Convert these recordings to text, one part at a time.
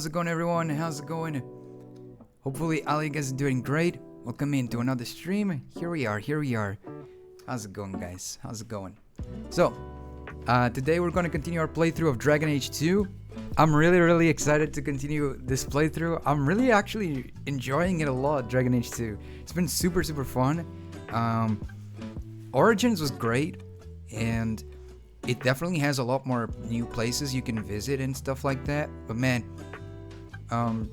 how's it going, everyone? How's it going? Hopefully all you guys are doing great. Welcome into another stream. Here we are. How's it going, guys? How's it going? So, today we're gonna continue our playthrough of Dragon Age 2. I'm really excited to continue this playthrough. I'm really actually enjoying it a lot, Dragon Age 2. It's been super fun. Origins was great, and it definitely has a lot more new places you can visit and stuff like that. But man, I'm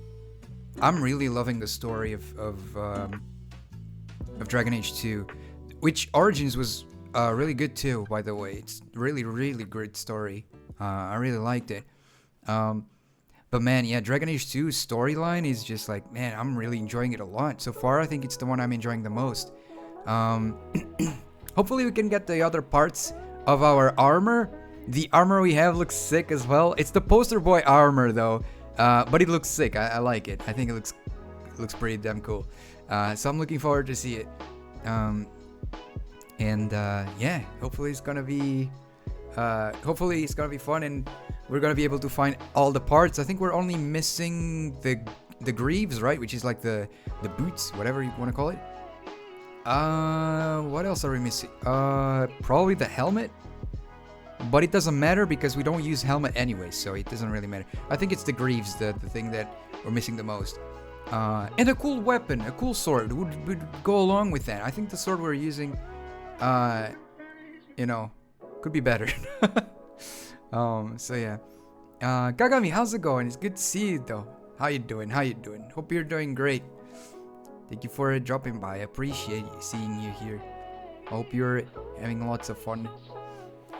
really loving the story of Dragon Age 2, which Origins was really good too, by the way. It's really great story. I really liked it. But man, yeah, Dragon Age 2's storyline is just like, man, I'm really enjoying it a lot. So far, I think it's the one I'm enjoying the most. Hopefully we can get the other parts of our armor. The armor we have looks sick as well. It's the poster boy armor though, but it looks sick. I like it. I think it looks pretty damn cool. So I'm looking forward to see it. Yeah, hopefully it's gonna be fun, and we're gonna be able to find all the parts. I think we're only missing the greaves, right? Which is like the boots, whatever you want to call it. What else are we missing? Probably the helmet. But it doesn't matter because we don't use helmet anyway, so it doesn't really matter. I think it's the greaves, the thing that we're missing the most. And a cool weapon, a cool sword would go along with that. I think the sword we're using, could be better. So yeah. Kagami, how's it going? It's good to see you though. How you doing? Hope you're doing great. Thank you for dropping by. I appreciate seeing you here. I hope you're having lots of fun.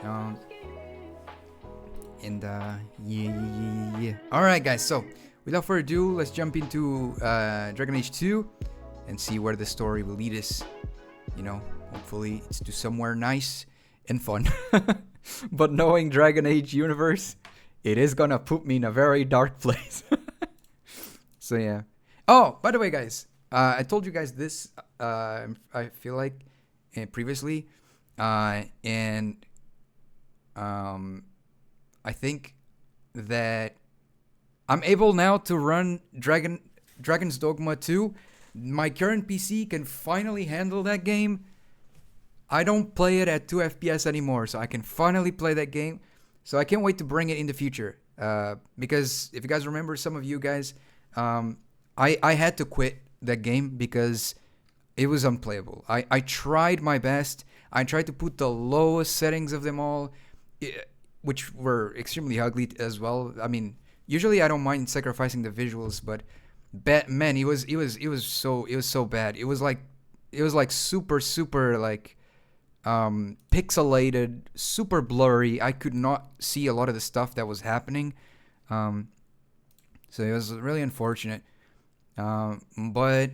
Yeah. Alright, guys, so without further ado, let's jump into Dragon Age 2 and see where the story will lead us. Hopefully it's to somewhere nice and fun. But knowing Dragon Age universe, it is gonna put me in a very dark place. So yeah. Oh, by the way, guys, I told you guys this, I feel like, previously, and I think that I'm able now to run Dragon's Dogma 2. My current PC can finally handle that game. I don't play it at 2 FPS anymore, so I can finally play that game. So I can't wait to bring it in the future. Because if you guys remember, some of you guys, I had to quit that game because it was unplayable. I tried my best. I tried to put the lowest settings of them all, which were extremely ugly as well. I mean, usually I don't mind sacrificing the visuals, but man, it was so bad. It was like super like pixelated, super blurry. I could not see a lot of the stuff that was happening. So it was really unfortunate. But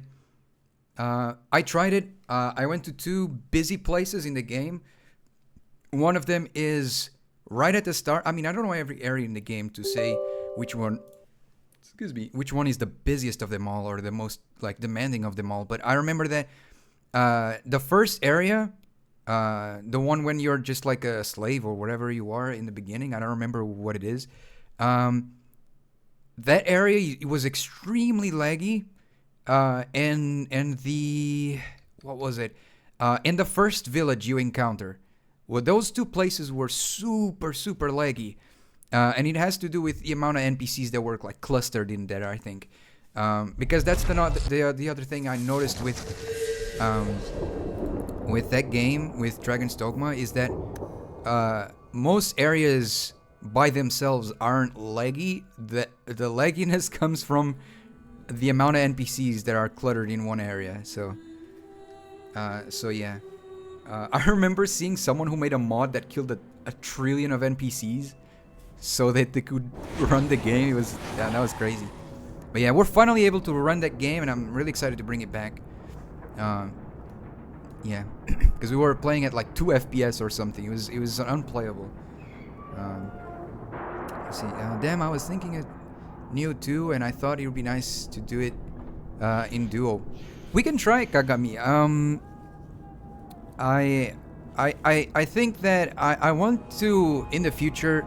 I tried it. I went to 2 busy places in the game. One of them is right at the start. I mean, I don't know every area in the game to say which one is the busiest of them all or the most like demanding of them all. But I remember that the first area, the one when you're just like a slave or whatever you are in the beginning, I don't remember what it is. That area, it was extremely laggy, and the, what was it? In the first village you encounter, well, those 2 places were super laggy, and it has to do with the amount of NPCs that were like clustered in there, I think, because that's the other thing I noticed with that game, with Dragon's Dogma, is that most areas by themselves aren't laggy. The lagginess comes from the amount of NPCs that are cluttered in one area. So yeah. I remember seeing someone who made a mod that killed a trillion of NPCs so that they could run the game. That was crazy. But yeah, we're finally able to run that game, and I'm really excited to bring it back. Yeah, because we were playing at like 2 FPS or something. It was unplayable. Let's see. Damn, I was thinking of Neo 2, and I thought it would be nice to do it in duo. We can try, Kagami. I think that I want to, in the future,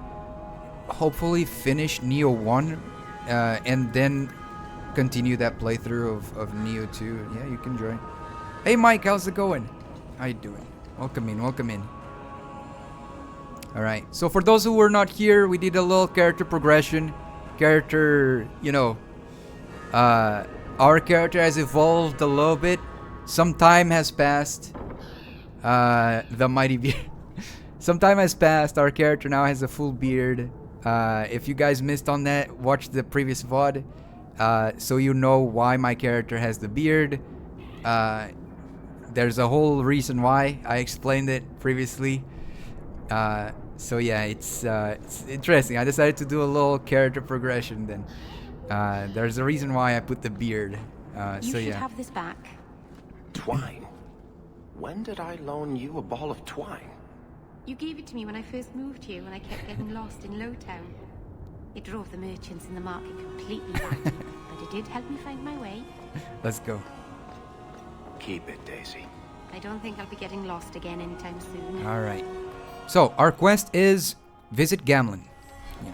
hopefully finish Neo 1 and then continue that playthrough of Neo 2, yeah, you can join. Hey Mike, how's it going? How you doing? Welcome in, welcome in. Alright, so for those who were not here, we did a little character progression. Character, you know, our character has evolved a little bit. Some time has passed. The mighty beard. Some time has passed. Our character now has a full beard. If you guys missed on that, watch the previous VOD. So you know why my character has the beard. There's a whole reason why. I explained it previously. So yeah, it's interesting. I decided to do a little character progression then. There's a reason why I put the beard. You so should yeah. have this back. Twine? When did I loan you a ball of twine? You gave it to me when I first moved here, when I kept getting lost in Lowtown. It drove the merchants in the market completely batty, but it did help me find my way. Let's go. Keep it, Daisy. I don't think I'll be getting lost again anytime soon. All right. So our quest is visit Gamlen. Yeah.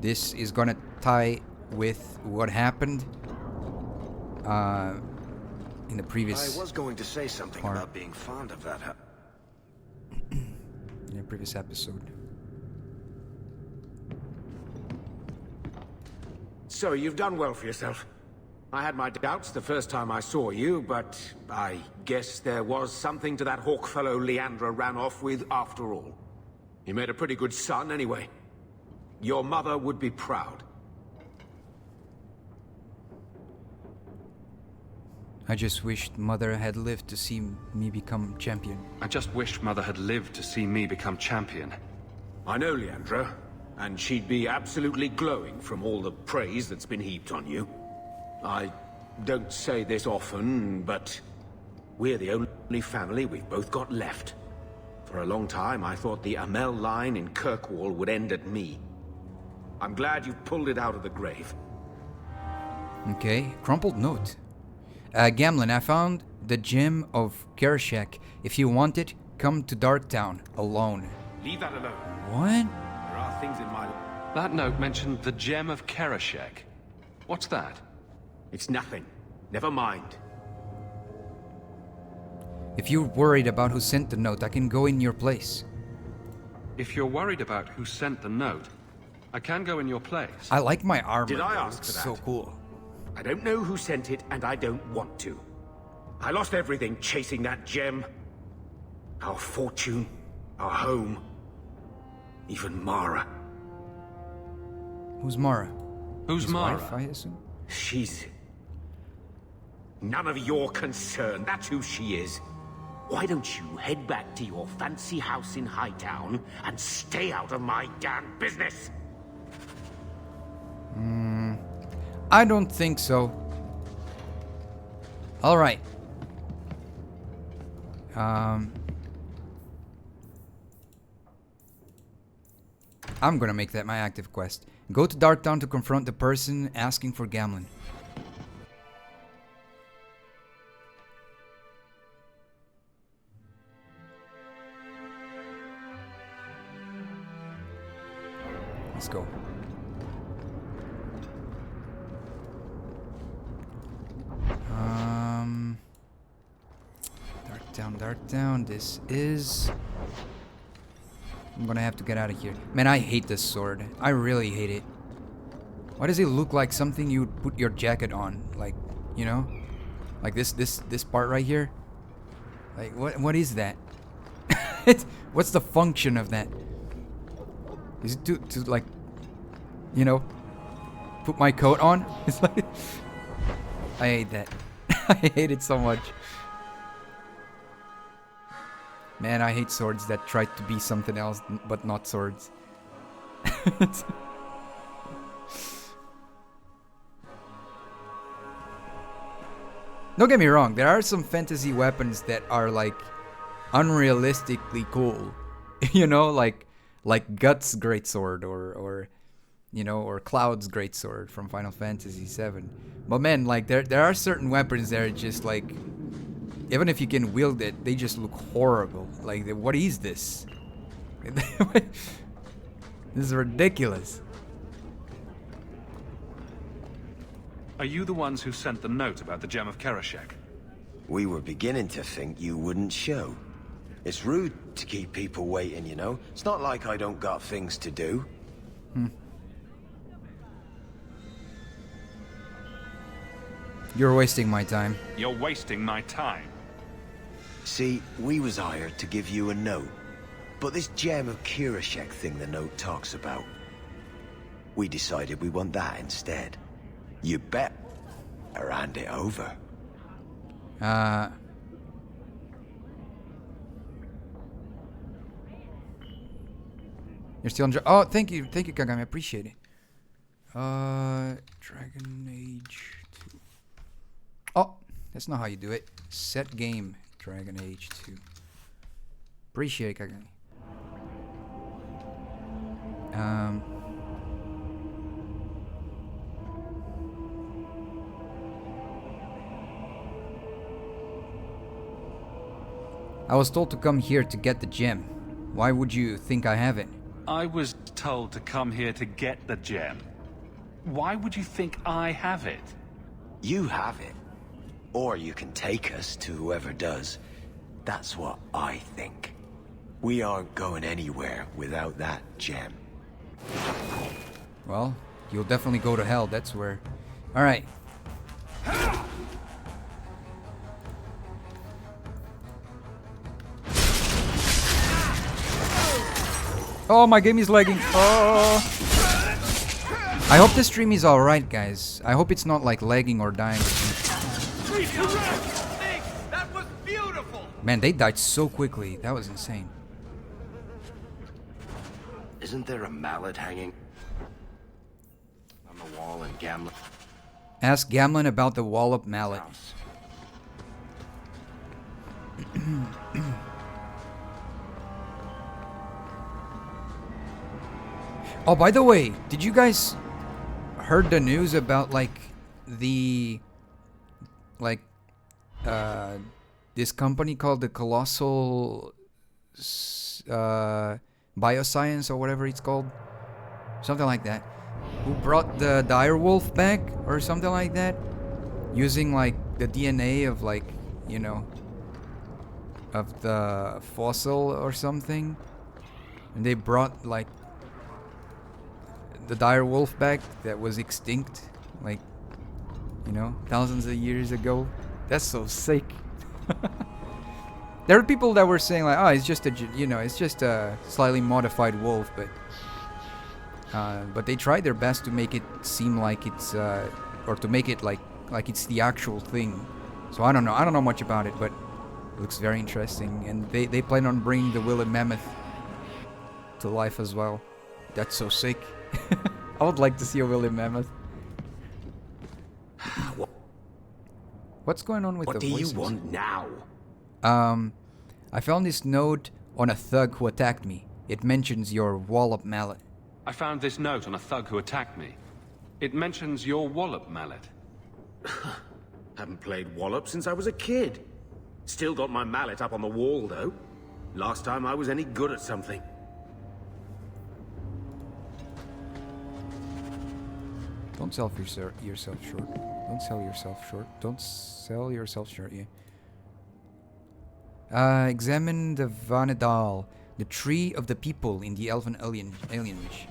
This is gonna tie with what happened in the previous. I was going to say something part. about being fond of that. In the previous episode. So you've done well for yourself. I had my doubts the first time I saw you, but I guess there was something to that Hawke fellow Leandra ran off with after all. You made a pretty good son anyway. Your mother would be proud. I just wished Mother had lived to see me become champion. I just wished Mother had lived to see me become champion. I know Leandra, and she'd be absolutely glowing from all the praise that's been heaped on you. I don't say this often, but we're the only family we've both got left. For a long time, I thought the Amel line in Kirkwall would end at me. I'm glad you've pulled it out of the grave. Okay, crumpled note. Gamlen, I found the gem of Kershak. If you want it, come to Darktown alone. Leave that alone. What? There are things in my life. That note mentioned the gem of Kerashek. What's that? It's nothing. Never mind. If you're worried about who sent the note, I can go in your place. If you're worried about who sent the note, I can go in your place. I like my armor. Did I though. ask It's for so that? cool. I don't know who sent it, and I don't want to. I lost everything chasing that gem. Our fortune, our home, even Mara. Who's Mara? Who's His Mara? wife, I assume. She's none of your concern. That's who she is. Why don't you head back to your fancy house in Hightown and stay out of my damn business? I don't think so. All right. I'm gonna make that my active quest. Go to Darktown to confront the person asking for Gamlen. Let's go. Darktown. This is. I'm gonna have to get out of here. Man, I hate this sword. I really hate it. Why does it look like something you would put your jacket on? Like, you know, like this part right here. Like, what is that? What's the function of that? Is it to like, you know, put my coat on? It's like, I hate that. I hate it so much. Man, I hate swords that try to be something else but not swords. Don't get me wrong, there are some fantasy weapons that are like unrealistically cool. You know, like Guts' greatsword or you know, or Cloud's greatsword from Final Fantasy VII. But man, like there are certain weapons that are just like, even if you can wield it, they just look horrible. Like, what is this? This is ridiculous. Are you the ones who sent the note about the gem of Kerashek? We were beginning to think you wouldn't show. It's rude to keep people waiting, you know? It's not like I don't got things to do. You're wasting my time. You're wasting my time. See, we was hired to give you a note. But this gem of Kirashek thing the note talks about, we decided we want that instead. You better hand it over. You're still on. Oh, thank you, Kagami. I appreciate it. Dragon Age 2. Oh, that's not how you do it. Set game, Dragon Age 2. Appreciate it, Kagami. I was told to come here to get the gem. Why would you think I have it? I was told to come here to get the gem. Why would you think I have it? You have it. Or you can take us to whoever does. That's what I think. We aren't going anywhere without that gem. Well, you'll definitely go to hell, that's where. Alright. Oh, my game is lagging. Oh. I hope the stream is alright, guys. I hope it's not like lagging or dying. That was beautiful. Man, they died so quickly. That was insane. Isn't there a mallet hanging on the wall in Gamlen? Ask Gamlen about the wallop mallet. Oh, by the way, did you guys heard the news about like the this company called the Colossal Bioscience or whatever it's called? Something like that. Who brought the dire wolf back or something like that? Using like the DNA of like, you know, of the fossil or something. And they brought like the dire wolf back that was extinct, like, you know, thousands of years ago. That's so sick. There are people that were saying like, oh, it's just a, you know, it's just a slightly modified wolf, but they tried their best to make it seem like it's, or to make it like it's the actual thing. So I don't know much about it, but it looks very interesting, and they plan on bringing the Willet Mammoth to life as well. That's so sick. I would like to see a Willet Mammoth. What's going on with the voices? What do you want now? I found this note on a thug who attacked me. It mentions your wallop mallet. I found this note on a thug who attacked me. It mentions your wallop mallet. Haven't played wallop since I was a kid. Still got my mallet up on the wall, though. Last time I was any good at something. Don't sell yourself short. Don't sell yourself short. Don't sell yourself short, yeah. Examine the Vanedal, the tree of the people in the elven alien wish.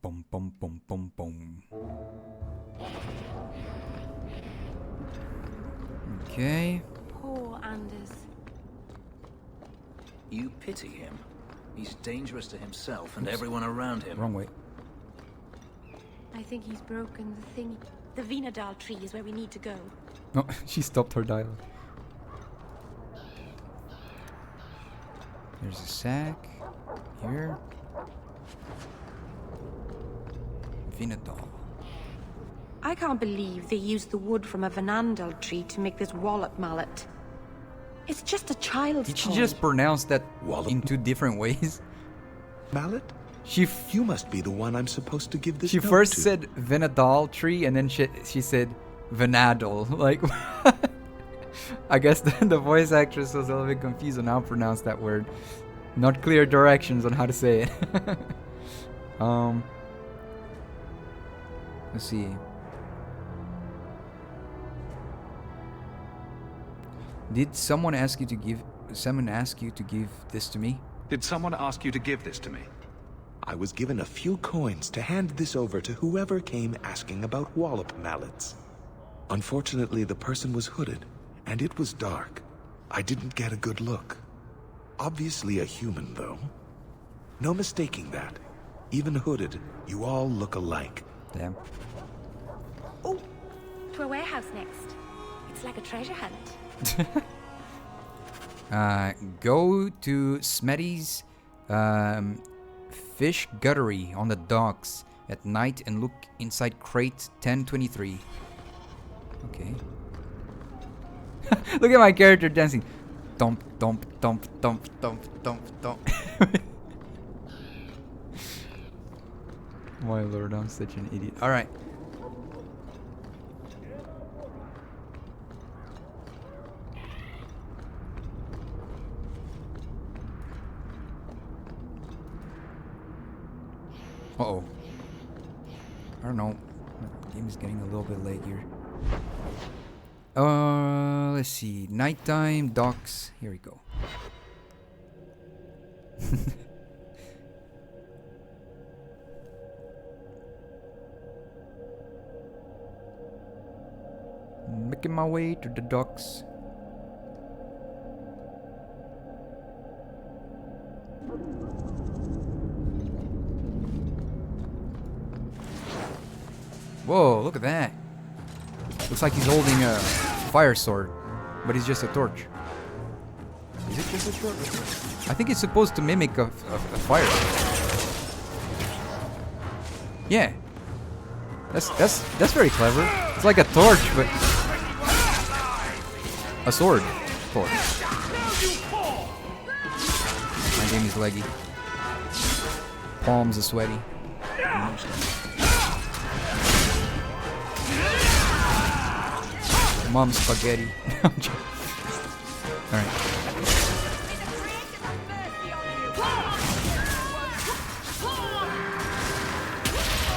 Boom, boom, boom, boom, boom. Okay. Poor Anders. You pity him. He's dangerous to himself and everyone around him. Wrong way. I think he's broken the thing. The Venadal tree is where we need to go. No, she stopped her dialogue. There's a sack. Here. Venadal. I can't believe they used the wood from a Vanandal tree to make this wallop mallet. It's just a child's Did she toy. just pronounce that Wallop. in two different ways? Mallet? You must be the one I'm supposed to give this She note first to. said Venadal tree, and then she said Venadal. Like, I guess the voice actress was a little bit confused on how to pronounce that word. Not clear directions on how to say it. Let's see. Did someone ask you to give this to me? Did someone ask you to give this to me? I was given a few coins to hand this over to whoever came asking about wallop mallets. Unfortunately, the person was hooded, and it was dark. I didn't get a good look. Obviously a human, though. No mistaking that. Even hooded, you all look alike. Damn. Oh, to a warehouse next. It's like a treasure hunt. Go to Smetty's fish guttery on the docks at night and look inside crate 1023. Okay. Look at my character dancing. Dump, dump, dump, dump, dump, dump, dump. My lord, I'm such an idiot. Alright. Uh-oh. I don't know. The game is getting a little bit laggier. Let's see. Nighttime, docks. Here we go. Making my way to the docks. Whoa, look at that. Looks like he's holding a fire sword, but it's just a torch. Is it just a torch? I think it's supposed to mimic a fire. Yeah. That's very clever. It's like a torch, but a sword. Torch. My game is leggy. Palms are sweaty. Mom's spaghetti. Alright.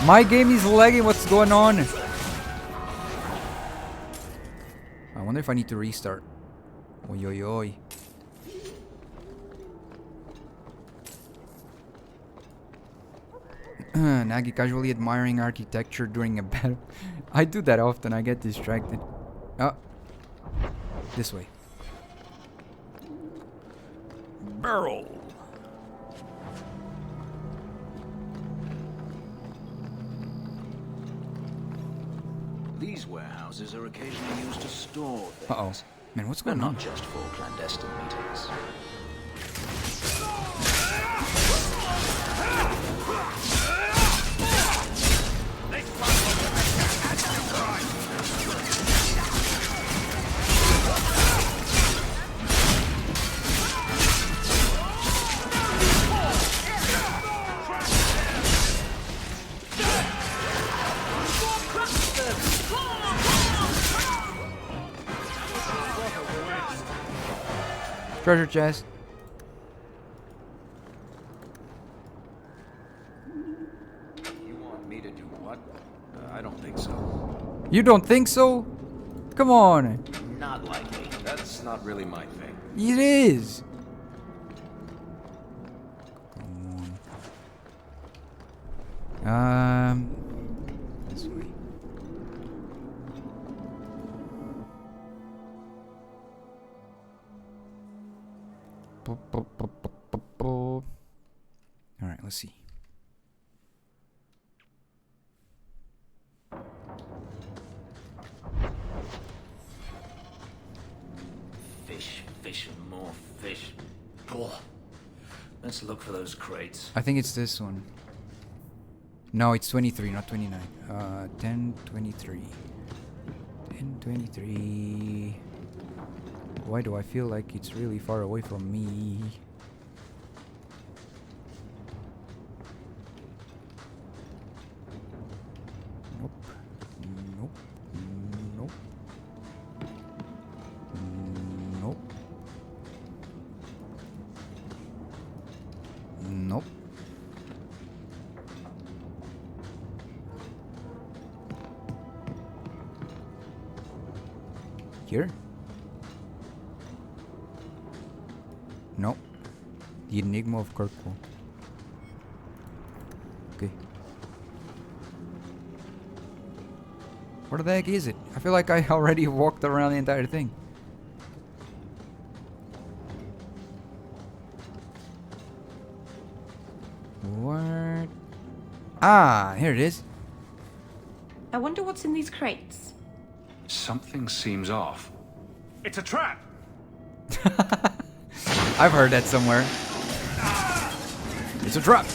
My game is lagging. What's going on? I wonder if I need to restart. Oi, oi, oi. Nagi casually admiring architecture during a battle. I do that often. I get distracted. Oh. This way. Barrel. These warehouses are occasionally used to store things. Uh-oh. Man, what's They're going on? not just for clandestine meetings. Treasure chest. You want me to do what? I don't think so. You don't think so? Come on. Not likely. That's not really my thing. It is. Come on. This way. All right, let's see. Fish, fish, and more fish. Poor. Let's look for those crates. I think it's this one. No, it's 23, not 29. 1023. 1023. Why do I feel like it's really far away from me? Here? Nope. The Enigma of Kirkwall. Okay. What the heck is it? I feel like I already walked around the entire thing. What? Ah, here it is. I wonder what's in these crates. Something seems off. It's a trap! I've heard that somewhere. It's a trap.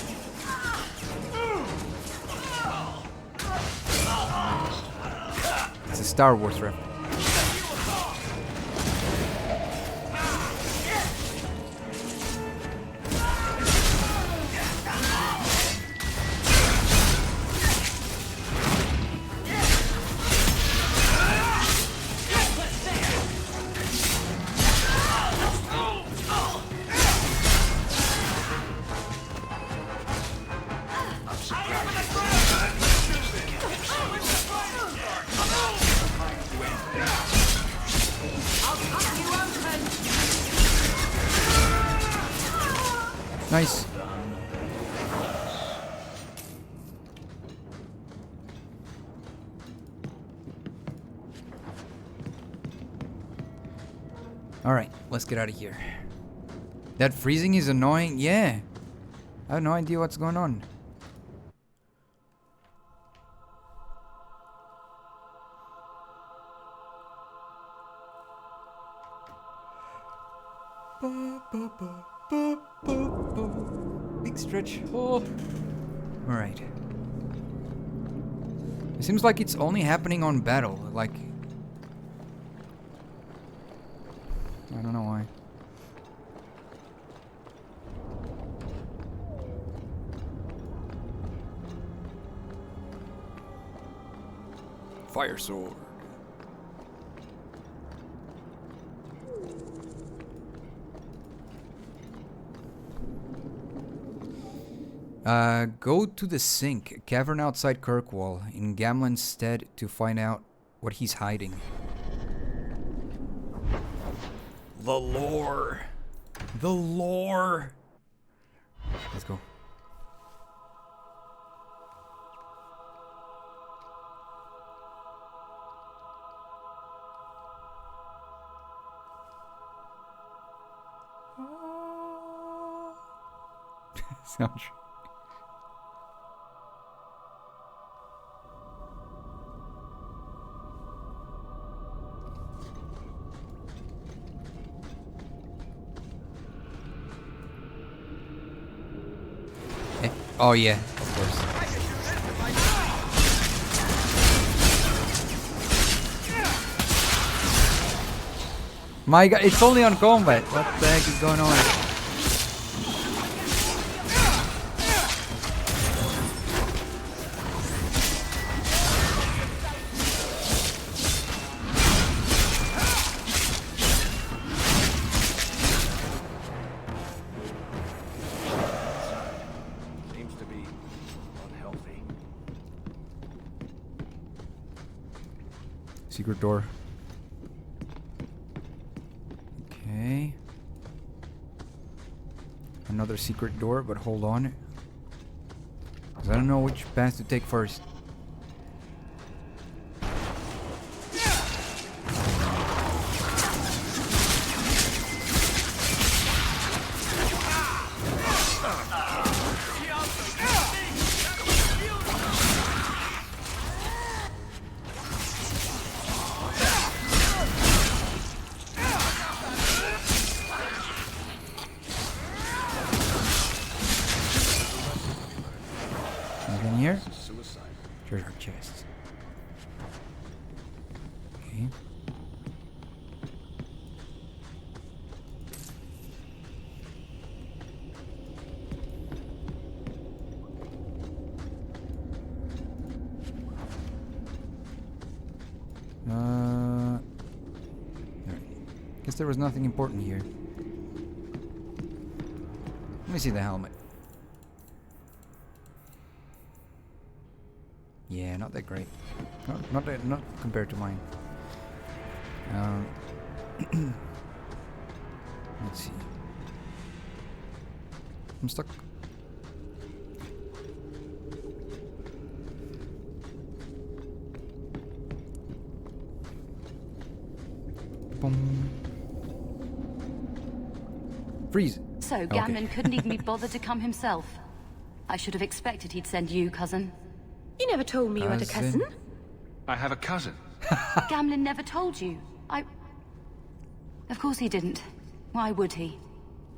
It's a Star Wars reference. Nice. Alright, let's get out of here. That freezing is annoying? Yeah. I have no idea what's going on. Big stretch. Oh. Alright. It seems like it's only happening on battle. Like, I don't know why. Fire sword. Go to the sink, cavern outside Kirkwall, in Gamlen's stead to find out what he's hiding. The lore. The lore. Let's go. Sound true. Oh yeah, of course. My god, it's only on combat. What the heck is going on? Secret door. Okay. Another secret door, but hold on. 'Cause I don't know which path to take first. Here? Treasure chests. Okay. Guess there was nothing important here. Let me see the helmet. Yeah, not that great. Not compared to mine. Let's see. I'm stuck. Boom. Freeze. So Okay. Gamlin couldn't even be bothered to come himself. I should have expected he'd send you, cousin. You never told me you had a cousin. I have a cousin. Gamlin never told you. Of course he didn't. Why would he?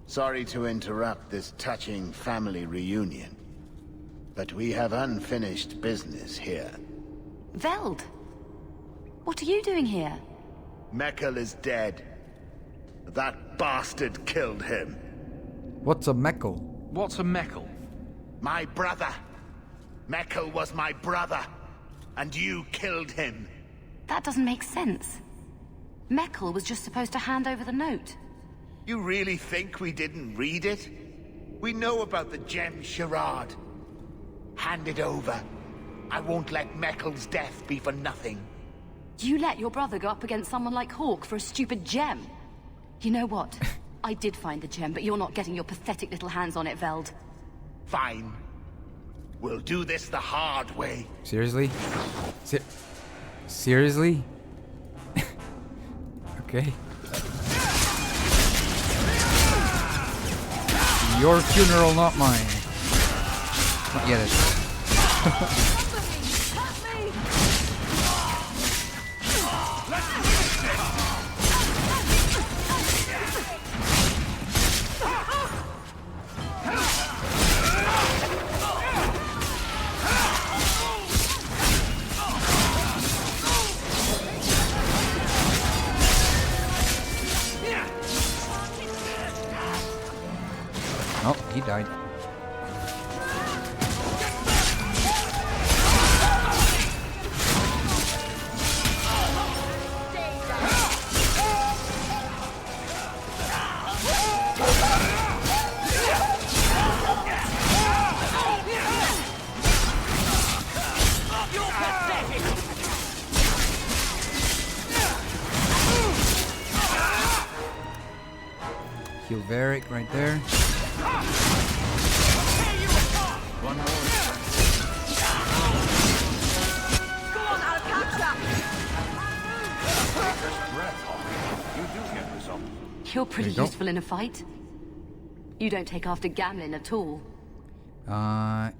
Sorry to interrupt this touching family reunion, but we have unfinished business here. Veld! What are you doing here? Mekkel is dead. That bastard killed him. What's a Mekkel? What's a Mekkel? My brother. Mekkel was my brother, and you killed him. That doesn't make sense. Mekkel was just supposed to hand over the note. You really think we didn't read it? We know about the gem charade. Hand it over. I won't let Mekkel's death be for nothing. You let your brother go up against someone like Hawke for a stupid gem. You know what? I did find the gem, but you're not getting your pathetic little hands on it, Veld. Fine. We'll do this the hard way. Seriously? Seriously? Okay. Your funeral, not mine. Not yet. Oh, he died. Heal Varric right there. One more. Go on, I'll catch up. Breath, Hawke. You do get results. You're pretty There you go. useful in a fight. You don't take after Gamlin at all. I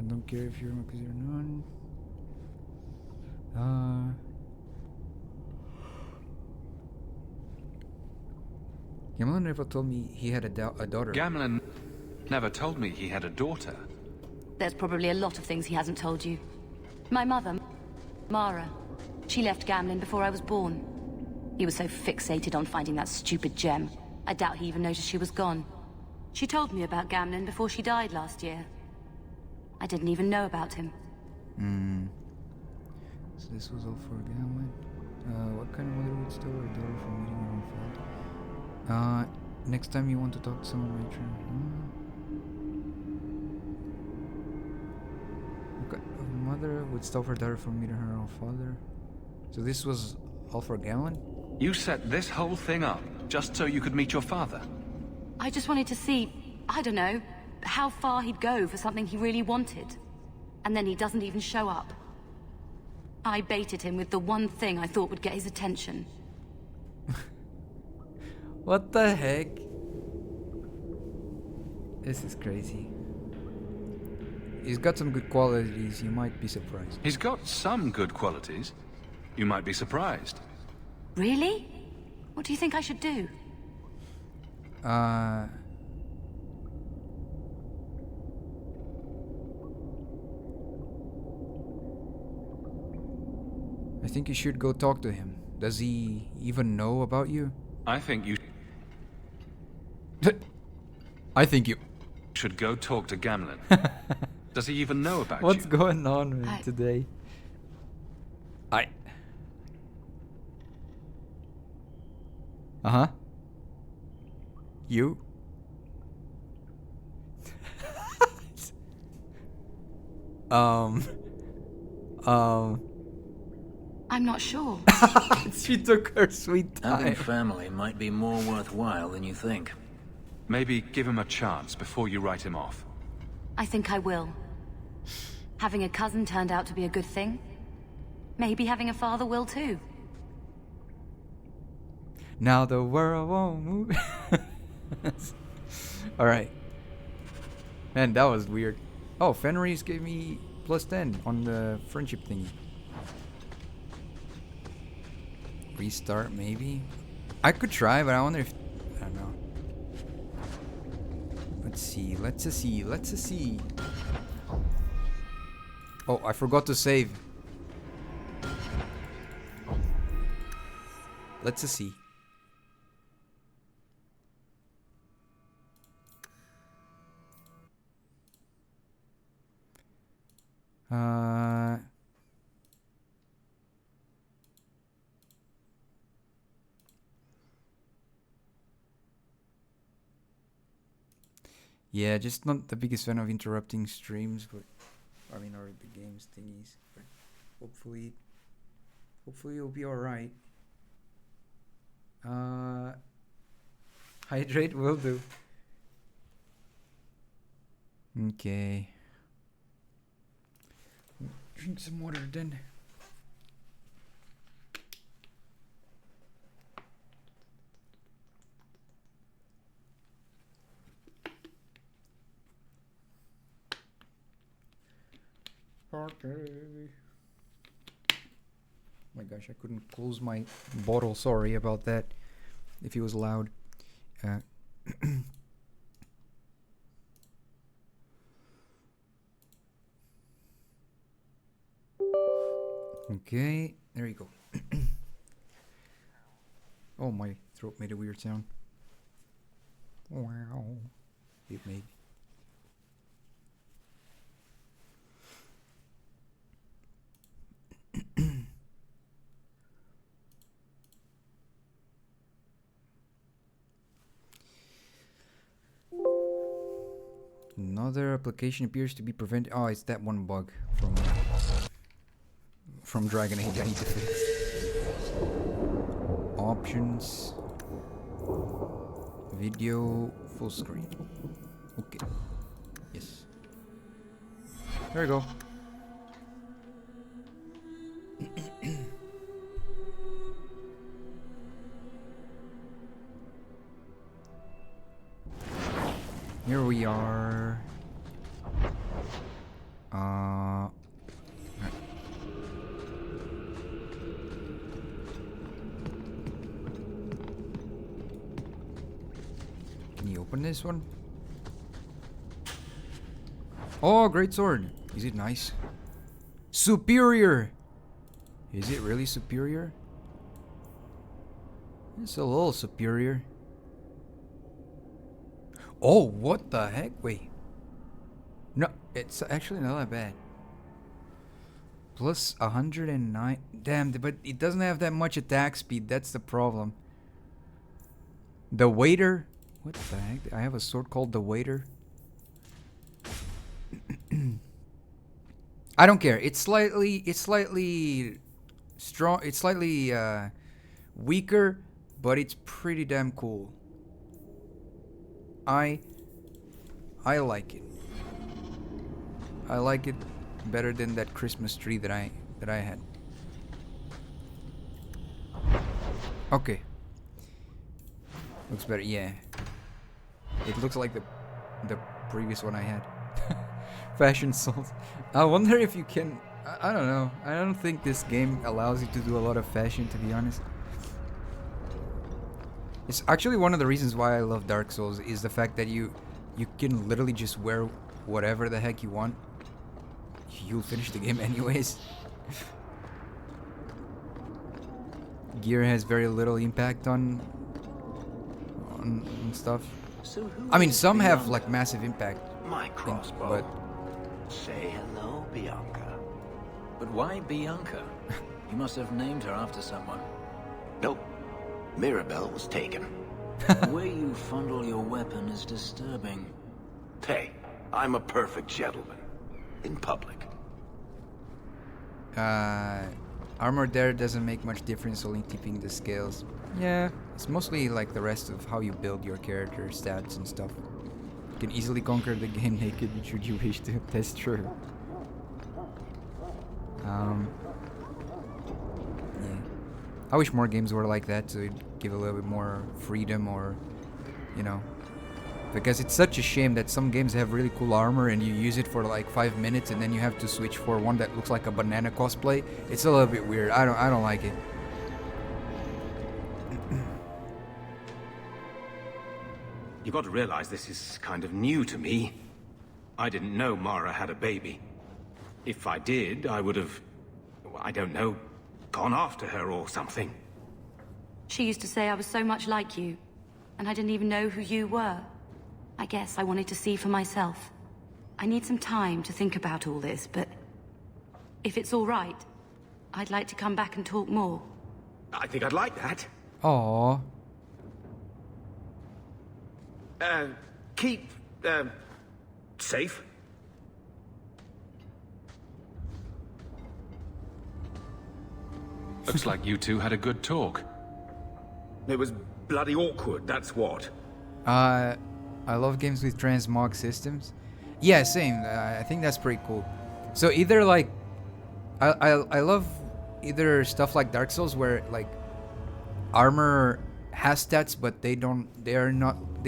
don't care if you're because you're none. Gamlin never told me he had a daughter. Gamlin never told me he had a daughter. There's probably a lot of things he hasn't told you. My mother, Mara, she left Gamlin before I was born. He was so fixated on finding that stupid gem, I doubt he even noticed she was gone. She told me about Gamlin before she died last year. I didn't even know about him. So this was all for Gamlin. What kind of mother would steal her daughter from meeting her own father? Next time you want to talk to someone, my turn. Okay. A mother would stop her daughter from meeting her own father. So this was all for Gamlin? You set this whole thing up just so you could meet your father. I just wanted to see, I don't know, how far he'd go for something he really wanted. And then he doesn't even show up. I baited him with the one thing I thought would get his attention. What the heck? This is crazy. He's got some good qualities, you might be surprised. He's got some good qualities. You might be surprised. Really? What do you think I should do? I think you should go talk to him. Does he even know about you? I think you I think you... should go talk to Gamlin. Does he even know about What's you? going on with today? Uh-huh. You? I'm not sure. She took her sweet Having time. family might be more worthwhile than you think. Maybe give him a chance before you write him off. I think I will. Having a cousin turned out to be a good thing. Maybe having a father will too. Now the world won't move. Alright. Man, that was weird. Oh, Fenris gave me +10 on the friendship thingy. Restart, maybe? I could try, but I wonder if... I don't know. Let's see. Oh, I forgot to save. Let's see. Yeah, just not the biggest fan of interrupting streams, but I mean, or the games thingies. But hopefully it'll be all right. Hydrate will do. Okay. Drink some water then. Okay. Oh my gosh, I couldn't close my bottle. Sorry about that. If it was loud. Okay, there you go. Oh, my throat made a weird sound. Wow. It made. Another application appears to be prevented. Oh, it's that one bug from Dragon Age I need to fix. Options. Video full screen. Okay. Yes. There we go. Here we are. Right. Can you open this one? Oh, great sword. Is it nice? Superior. Is it really superior? It's a little superior. Oh, what the heck? Wait. No, it's actually not that bad. Plus 109. Damn, but it doesn't have that much attack speed. That's the problem. The waiter. What the heck? I have a sword called the waiter. I don't care. It's slightly strong. It's slightly weaker, but it's pretty damn cool. I like it. I like it better than that Christmas tree that I had. Okay. Looks better, yeah. It looks like the previous one I had. Fashion Souls. I wonder if you can. I don't know. I don't think this game allows you to do a lot of fashion, to be honest. It's actually one of the reasons why I love Dark Souls is the fact that you can literally just wear whatever the heck you want. You'll finish the game anyways. Gear has very little impact on stuff. So I mean, some have like massive impact. My crossbow. But say hello, Bianca. But why Bianca? You must have named her after someone. Nope. Mirabelle was taken. The way you fondle your weapon is disturbing. Hey, I'm a perfect gentleman. In public. Armor there doesn't make much difference, only tipping the scales. Yeah, it's mostly like the rest of how you build your character, stats and stuff. You can easily conquer the game naked should you wish to. That's true. Yeah. I wish more games were like that to give a little bit more freedom, or, you know, because it's such a shame that some games have really cool armor and you use it for like 5 minutes and then you have to switch for one that looks like a banana cosplay. It's a little bit weird. I don't like it. You've got to realize this is kind of new to me. I didn't know Mara had a baby. If I did, I would have, I don't know, gone after her or something. She used to say I was so much like you, and I didn't even know who you were. I guess I wanted to see for myself. I need some time to think about all this, but if it's all right, I'd like to come back and talk more. I think I'd like that. Aww. Keep, safe. Looks like you two had a good talk. It was bloody awkward, that's what. I love games with transmog systems. Yeah, same. I think that's pretty cool. So either like, I love either stuff like Dark Souls where like armor has stats, but they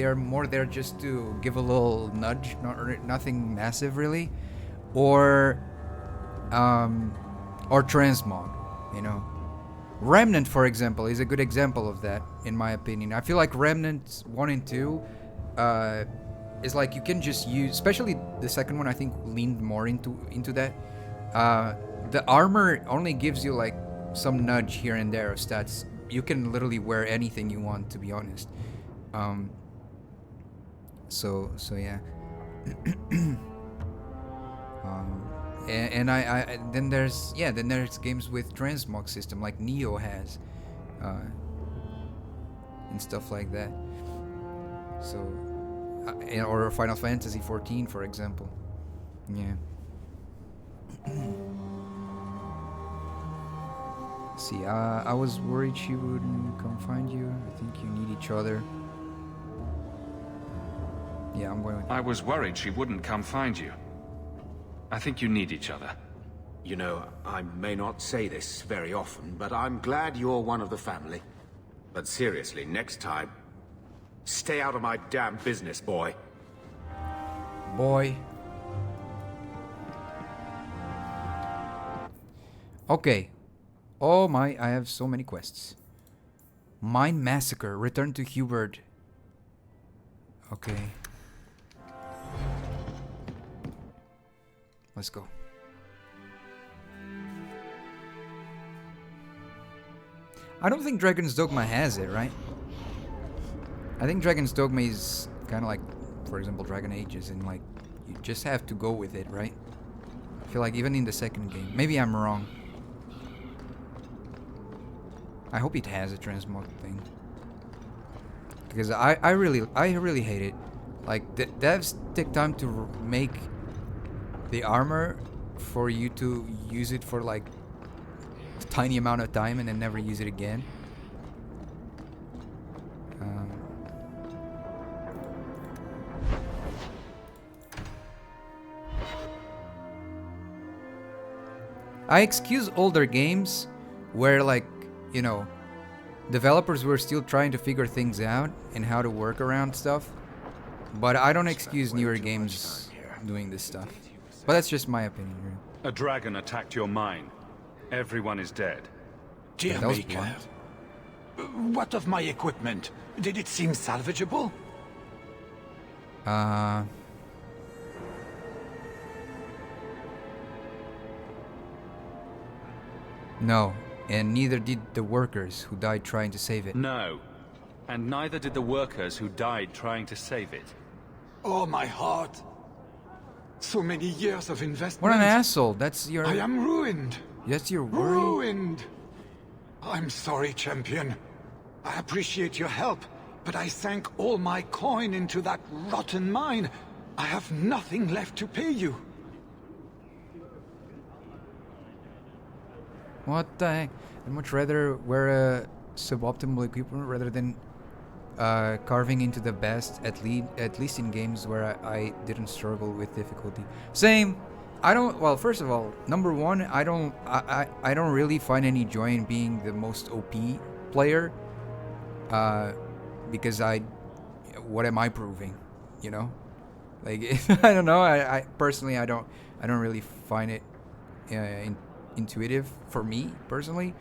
are more there just to give a little nudge, nothing massive really, or transmog, you know. Remnant, for example, is a good example of that, in my opinion. I feel like Remnant 1 and 2 is like you can just use, especially the second one, I think leaned more into that. The armor only gives you like some nudge here and there of stats. You can literally wear anything you want, to be honest. So yeah. And then there's games with transmog system like Neo has, and stuff like that. So, or Final Fantasy 14, for example. Yeah. See, I was worried she wouldn't come find you. I think you need each other. Yeah, I'm going with that. I was worried she wouldn't come find you. I think you need each other. You know, I may not say this very often, but I'm glad you're one of the family. But seriously, next time, stay out of my damn business, boy. Boy. Okay. Oh my, I have so many quests. Mine Massacre. Return to Hubert. Okay. Let's go. I don't think Dragon's Dogma has it, right? I think Dragon's Dogma is kind of like, for example, Dragon Ages, and like, you just have to go with it, right? I feel like even in the second game. Maybe I'm wrong. I hope it has a transmog thing. Because I really hate it. Like, the devs take time to make the armor for you to use it for like a tiny amount of time and then never use it again. I excuse older games where, like, you know, developers were still trying to figure things out and how to work around stuff. But I don't excuse newer games doing this stuff. But that's just my opinion. A dragon attacked your mine. Everyone is dead. Dear That was Maker, what of my equipment? Did it seem salvageable? No, and neither did the workers who died trying to save it. No, and neither did the workers who died trying to save it. Oh, my heart. So many years of investment. What an asshole. That's your... I am ruined. That's your worry? Ruined. I'm sorry, champion. I appreciate your help, but I sank all my coin into that rotten mine. I have nothing left to pay you. What the heck? I'd much rather wear a suboptimal equipment rather than carving into the best, at least in games where I didn't struggle with difficulty. Same. I don't. Well, first of all, number one, I don't really find any joy in being the most OP player. Because what am I proving? You know, like I don't know. I personally, I don't really find it intuitive for me personally.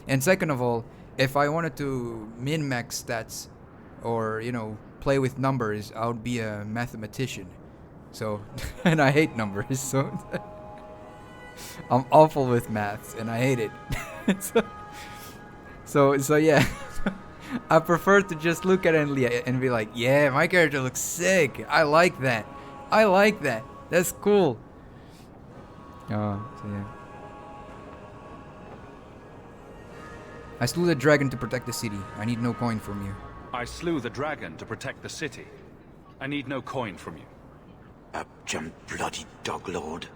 And second of all, if I wanted to min-max stats, or play with numbers, I would be a mathematician. So, and I hate numbers, so I'm awful with maths, and I hate it. so yeah, I prefer to just look at it and be like, yeah, my character looks sick. I like that. That's cool. So yeah. I slew the dragon to protect the city. I need no coin from you. I slew the dragon to protect the city. I need no coin from you. Jump bloody dog lord.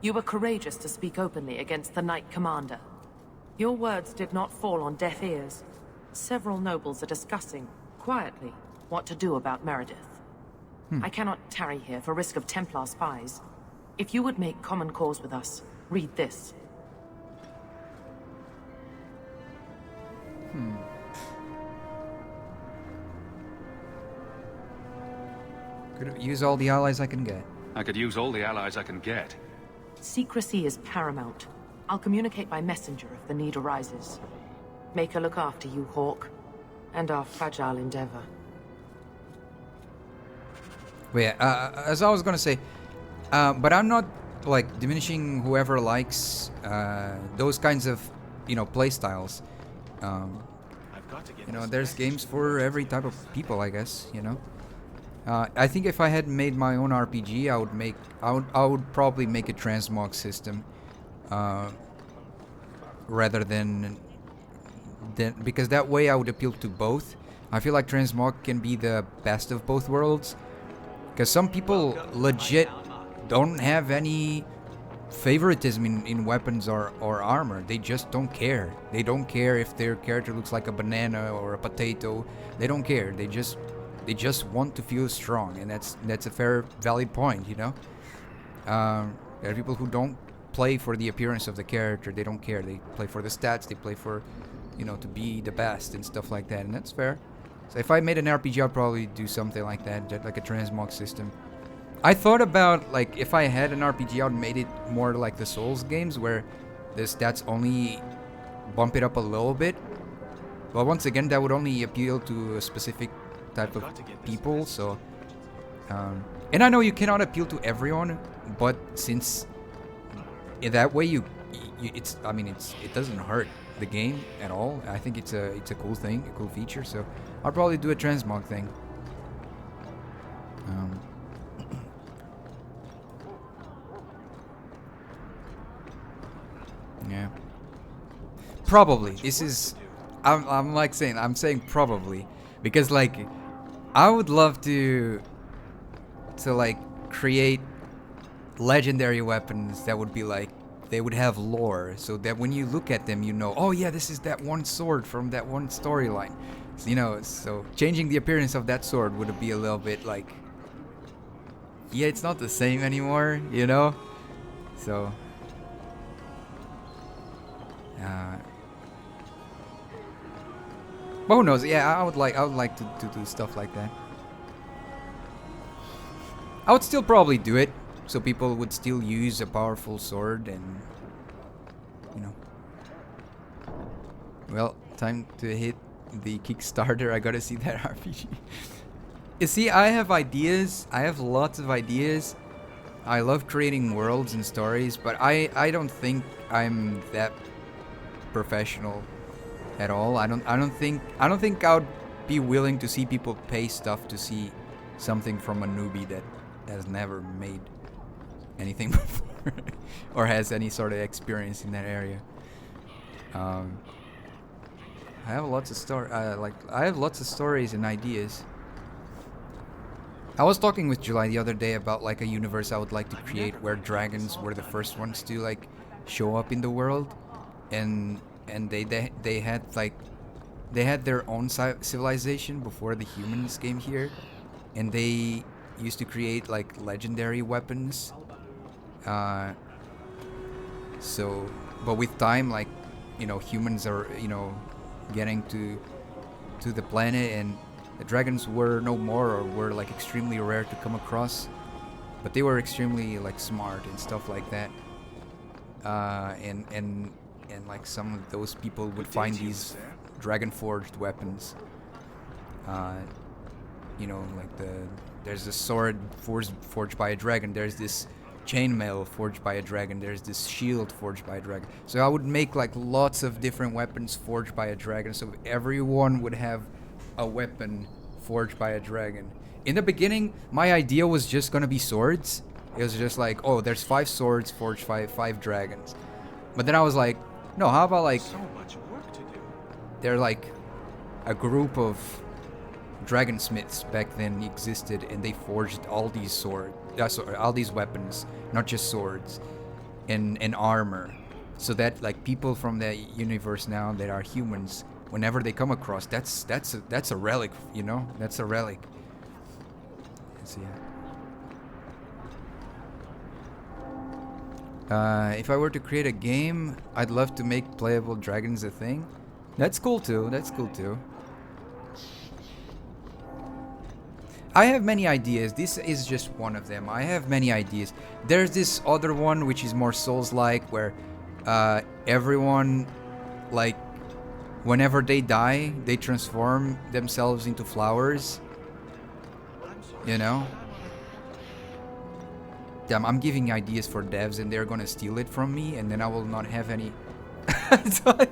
You were courageous to speak openly against the Knight Commander. Your words did not fall on deaf ears. Several nobles are discussing, quietly, what to do about Meredith. I cannot tarry here for risk of Templar spies. If you would make common cause with us, read this. Could use all the allies I can get. I could use all the allies I can get. Secrecy is paramount. I'll communicate by messenger if the need arises. Make her look after you, Hawke, and our fragile endeavor. But yeah, as I was gonna say, but I'm not like diminishing whoever likes those kinds of play styles. There's games for every type of people, I guess. I think if I had made my own RPG, I would probably make a transmog system, rather than because that way I would appeal to both. I feel like transmog can be the best of both worlds, because some people legit don't have any favoritism in weapons or armor. They just don't care. They don't care if their character looks like a banana or a potato. They don't care. They just want to feel strong, and that's a fair, valid point, There are people who don't play for the appearance of the character. They don't care. They play for the stats. They play for, to be the best and stuff like that, and that's fair. So if I made an RPG, I'd probably do something like that, just like a transmog system. I thought about, like, if I had an RPG, I'd made it more like the Souls games, where the stats only bump it up a little bit. But once again, that would only appeal to a specific type of people, so and I know you cannot appeal to everyone, but since in that way it doesn't hurt the game at all. I think it's a cool thing, a cool feature, so I'll probably do a transmog thing. Yeah, probably this is I'm saying probably, because like I would love to like create legendary weapons that would be like, they would have lore, so that when you look at them, oh yeah, this is that one sword from that one storyline. So changing the appearance of that sword would be a little bit like, yeah, it's not the same anymore, So but who knows? Yeah, I would like to do stuff like that. I would still probably do it, so people would still use a powerful sword, and well, time to hit the Kickstarter. I gotta see that RPG. You see, I have ideas. I have lots of ideas. I love creating worlds and stories, but I don't think I'm that professional at all. I don't think I would be willing to see people pay stuff to see something from a newbie that has never made anything before or has any sort of experience in that area. I have lots of I have lots of stories and ideas. I was talking with July the other day about like a universe I would like to create where dragons were the first ones to like show up in the world, and they had like they had their own civilization before the humans came here, and they used to create like legendary weapons. So, but with time, like, you know, humans are, you know, getting to the planet, and the dragons were no more, or were like extremely rare to come across, but they were extremely like smart and stuff like that. And like some of those people would find these dragon forged weapons. You know, like there's this sword forged by a dragon. There's this chainmail forged by a dragon. There's this shield forged by a dragon. So I would make like lots of different weapons forged by a dragon, so everyone would have a weapon forged by a dragon. In the beginning, my idea was just gonna be swords. It was just like, oh, there's 5 swords forged by 5 dragons. But then I was like, no, how about like So much work to do. they're like a group of dragonsmiths back then existed, and they forged all these all these weapons, not just swords, and armor, so that like people from the universe now that are humans, whenever they come across, that's a relic, you know, that's a relic. So yeah. If I were to create a game, I'd love to make playable dragons a thing. That's cool too. That's cool too. I have many ideas. This is just one of them. I have many ideas. There's this other one which is more Souls-like, where everyone, like, whenever they die, they transform themselves into flowers. You know? Damn, I'm giving ideas for devs, and they're gonna steal it from me, and then I will not have any. But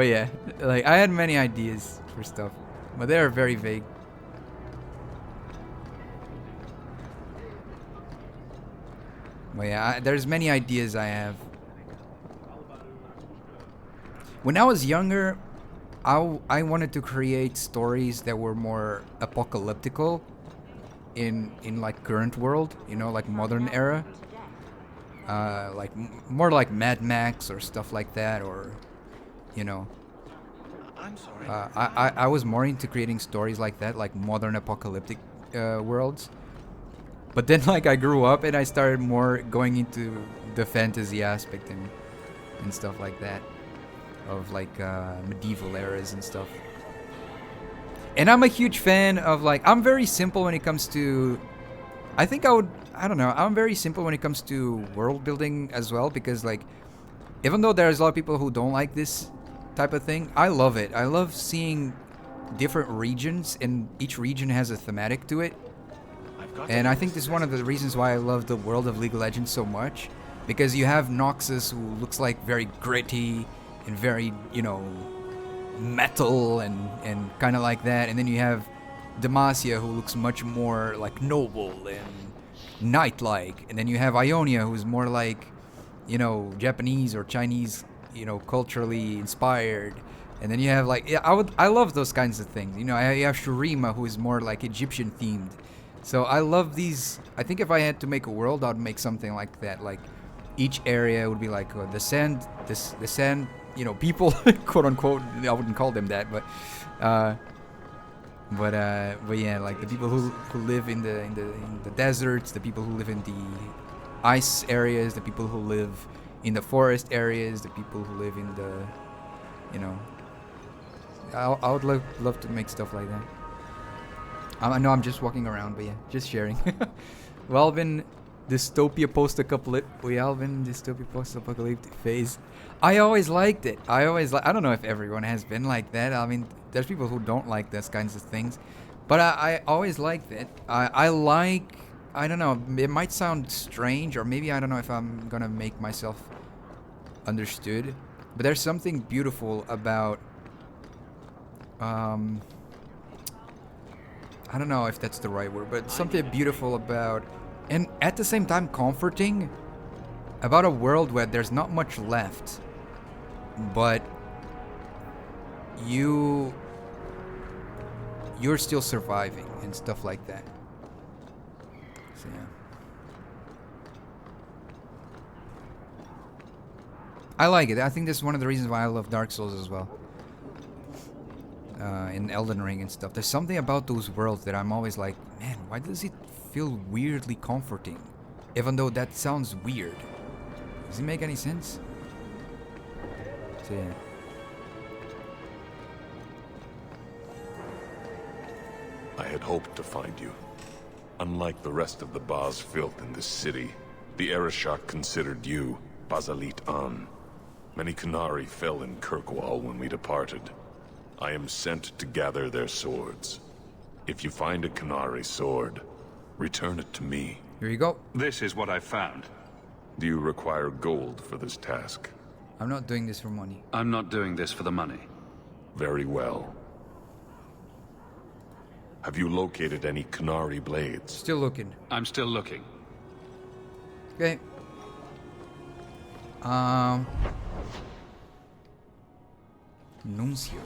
yeah, like, I had many ideas for stuff, but they are very vague. But yeah, there's many ideas I have. When I was younger, I wanted to create stories that were more apocalyptical in like current world, you know, like modern era. Like more like Mad Max or stuff like that, or, you know. I'm sorry. I was more into creating stories like that, like modern apocalyptic worlds. But then, like, I grew up and I started more going into the fantasy aspect and stuff like that, of like medieval eras and stuff. And I'm a huge fan of, like, I'm very simple when it comes to, I don't know, I'm very simple when it comes to world building as well, because, like, even though there's a lot of people who don't like this type of thing, I love it. I love seeing different regions, and each region has a thematic to it. And I think this is one of the reasons why I love the world of League of Legends so much, because you have Noxus, who looks like very gritty and very, you know, metal and kind of like that, and then you have Demacia, who looks much more like noble and knight-like, and then you have Ionia, who's more like, you know, Japanese or Chinese, you know, culturally inspired, and then you have like, yeah, I love those kinds of things, you know. You have Shurima, who is more like Egyptian themed. So I love these. I think if I had to make a world, I'd make something like that. Like each area would be like the sand, you know, people, quote unquote. I wouldn't call them that, but yeah, like the people who live in the deserts, the people who live in the ice areas, the people who live in the forest areas, the people who live in the, you know. I would love to make stuff like that. I know I'm just walking around, but yeah, just sharing. We all been dystopia post-apocalyptic phase. I always liked it. I don't know if everyone has been like that. I mean, there's people who don't like those kinds of things, but I always liked it. I don't know, it might sound strange, or maybe I don't know if I'm gonna make myself understood, but there's something beautiful about I don't know if that's the right word, but something beautiful about, and at the same time comforting, about a world where there's not much left, but you're still surviving and stuff like that. So yeah. I like it. I think that's one of the reasons why I love Dark Souls as well. In Elden Ring and stuff. There's something about those worlds that I'm always like, man, why does it feel weirdly comforting? Even though that sounds weird. Does it make any sense? So yeah. I had hoped to find you. Unlike the rest of the Baz filth in this city, the Arishok considered you Basalit An. Many Qunari fell in Kirkwall when we departed. I am sent to gather their swords. If you find a Qunari sword, return it to me. Here you go. This is what I found. Do you require gold for this task? I'm not doing this for money. I'm not doing this for the money. Very well. Have you located any Qunari blades? Still looking. I'm still looking. Okay. Nuncio.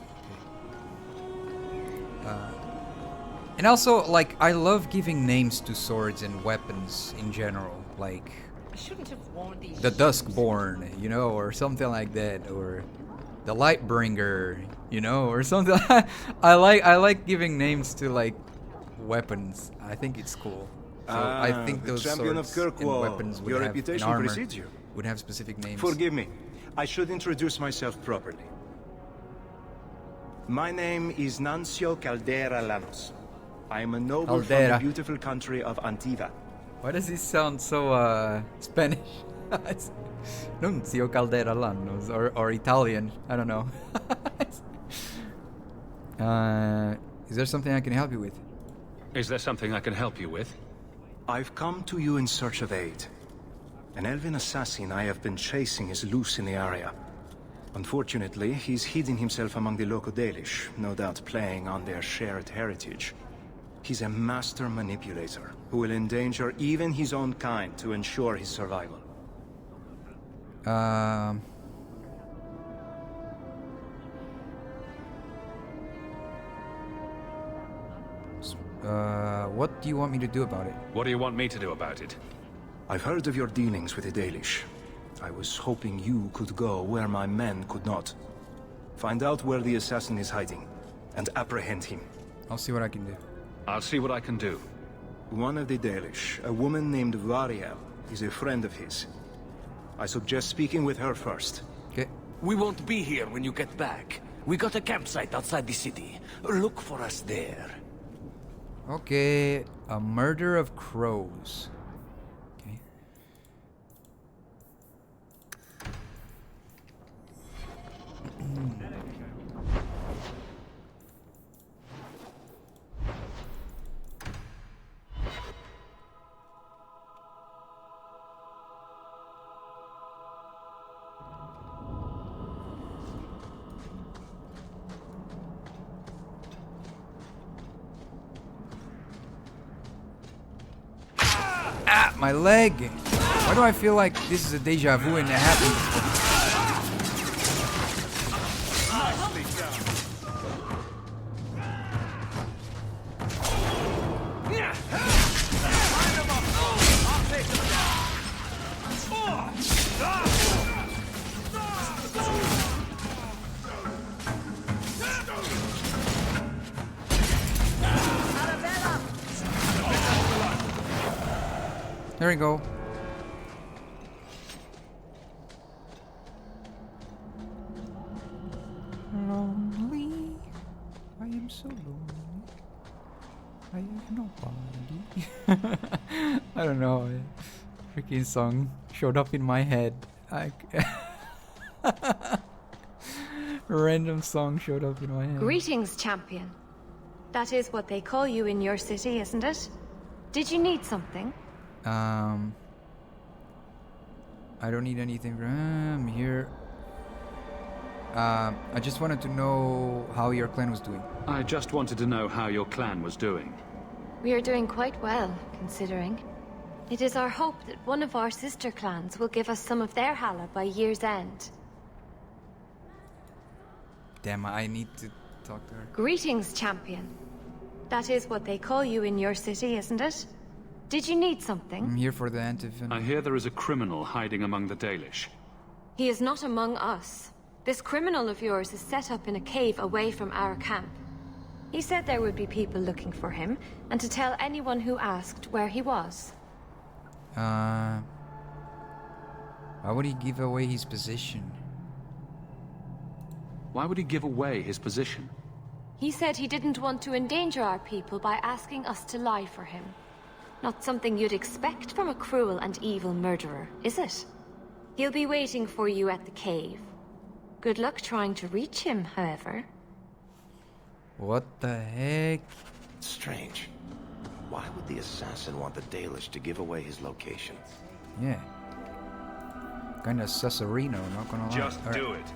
And also, like, I love giving names to swords and weapons in general. Like, I shouldn't have worn these. the Duskborn, you know, or something like that, or the Lightbringer, you know, or something. I like giving names to like weapons. I think it's cool. So I think those champion of swords and Kirkwall. weapons would Your have reputation and armor precedes you. would have specific names. Forgive me. I should introduce myself properly. My name is Nuncio Caldera Lanos. I am a noble from Caldera. the beautiful country of Antiva. Why does he sound so Spanish? Nuncio Caldera Lanos, or Italian. I don't know. Is there something I can help you with? Is there something I can help you with? I've come to you in search of aid. An elven assassin I have been chasing is loose in the area. Unfortunately, he's hidden himself among the local Dalish, no doubt playing on their shared heritage. He's a master manipulator who will endanger even his own kind to ensure his survival. What do you want me to do about it? What do you want me to do about it? I've heard of your dealings with the Dalish. I was hoping you could go where my men could not. Find out where the assassin is hiding, and apprehend him. I'll see what I can do. I'll see what I can do. One of the Dalish, a woman named Variel, is a friend of his. I suggest speaking with her first. Okay. We won't be here when you get back. We got a campsite outside the city. Look for us there. Okay, a murder of crows. Okay. Ah, my leg! Why do I feel like this is a deja vu and it happened before? There we go. Lonely. I am so lonely. I have nobody. I don't know. Freaking song showed up in my head. Random song showed up in my head. Greetings, champion. That is what they call you in your city, isn't it? Did you need something? I don't need anything from here. I just wanted to know how your clan was doing. I just wanted to know how your clan was doing. We are doing quite well, considering. It is our hope that one of our sister clans will give us some of their Hala by year's end. Damn, I need to talk to her. Greetings, champion. That is what they call you in your city, isn't it? Did you need something? I'm here for the antivenom. I hear there is a criminal hiding among the Dalish. He is not among us. This criminal of yours is set up in a cave away from our camp. He said there would be people looking for him, and to tell anyone who asked where he was. Why would he give away his position? Why would he give away his position? He said he didn't want to endanger our people by asking us to lie for him. Not something you'd expect from a cruel and evil murderer, is it? He'll be waiting for you at the cave. Good luck trying to reach him, however. What the heck? Strange. Why would the assassin want the Dalish to give away his location? Yeah. Kinda Susserino, not gonna lie. Just All do right. it.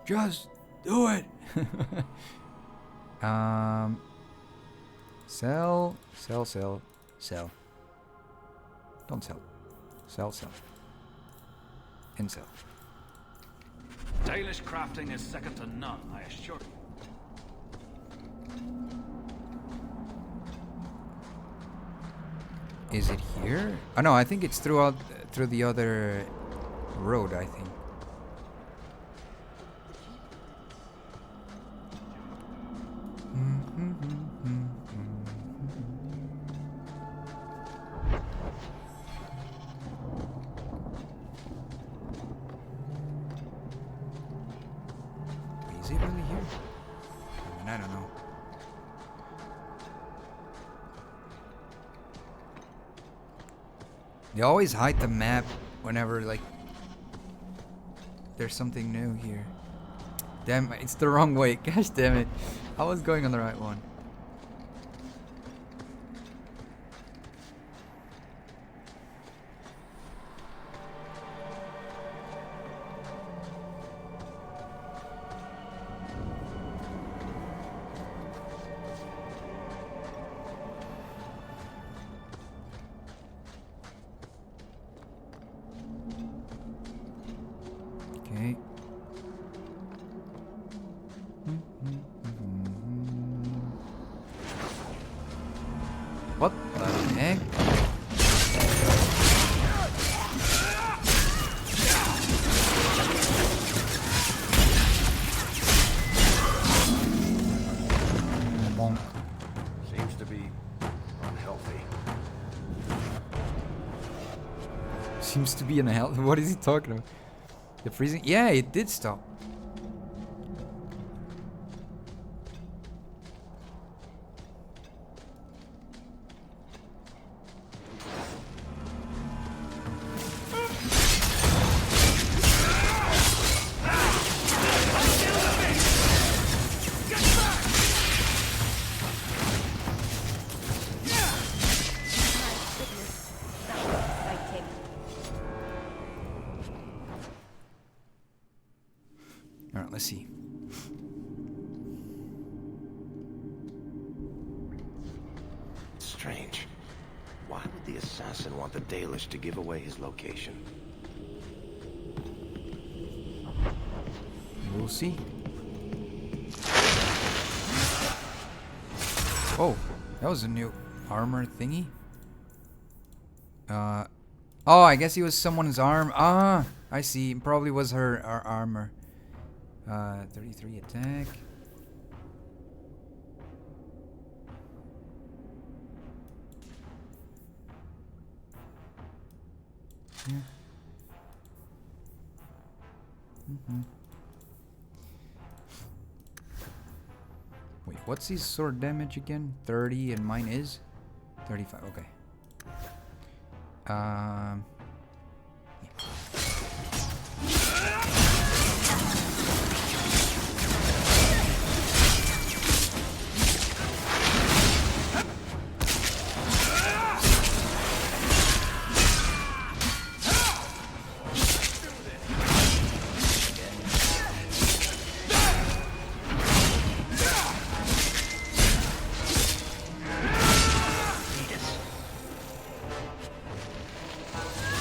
Just do it! Sell. Don't sell. Sell. And sell. Dalish crafting is second to none, I assure you. Is it here? Oh no, I think it's through the other road, I think. Is it really here? I mean, I don't know. They always hide the map whenever, like, there's something new here. Damn, it's the wrong way. Gosh damn it. I was going on the right one. Okay. What the heck? Bonk. Seems to be unhealthy. Seems to be in hell. What is he talking about? The freezing? Yeah, it did stop. Alright, let's see. Strange. Why would the assassin want the Dalish to give away his location? We'll see. Oh, that was a new armor thingy. Oh, I guess he was someone's arm. Ah, I see. Probably was her armor. 33 attack. Yeah. Wait, what's his sword damage again? 30 and mine is 35. Okay. Yeah.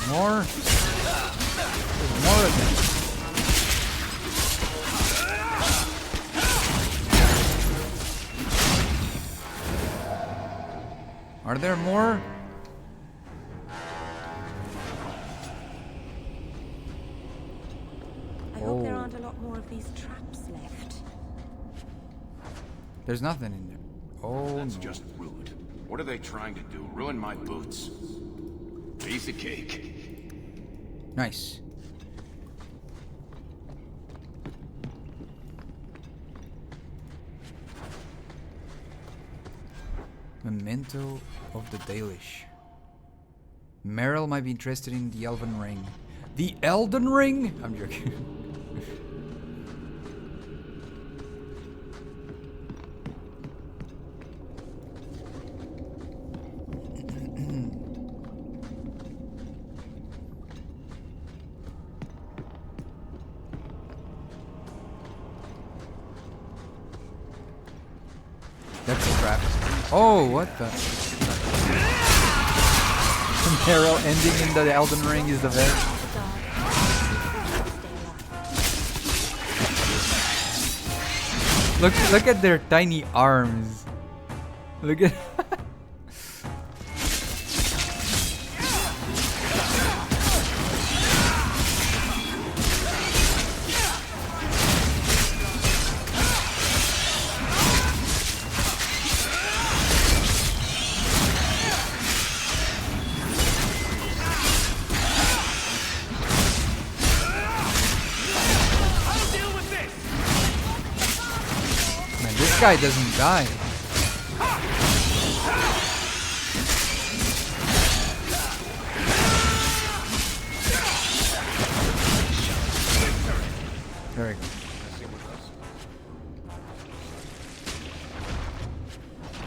More? There's more of them. Are there more? I hope there aren't a lot more of these traps left. There's nothing in there. Oh, That's no. just rude. What are they trying to do? Ruin my boots? Piece of cake. Nice. Memento of the Dalish. Meryl might be interested in the Elven Ring. The Elden Ring? I'm joking. That's a trap. Oh, what the? Meryl ending in the Elden Ring is the best. Look at their tiny arms. Look at. This guy doesn't die. Very good.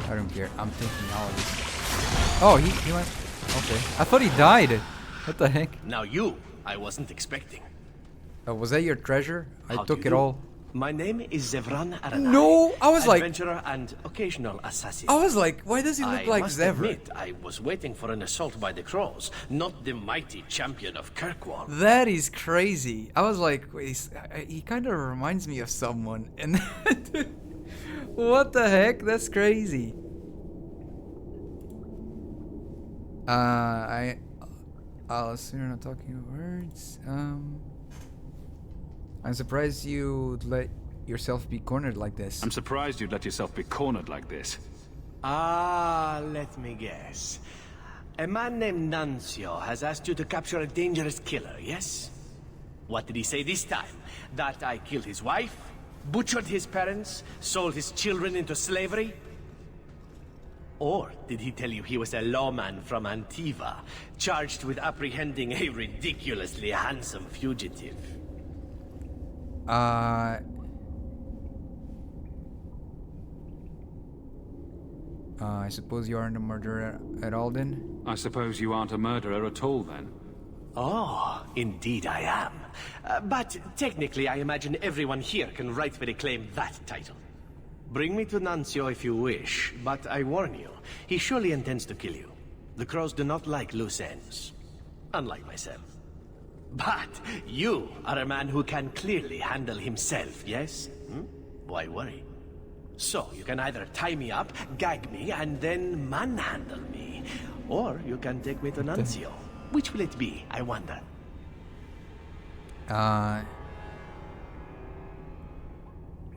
I don't care. I'm taking all of this. Oh, he went. Okay. I thought he died. What the heck? Now you, I wasn't expecting. Was that your treasure? I How do took you it do? all. My name is Zevran Aranai. No, I was like, adventurer and occasional assassin. I was like, why does he look like must Zevran? admit, I was waiting for an assault by the crows, not the mighty champion of Kirkwall. That is crazy. I was like, wait, he kind of reminds me of someone. And what the heck? That's crazy. I'll assume you're not talking words. I'm surprised you'd let yourself be cornered like this. I'm surprised you'd let yourself be cornered like this. Let me guess. A man named Nuncio has asked you to capture a dangerous killer, yes? What did he say this time? That I killed his wife, butchered his parents, sold his children into slavery? Or did he tell you he was a lawman from Antiva, charged with apprehending a ridiculously handsome fugitive? I suppose you aren't a murderer at all then? I suppose you aren't a murderer at all then? Oh, indeed I am. But technically I imagine everyone here can rightfully claim that title. Bring me to Nuncio if you wish, but I warn you, he surely intends to kill you. The crows do not like loose ends, unlike myself. But you are a man who can clearly handle himself, yes? Why worry? So, you can either tie me up, gag me, and then manhandle me. Or you can take me to Nuncio. Which will it be, I wonder? You're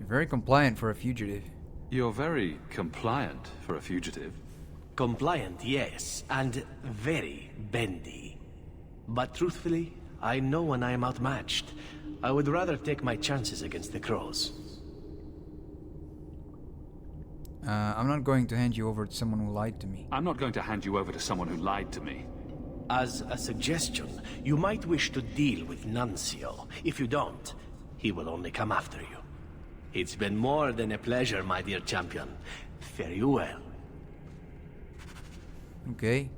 very compliant for a fugitive. You're very compliant for a fugitive. Compliant, yes, and very bendy. But truthfully, I know when I am outmatched. I would rather take my chances against the crows. I'm not going to hand you over to someone who lied to me. I'm not going to hand you over to someone who lied to me. As a suggestion, you might wish to deal with Nuncio. If you don't, he will only come after you. It's been more than a pleasure, my dear champion. Fare you well. Okay.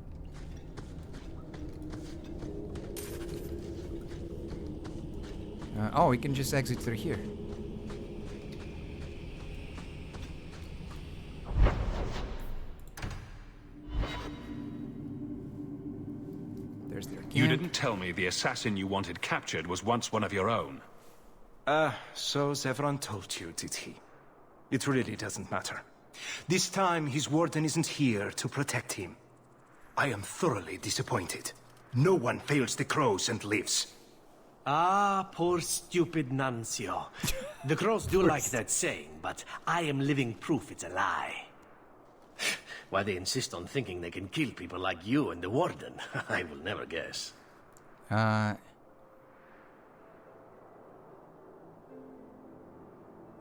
Oh, we can just exit through here. There's their camp. You didn't tell me the assassin you wanted captured was once one of your own. So Zevran told you, did he? It really doesn't matter. This time, his warden isn't here to protect him. I am thoroughly disappointed. No one fails the crows and lives. Ah, poor stupid Nuncio. The crows do like that saying, but I am living proof it's a lie. Why they insist on thinking they can kill people like you and the Warden, I will never guess. Why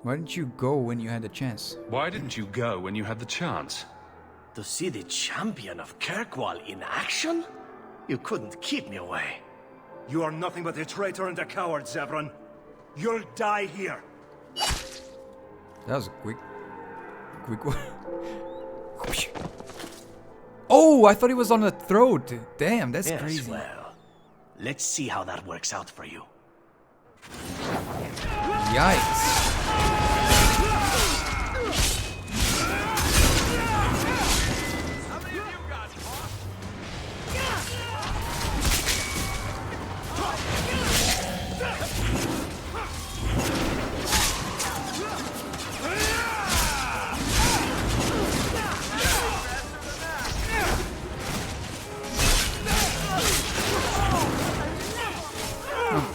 didn't you go when you had the chance? Why didn't you go when you had the chance? To see the champion of Kirkwall in action? You couldn't keep me away. You are nothing but a traitor and a coward, Zevran. You'll die here. That was a quick one. Oh, I thought he was on the throat. Damn, that's Yes, crazy. Well, let's see how that works out for you. Yikes.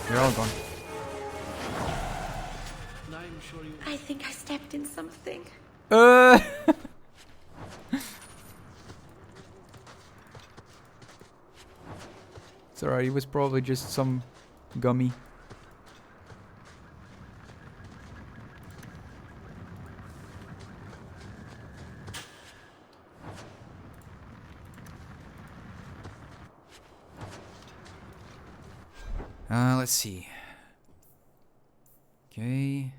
They're all gone. I think I stepped in something. It's alright, it was probably just some gummy. Let's see. Okay.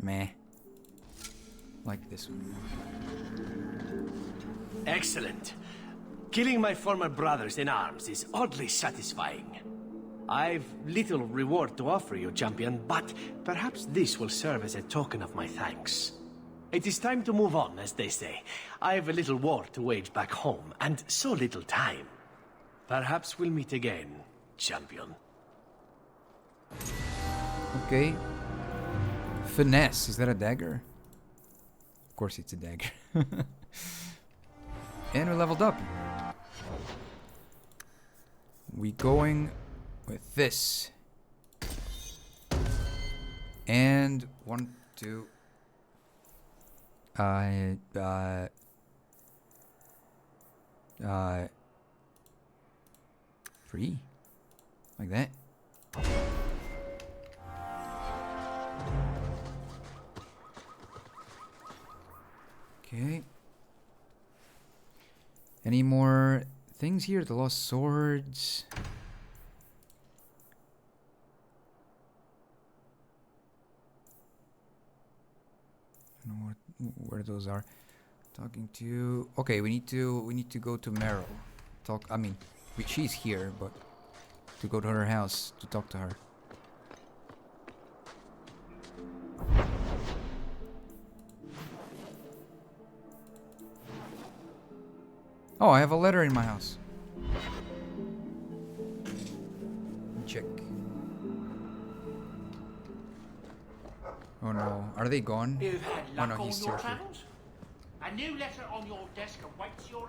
Meh. Like this one. Excellent. Killing my former brothers in arms is oddly satisfying. I've little reward to offer you, champion, but perhaps this will serve as a token of my thanks. It is time to move on, as they say. I have a little war to wage back home, and so little time. Perhaps we'll meet again, champion. Okay. Finesse, is that a dagger? Of course it's a dagger. And we leveled up. We going with this. And 1, 2. 3. Like that. Okay. Any more things here? The lost swords. I don't know where those are. Talking to. Okay, we need to go to Meryl. She's here, but to go to her house to talk to her. Oh, I have a letter in my house. Check. Oh no, are they gone? You've had Oh luck no, he's on still your here. travels? A new letter on your desk awaits your...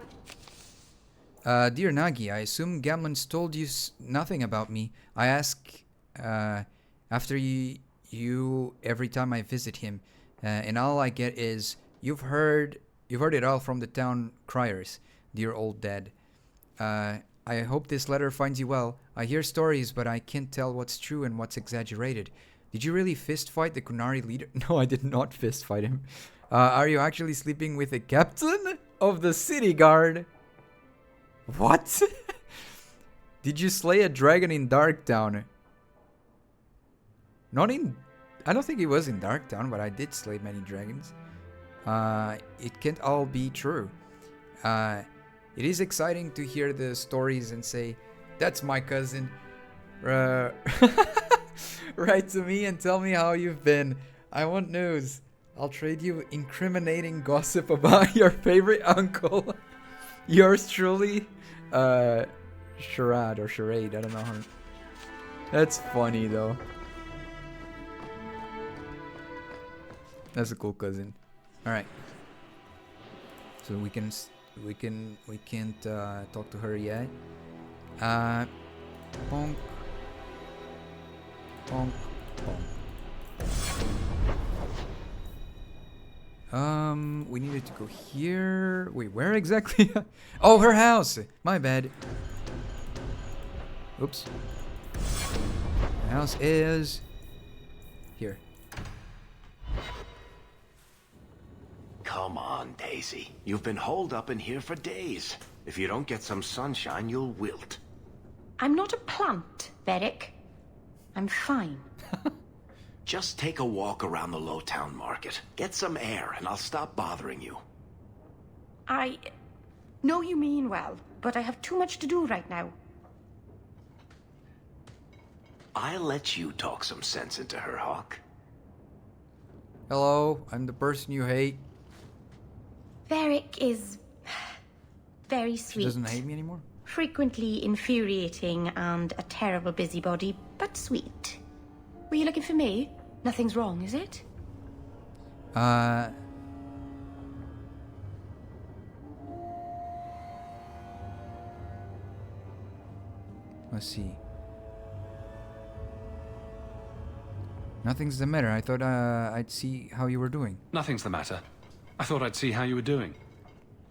Dear Nagi, I assume Gamlen's told you nothing about me. I ask after you every time I visit him, and all I get is you've heard it all from the town criers, dear old dad. I hope this letter finds you well. I hear stories, but I can't tell what's true and what's exaggerated. Did you really fist fight the Kunari leader? No, I did not fist fight him. Are you actually sleeping with the captain of the city guard? What? Did you slay a dragon in Darktown? I don't think it was in Darktown, but I did slay many dragons. It can't all be true. It is exciting to hear the stories and say, that's my cousin. Write to me and tell me how you've been. I want news. I'll trade you incriminating gossip about your favorite uncle. Yours truly, Charade or Charade, I don't know how. That's funny though. That's a cool cousin. All right. So we can't talk to her yet. Bonk. Bonk. Bonk. We needed to go here. Wait, where exactly? Oh, her house. My bad. Oops. The house is here. Come on, Daisy. You've been holed up in here for days. If you don't get some sunshine, you'll wilt. I'm not a plant, Varric. I'm fine. Just take a walk around the Lowtown Market. Get some air, and I'll stop bothering you. I know you mean well, but I have too much to do right now. I'll let you talk some sense into her, Hawke. Hello, I'm the person you hate. Varric is very sweet. She doesn't hate me anymore? Frequently infuriating and a terrible busybody, but sweet. Were you looking for me? Nothing's wrong, is it? Let's see. Nothing's the matter. I thought I'd see how you were doing. Nothing's the matter. I thought I'd see how you were doing.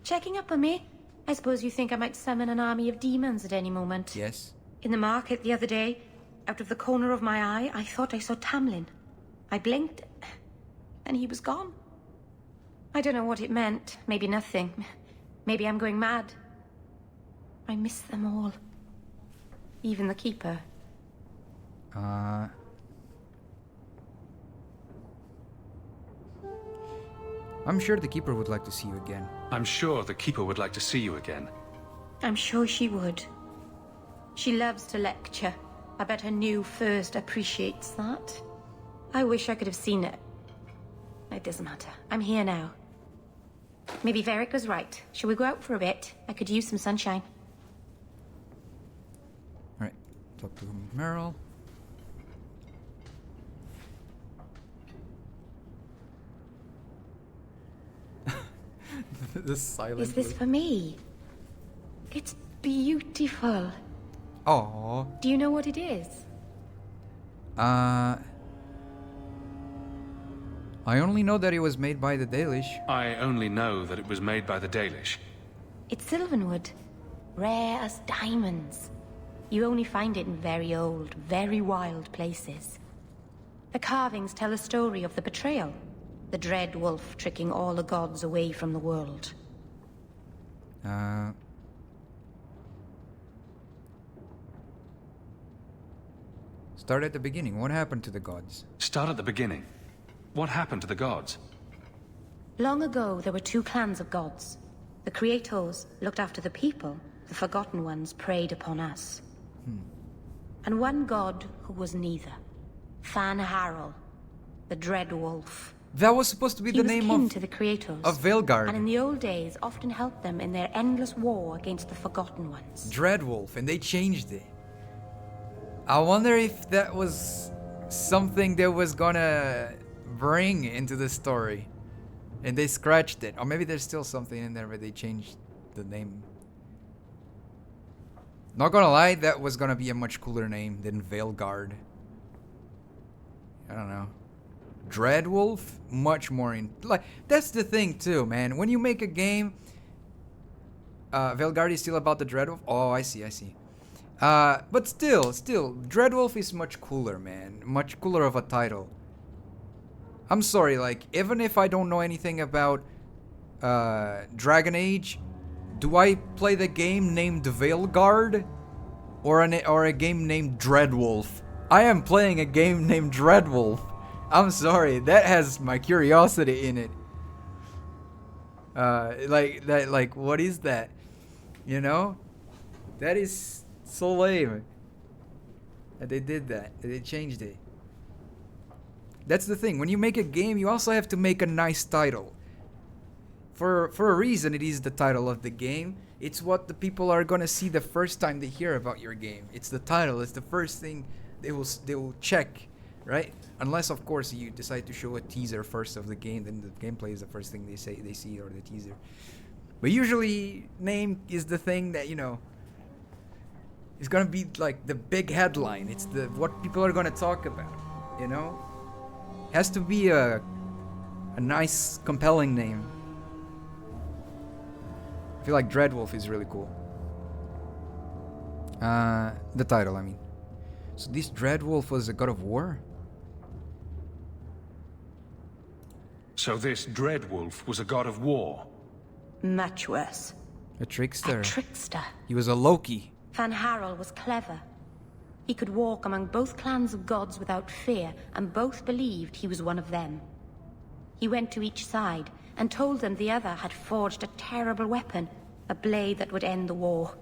Checking up on me? I suppose you think I might summon an army of demons at any moment. Yes. In the market the other day, out of the corner of my eye, I thought I saw Tamlin. I blinked, and he was gone. I don't know what it meant. Maybe nothing. Maybe I'm going mad. I miss them all. Even the Keeper. I'm sure the Keeper would like to see you again. I'm sure the Keeper would like to see you again. I'm sure she would. She loves to lecture. I bet her new first appreciates that. I wish I could have seen it. It doesn't matter. I'm here now. Maybe Varric was right. Shall we go out for a bit? I could use some sunshine. Alright, talk to Meryl. The silence. Is this for me? It's beautiful. Oh. Do you know what it is? I only know that it was made by the Dalish. I only know that it was made by the Dalish. It's sylvanwood. Rare as diamonds. You only find it in very old, very wild places. The carvings tell a story of the betrayal. The dread wolf tricking all the gods away from the world. Start at the beginning. What happened to the gods? Start at the beginning. What happened to the gods? Long ago, there were two clans of gods. The Creators looked after the people. The Forgotten Ones preyed upon us. And one god who was neither. Fan Harel, the Dread Wolf. That was supposed to be the name of to the Creators, of Veilguard. And in the old days, often helped them in their endless war against the Forgotten Ones. Dreadwolf, and they changed it. I wonder if that was something they was gonna bring into the story. And they scratched it. Or maybe there's still something in there, but they changed the name. Not gonna lie, that was gonna be a much cooler name than Veilguard. I don't know. Dreadwolf? Much more in... Like, that's the thing too, man. When you make a game... Veilguard is still about the Dreadwolf? Oh, I see. But still, Dreadwolf is much cooler, man. Much cooler of a title. I'm sorry, like, even if I don't know anything about Dragon Age, do I play the game named Veilguard? Or a game named Dreadwolf? I am playing a game named Dreadwolf. I'm sorry, that has my curiosity in it. Like, what is that? You know? That is so lame. That they did that. That they changed it. That's the thing. When you make a game, you also have to make a nice title. For a reason, it is the title of the game. It's what the people are gonna see the first time they hear about your game. It's the title. It's the first thing they will check right? Unless, of course, you decide to show a teaser first of the game, then the gameplay is the first thing they see, or the teaser. But usually, name is the thing that, you know, is gonna be like the big headline. It's the what people are gonna talk about, you know? Has to be a nice, compelling name. I feel like Dreadwolf is really cool. The title, I mean. So this Dreadwolf was a god of war? So this Dreadwolf was a god of war? Much worse. A trickster. A trickster. He was a Loki. Van Harrel was clever. He could walk among both clans of gods without fear, and both believed he was one of them. He went to each side and told them the other had forged a terrible weapon, a blade that would end the war.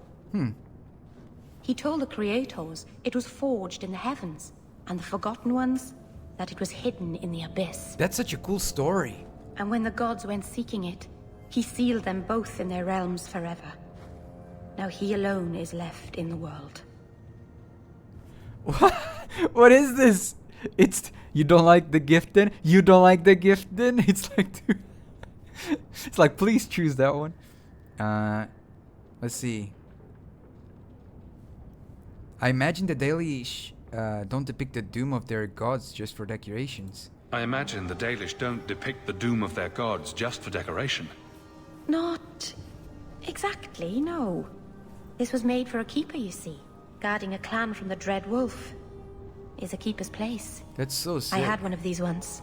He told the Creators it was forged in the heavens, and the Forgotten Ones that it was hidden in the abyss. That's such a cool story. And when the gods went seeking it, he sealed them both in their realms forever. Now he alone is left in the world. What is this? It's you don't like the gift then? You don't like the gift then? It's like dude, it's like please choose that one. Let's see. I imagine the Dalish don't depict the doom of their gods just for decorations. I imagine the Dalish don't depict the doom of their gods just for decoration. Not exactly, no. This was made for a keeper, you see. Guarding a clan from the Dread Wolf is a keeper's place. That's so sick. I had one of these once.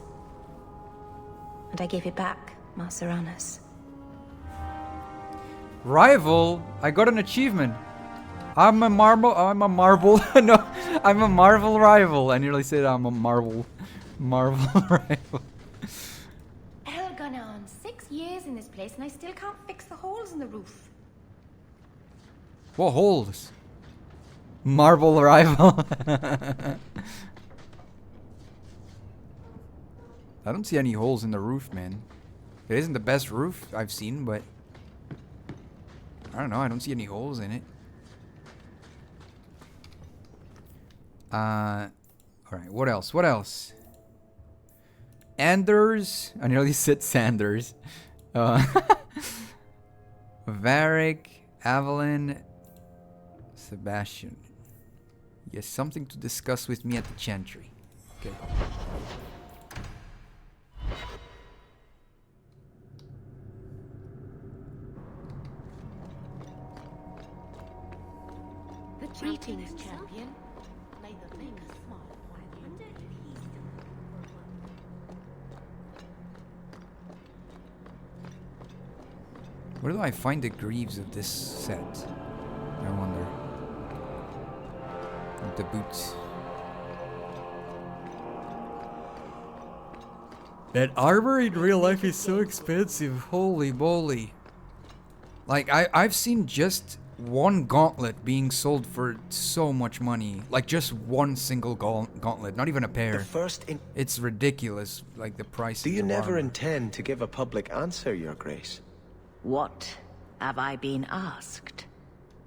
And I gave it back, Marceranas. Rival? I got an achievement. I'm a marvel. No, I'm a Marvel rival. I nearly said I'm a Marvel rival. Hell gone on 6 years in this place and I still can't fix the holes in the roof. What holes? Marvel rival. I don't see any holes in the roof, man. It isn't the best roof I've seen, but I don't know. I don't see any holes in it. Alright, what else? What else? Anders. I nearly said Sanders. Varric, Evelyn, Sebastian. Yes, something to discuss with me at the Chantry. Okay. Greetings, champion. Where do I find the greaves of this set? I wonder. With the boots. That armor in real life is so expensive. Holy moly. Like, I've seen just one gauntlet being sold for so much money. Like, just one single gauntlet. Not even a pair. It's ridiculous, like, the price. Do you never intend to give a public answer, Your Grace? What have I been asked?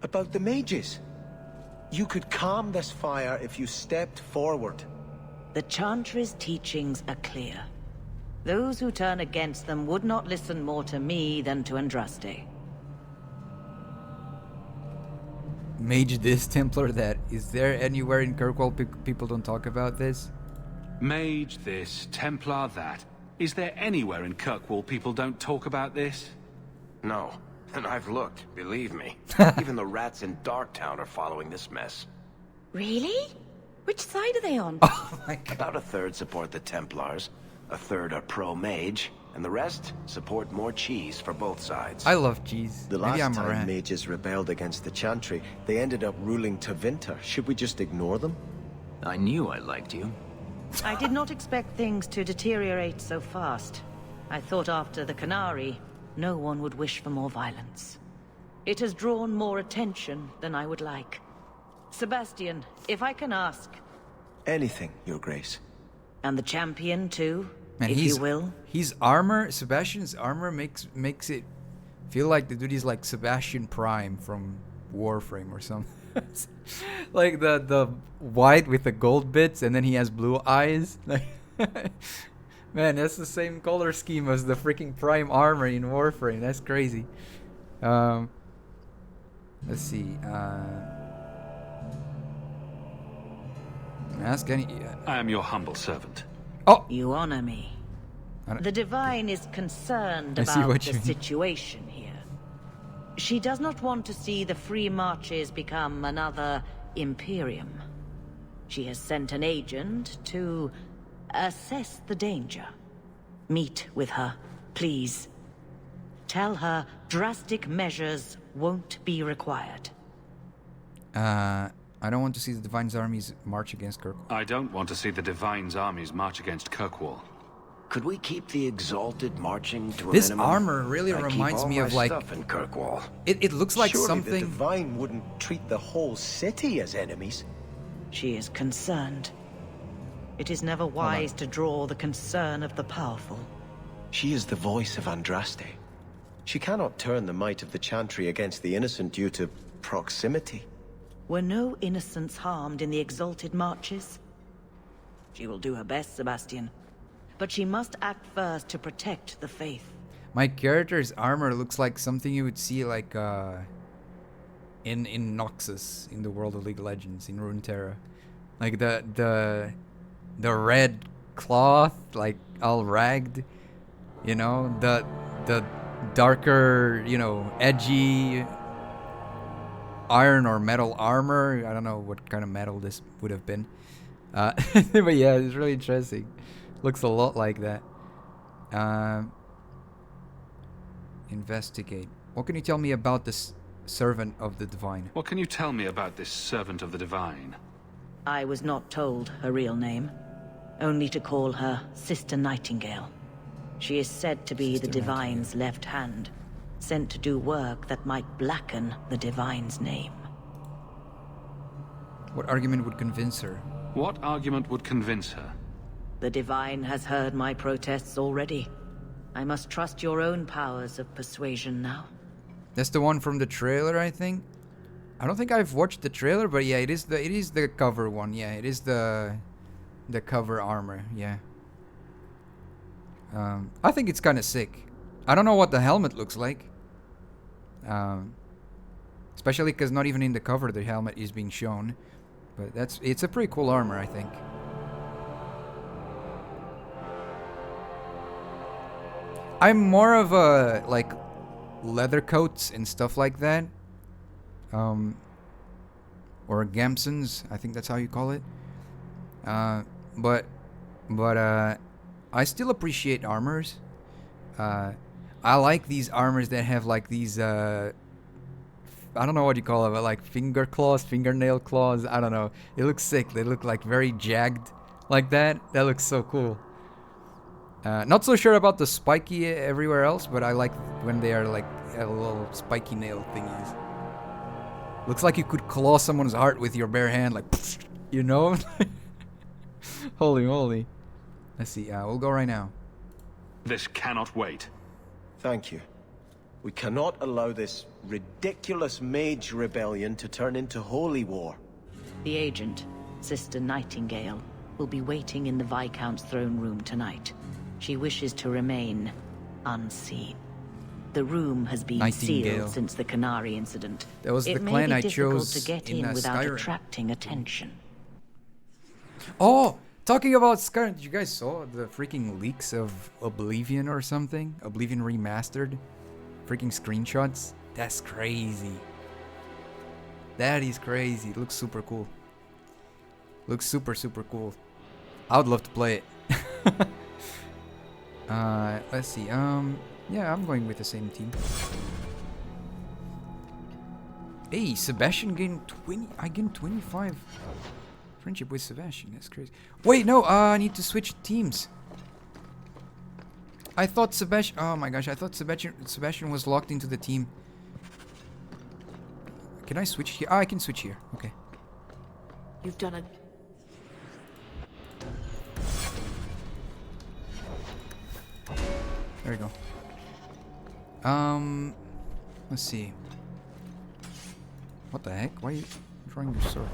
About the mages. You could calm this fire if you stepped forward. The Chantry's teachings are clear. Those who turn against them would not listen more to me than to Andraste. Mage this, Templar that. Is there anywhere in Kirkwall people don't talk about this? Mage this, Templar that. Is there anywhere in Kirkwall people don't talk about this? No, and I've looked, believe me. Even the rats in Darktown are following this mess. Really? Which side are they on? Oh my God. About a third support the Templars, a third are pro-mage, and the rest support more cheese for both sides. I love cheese. The Maybe last I'm a time rat. mages rebelled against the Chantry, they ended up ruling Tevinter. Should we just ignore them? I knew I liked you. I did not expect things to deteriorate so fast. I thought after the Canary, no one would wish for more violence. It has drawn more attention than I would like. Sebastian, if I can ask... Anything, Your Grace. And the champion, too, Man, if you will? His armor, Sebastian's armor makes it feel like the dude is like Sebastian Prime from Warframe or something. Like the white with the gold bits, and then he has blue eyes. Like, man, that's the same color scheme as the freaking Prime armor in Warframe. That's crazy. Let's see. Ask any. I am your humble servant. Oh, you honor me. The Divine is concerned I see about what the you mean. situation here. She does not want to see the Free Marches become another Imperium. She has sent an agent to assess the danger. Meet with her, please. Tell her drastic measures won't be required. I don't want to see the Divine's armies march against Kirkwall. I don't want to see the Divine's armies march against Kirkwall. Could we keep the Exalted marching to a This minimum? armor really reminds me of like stuff in Kirkwall. it looks like Surely something. the Divine wouldn't treat the whole city as enemies. She is concerned. It is never wise to draw the concern of the powerful. She is the voice of Andraste. She cannot turn the might of the Chantry against the innocent due to proximity. Were no innocents harmed in the Exalted Marches? She will do her best, Sebastian. But she must act first to protect the faith. My character's armor looks like something you would see like in Noxus in the world of League of Legends in Runeterra. Like the red cloth, like all ragged, you know, the darker, you know, edgy iron or metal armor. I don't know what kind of metal this would have been. But yeah, it's really interesting. Looks a lot like that. Investigate. What can you tell me about this servant of the Divine? What can you tell me about this servant of the Divine? I was not told her real name, only to call her Sister Nightingale. She is said to be the Divine's left hand, sent to do work that might blacken the Divine's name. What argument would convince her? What argument would convince her? The Divine has heard my protests already. I must trust your own powers of persuasion now. That's the one from the trailer, I think. I don't think I've watched the trailer, but yeah, it is the cover one. Yeah, it is the cover armor. Yeah. I think it's kind of sick. I don't know what the helmet looks like. Especially because not even in the cover the helmet is being shown. But it's a pretty cool armor, I think. I'm more of a like leather coats and stuff like that. Or gamsons, I think that's how you call it. But I still appreciate armors. I like these armors that have like these I don't know what you call it, but like finger claws, fingernail claws. I don't know. It looks sick. They look like very jagged like that. That looks so cool. Not so sure about the spiky everywhere else, but I like when they are like a little spiky nail thingies. Looks like you could claw someone's heart with your bare hand, like, you know? Holy moly. Let's see, we'll go right now. This cannot wait. Thank you. We cannot allow this ridiculous mage rebellion to turn into holy war. The agent, Sister Nightingale, will be waiting in the Viscount's throne room tonight. She wishes to remain unseen. The room has been sealed since the Canary incident. That was the clan I chose to get in in without Skyrim. attracting attention. Oh, talking about Skyrim, did you guys saw the freaking leaks of Oblivion or something? Oblivion Remastered? Freaking screenshots? That's crazy. That is crazy. It looks super cool. Looks super, super cool. I would love to play it. Let's see. Yeah, I'm going with the same team. Hey, Sebastian gained 20. I gained 25 friendship with Sebastian. That's crazy. Wait, no. I need to switch teams. I thought Sebastian. Oh my gosh, I thought Sebastian was locked into the team. Can I switch here? Ah, I can switch here. Okay. You've done a... There we go. Let's see. What the heck? Why are you Trying your sword.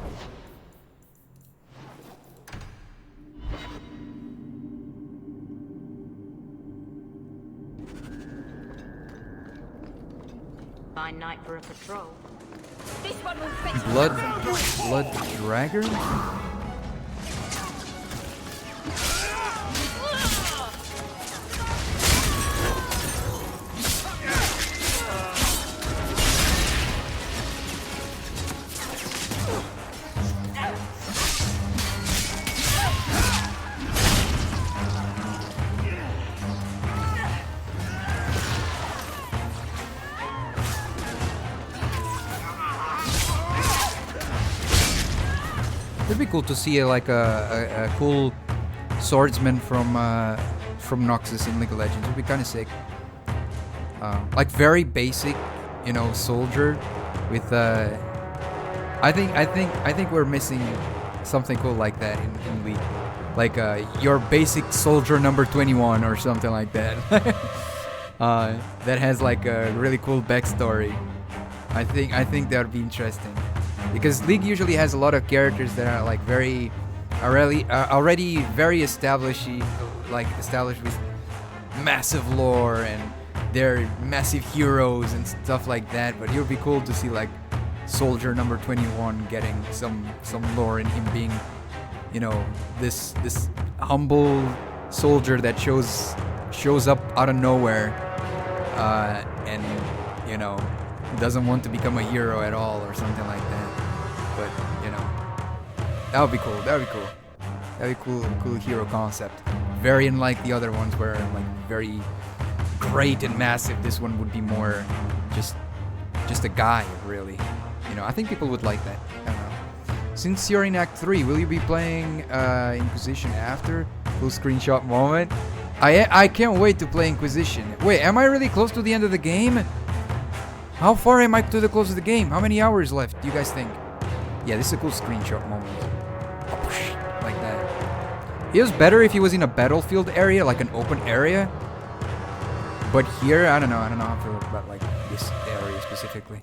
Fine night for a patrol. This one will fetch Blood Dragger? It'd be cool to see like a cool swordsman from Noxus in League of Legends. It'd be kind of sick. Like very basic, you know, soldier with. I think we're missing something cool like that in League, like your basic soldier number 21 or something like that. That has like a really cool backstory. I think that would be interesting. Because League usually has a lot of characters that are like already very established with massive lore and they're massive heroes and stuff like that. But it would be cool to see like Soldier number 21 getting some lore in him being, you know, this humble soldier that shows up out of nowhere, and you know doesn't want to become a hero at all or something like that. But, you know, that would be cool. That would be cool. That would be cool hero concept. Very unlike the other ones where like very great and massive. This one would be more just a guy, really. You know, I think people would like that. I don't know. Since you're in Act 3, will you be playing Inquisition after? Cool screenshot moment. I can't wait to play Inquisition. Wait, am I really close to the end of the game? How far am I to the close of the game? How many hours left do you guys think? Yeah, this is a cool screenshot moment. Like that. It was better if he was in a battlefield area, like an open area. But here, I don't know how I feel about like this area specifically.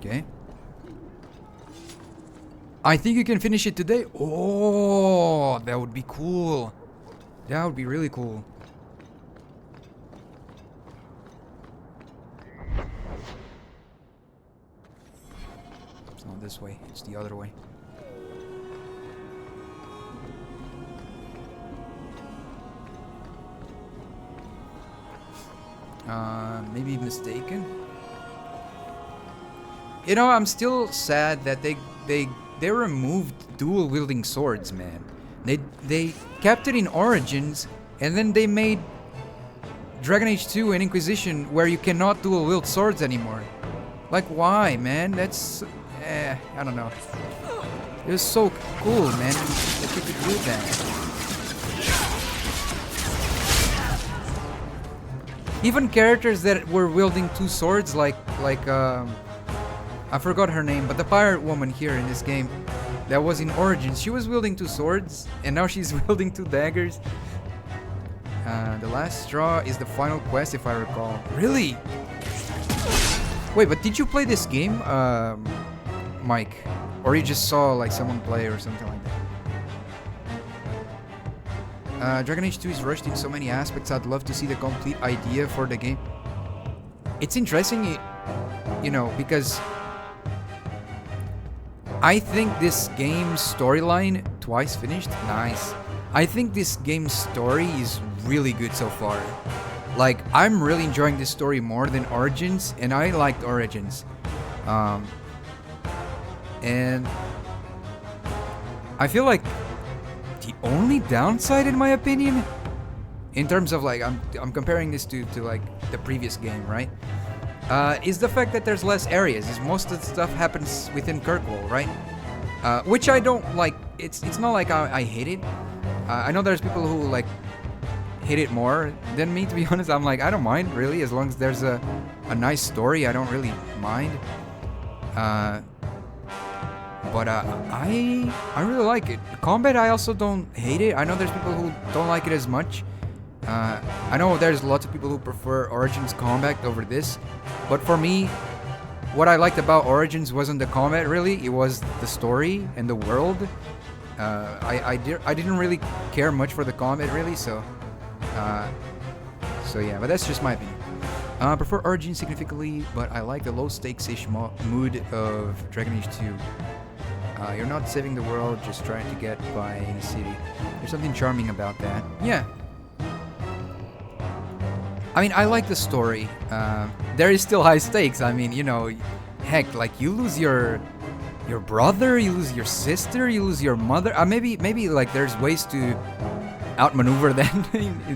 Okay. I think you can finish it today. Oh, that would be cool. That would be really cool. It's not this way. It's the other way. Maybe mistaken. You know, I'm still sad that they removed dual wielding swords, man. They kept it in Origins, and then they made Dragon Age 2 and Inquisition where you cannot dual wield swords anymore. Like, why, man? That's I don't know. It was so cool, man, that you could do that. Even characters that were wielding two swords, like I forgot her name, but the pirate woman here in this game that was in Origins, she was wielding two swords, and now she's wielding two daggers. The last straw is the final quest, if I recall. Really? Wait, but did you play this game, Mike? Or you just saw like someone play or something like that? Dragon Age 2 is rushed in so many aspects. I'd love to see the complete idea for the game. It's interesting, you know, because I think this game's storyline, twice finished, nice. I think this game's story is really good so far. Like, I'm really enjoying this story more than Origins, and I liked Origins. And I feel like the only downside, in my opinion, in terms of like, I'm comparing this to like the previous game, right? Is the fact that there's less areas. Is most of the stuff happens within Kirkwall, right? Which I don't like. It's not like I hate it. I know there's people who like hate it more than me. To be honest, I'm like, I don't mind really, as long as there's a nice story. I don't really mind. But I really like it. Combat, I also don't hate it. I know there's people who don't like it as much. I know there's lots of people who prefer Origins combat over this, but for me, what I liked about Origins wasn't the combat really, it was the story and the world. I didn't really care much for the combat really, so yeah, but that's just my opinion. I prefer Origins significantly, but I like the low stakes-ish mood of Dragon Age 2. You're not saving the world, just trying to get by in a city. There's something charming about that. Yeah. I mean, I like the story. There is still high stakes. I mean, you know, heck, like you lose your brother, you lose your sister, you lose your mother. Maybe like there's ways to outmaneuver them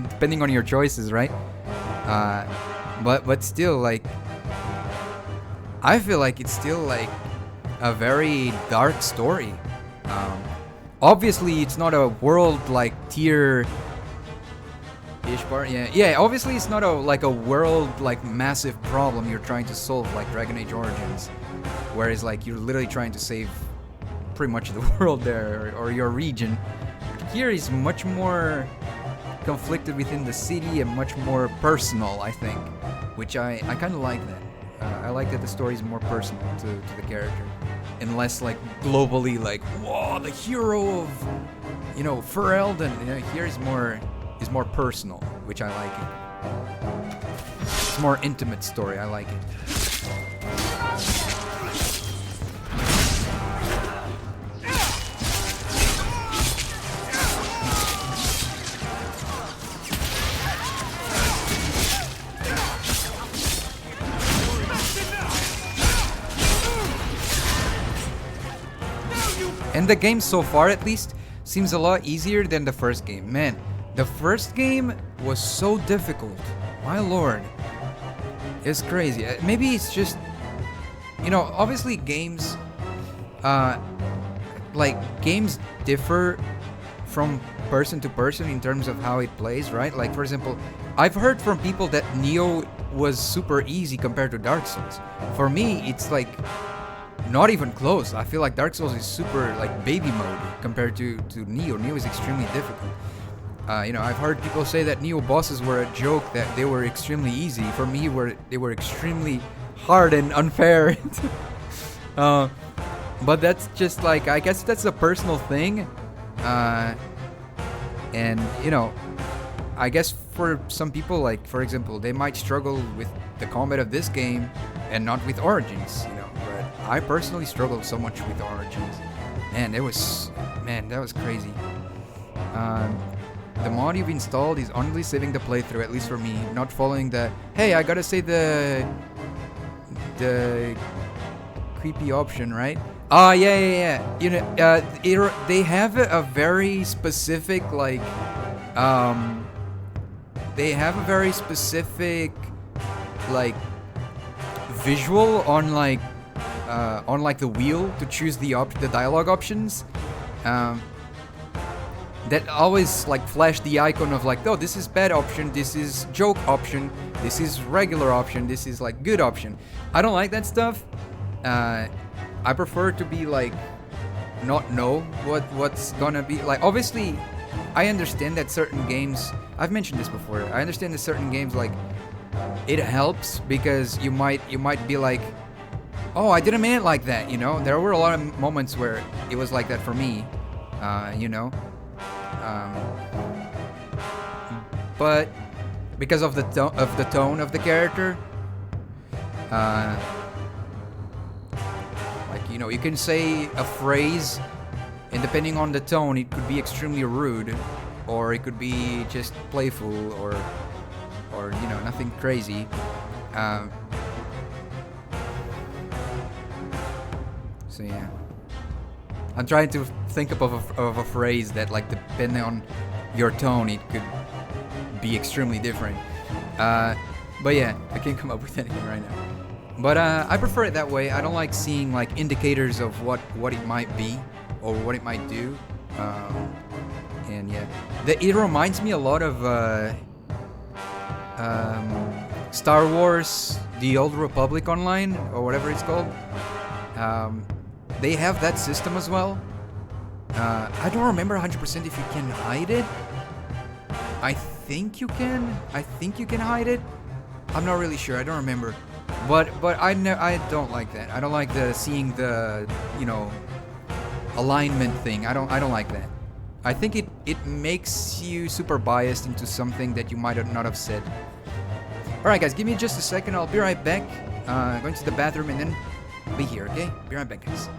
depending on your choices, right? But still, like, I feel like it's still like a very dark story. Obviously, it's not a world like tier. Yeah. Obviously, it's not a world like massive problem you're trying to solve like Dragon Age Origins, whereas like you're literally trying to save pretty much the world there or your region. Here is much more conflicted within the city and much more personal, I think, which I kind of like that. I like that the story is more personal to the character, and less like globally like, whoa, the hero of, you know, Ferelden. You know, here is more personal, which I like it. It's more intimate story. I like it. And the game so far, at least, seems a lot easier than the first game. Man, the first game was so difficult. My lord. It's crazy. Maybe it's just, you know, obviously games, games differ from person to person in terms of how it plays, right? Like, for example, I've heard from people that Neo was super easy compared to Dark Souls. For me, it's like not even close. I feel like Dark Souls is super like baby mode compared to Neo. Neo is extremely difficult. You know, I've heard people say that Neo bosses were a joke, that they were extremely easy. For me, they were extremely hard and unfair. But that's just like, I guess that's a personal thing. And, you know, I guess for some people, like, for example, they might struggle with the combat of this game and not with Origins, you know. But I personally struggled so much with Origins. Man, that was crazy. The mod you've installed is honestly saving the playthrough, at least for me. Not following the, hey, I gotta say the creepy option, right? Oh, yeah. You know, they have a very specific, like, they have a very specific, like, visual on the wheel to choose the dialogue options. That always like flash the icon of like, oh, this is bad option, this is joke option, this is regular option, this is like good option. I don't like that stuff. I prefer to be like, not know what's gonna be like. Obviously, I understand that certain games, I've mentioned this before, I understand that certain games, like, it helps because you might be like, oh, I didn't mean it like that, you know. There were a lot of moments where it was like that for me, you know. But because of the tone of the character, like, you know, you can say a phrase, and depending on the tone, it could be extremely rude, or it could be just playful, or you know, nothing crazy. So yeah. I'm trying to think of a phrase that, like, depending on your tone, it could be extremely different. But yeah, I can't come up with anything right now. But I prefer it that way. I don't like seeing, like, indicators of what it might be or what it might do. And yeah, it reminds me a lot of Star Wars: The Old Republic Online, or whatever it's called. they have that system as well. I don't remember 100% if you can hide it. I think you can. I think you can hide it. I'm not really sure. I don't remember. But I don't like that. I don't like the seeing the, you know, alignment thing. I don't like that. I think it makes you super biased into something that you might not have said. Alright guys, give me just a second. I'll be right back. Going to the bathroom and then be here, okay? Be right back, guys.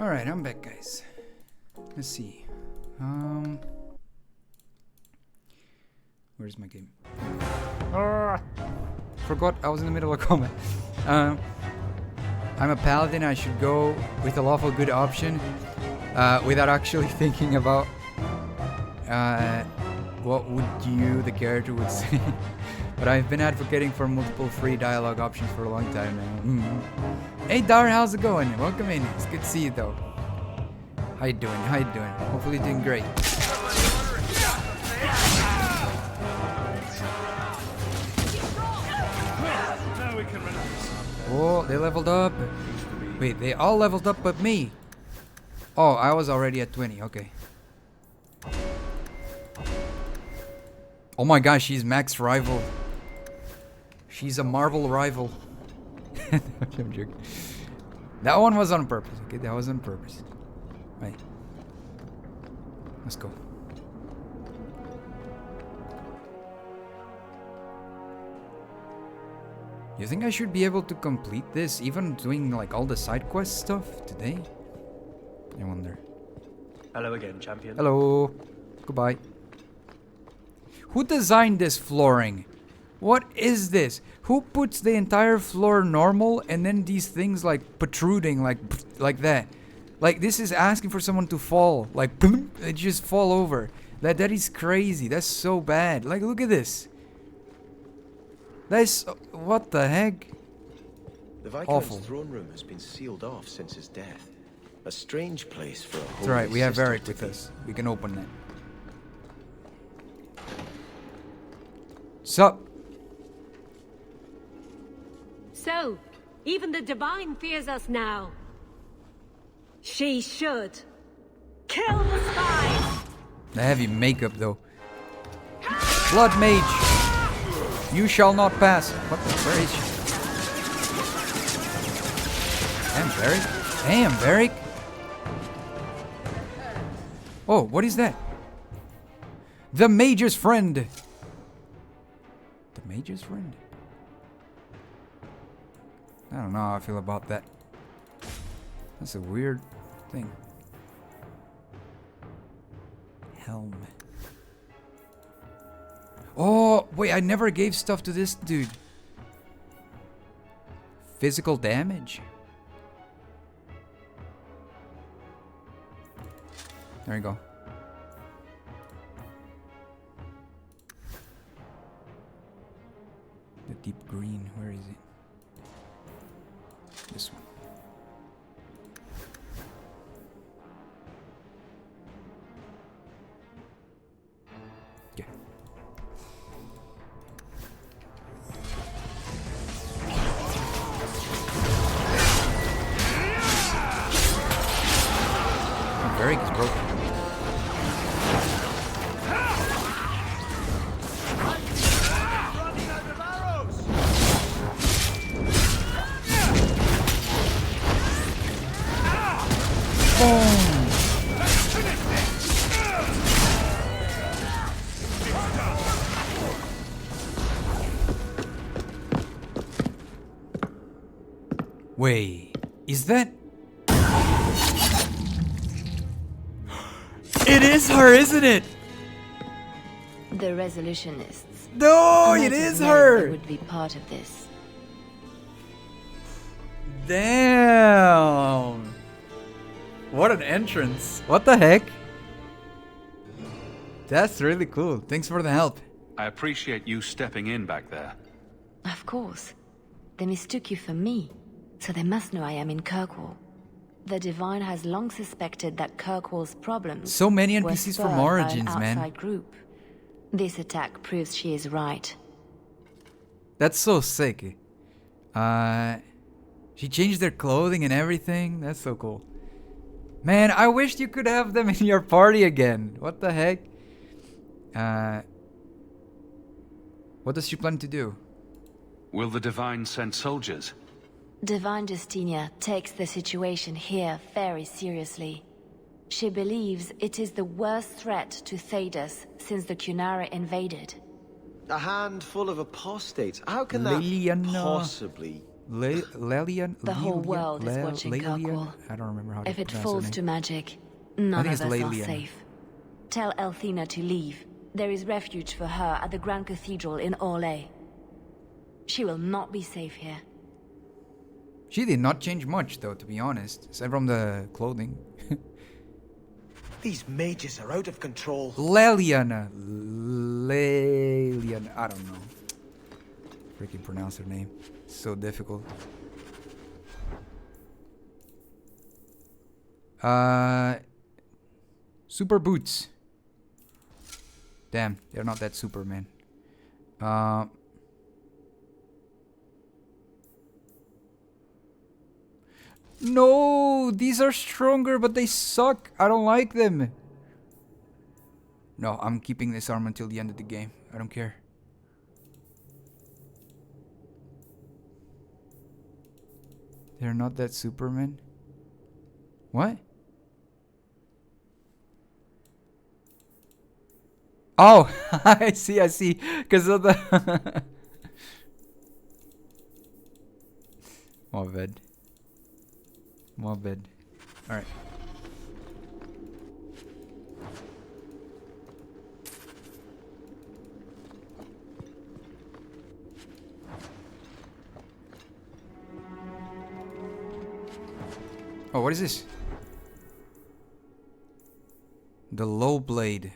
Alright, I'm back, guys. Let's see. Where's my game? Forgot I was in the middle of combat. I'm a paladin. I should go with a lawful good option without actually thinking about what would you, the character, would say. But I've been advocating for multiple free dialogue options for a long time now. Hey Dar, how's it going? Welcome in. It's good to see you though. How you doing? How you doing? Hopefully you're doing great. Oh, they leveled up. Wait, they all leveled up but me. Oh, I was already at 20. Okay. Oh my gosh, she's max rival. She's a marble rival. I'm joking. That one was on purpose. Okay, that was on purpose. Right. Let's go. You think I should be able to complete this, even doing like all the side quest stuff today? I wonder. Hello again, champion. Hello. Goodbye. Who designed this flooring? What is this? Who puts the entire floor normal and then these things like protruding like that? Like this is asking for someone to fall. Like they just fall over. That is crazy. That's so bad. Like look at this. That's what the heck? The Viscount's throne room has been sealed off since his death. A strange place for a That's right, we have Eric with us. We can open that. Sup? So, even the Divine fears us now. She should. Kill the spies! The heavy makeup though. Blood mage! You shall not pass. What the? Where is she? Damn, Varric. Damn, Varric. Oh, what is that? The mage's friend. The mage's friend? I don't know how I feel about that. That's a weird thing. Helm. Oh, wait, I never gave stuff to this dude. Physical damage. There you go. The deep green, where is it? This one. Yeah. Varric is broken. Wait, is that... It is her, isn't it? The resolutionists. No, it is her! Would be part of this. Damn! What an entrance. What the heck? That's really cool. Thanks for the help. I appreciate you stepping in back there. Of course. They mistook you for me, so they must know I am in Kirkwall. The Divine has long suspected that Kirkwall's problems so many were NPCs spurred from by Origins, an outside man. group. This attack proves she is right. That's so sick. She changed their clothing and everything. That's so cool. Man, I wished you could have them in your party again. What the heck? What does she plan to do? Will the Divine send soldiers? Divine Justinia takes the situation here very seriously. She believes it is the worst threat to Thedas since the Cunara invaded. A handful of apostates. How can that possibly Lelian? The whole world is watching Kirkwall. I don't remember how to If it pronounce falls her to name. magic, none of us are Lelian. safe. Tell Elthina to leave. There is refuge for her at the Grand Cathedral in Orlais. She will not be safe here. She did not change much, though, to be honest. Aside from the clothing. These mages are out of control. Leliana. I don't know. Freaking pronounce her name. It's so difficult. Super boots. Damn, they're not that super, man. No, these are stronger, but they suck. I don't like them. No, I'm keeping this arm until the end of the game. I don't care. They're not that Superman. What? Oh, I see. Because of the... My bad. Alright. Oh, what is this? The low blade.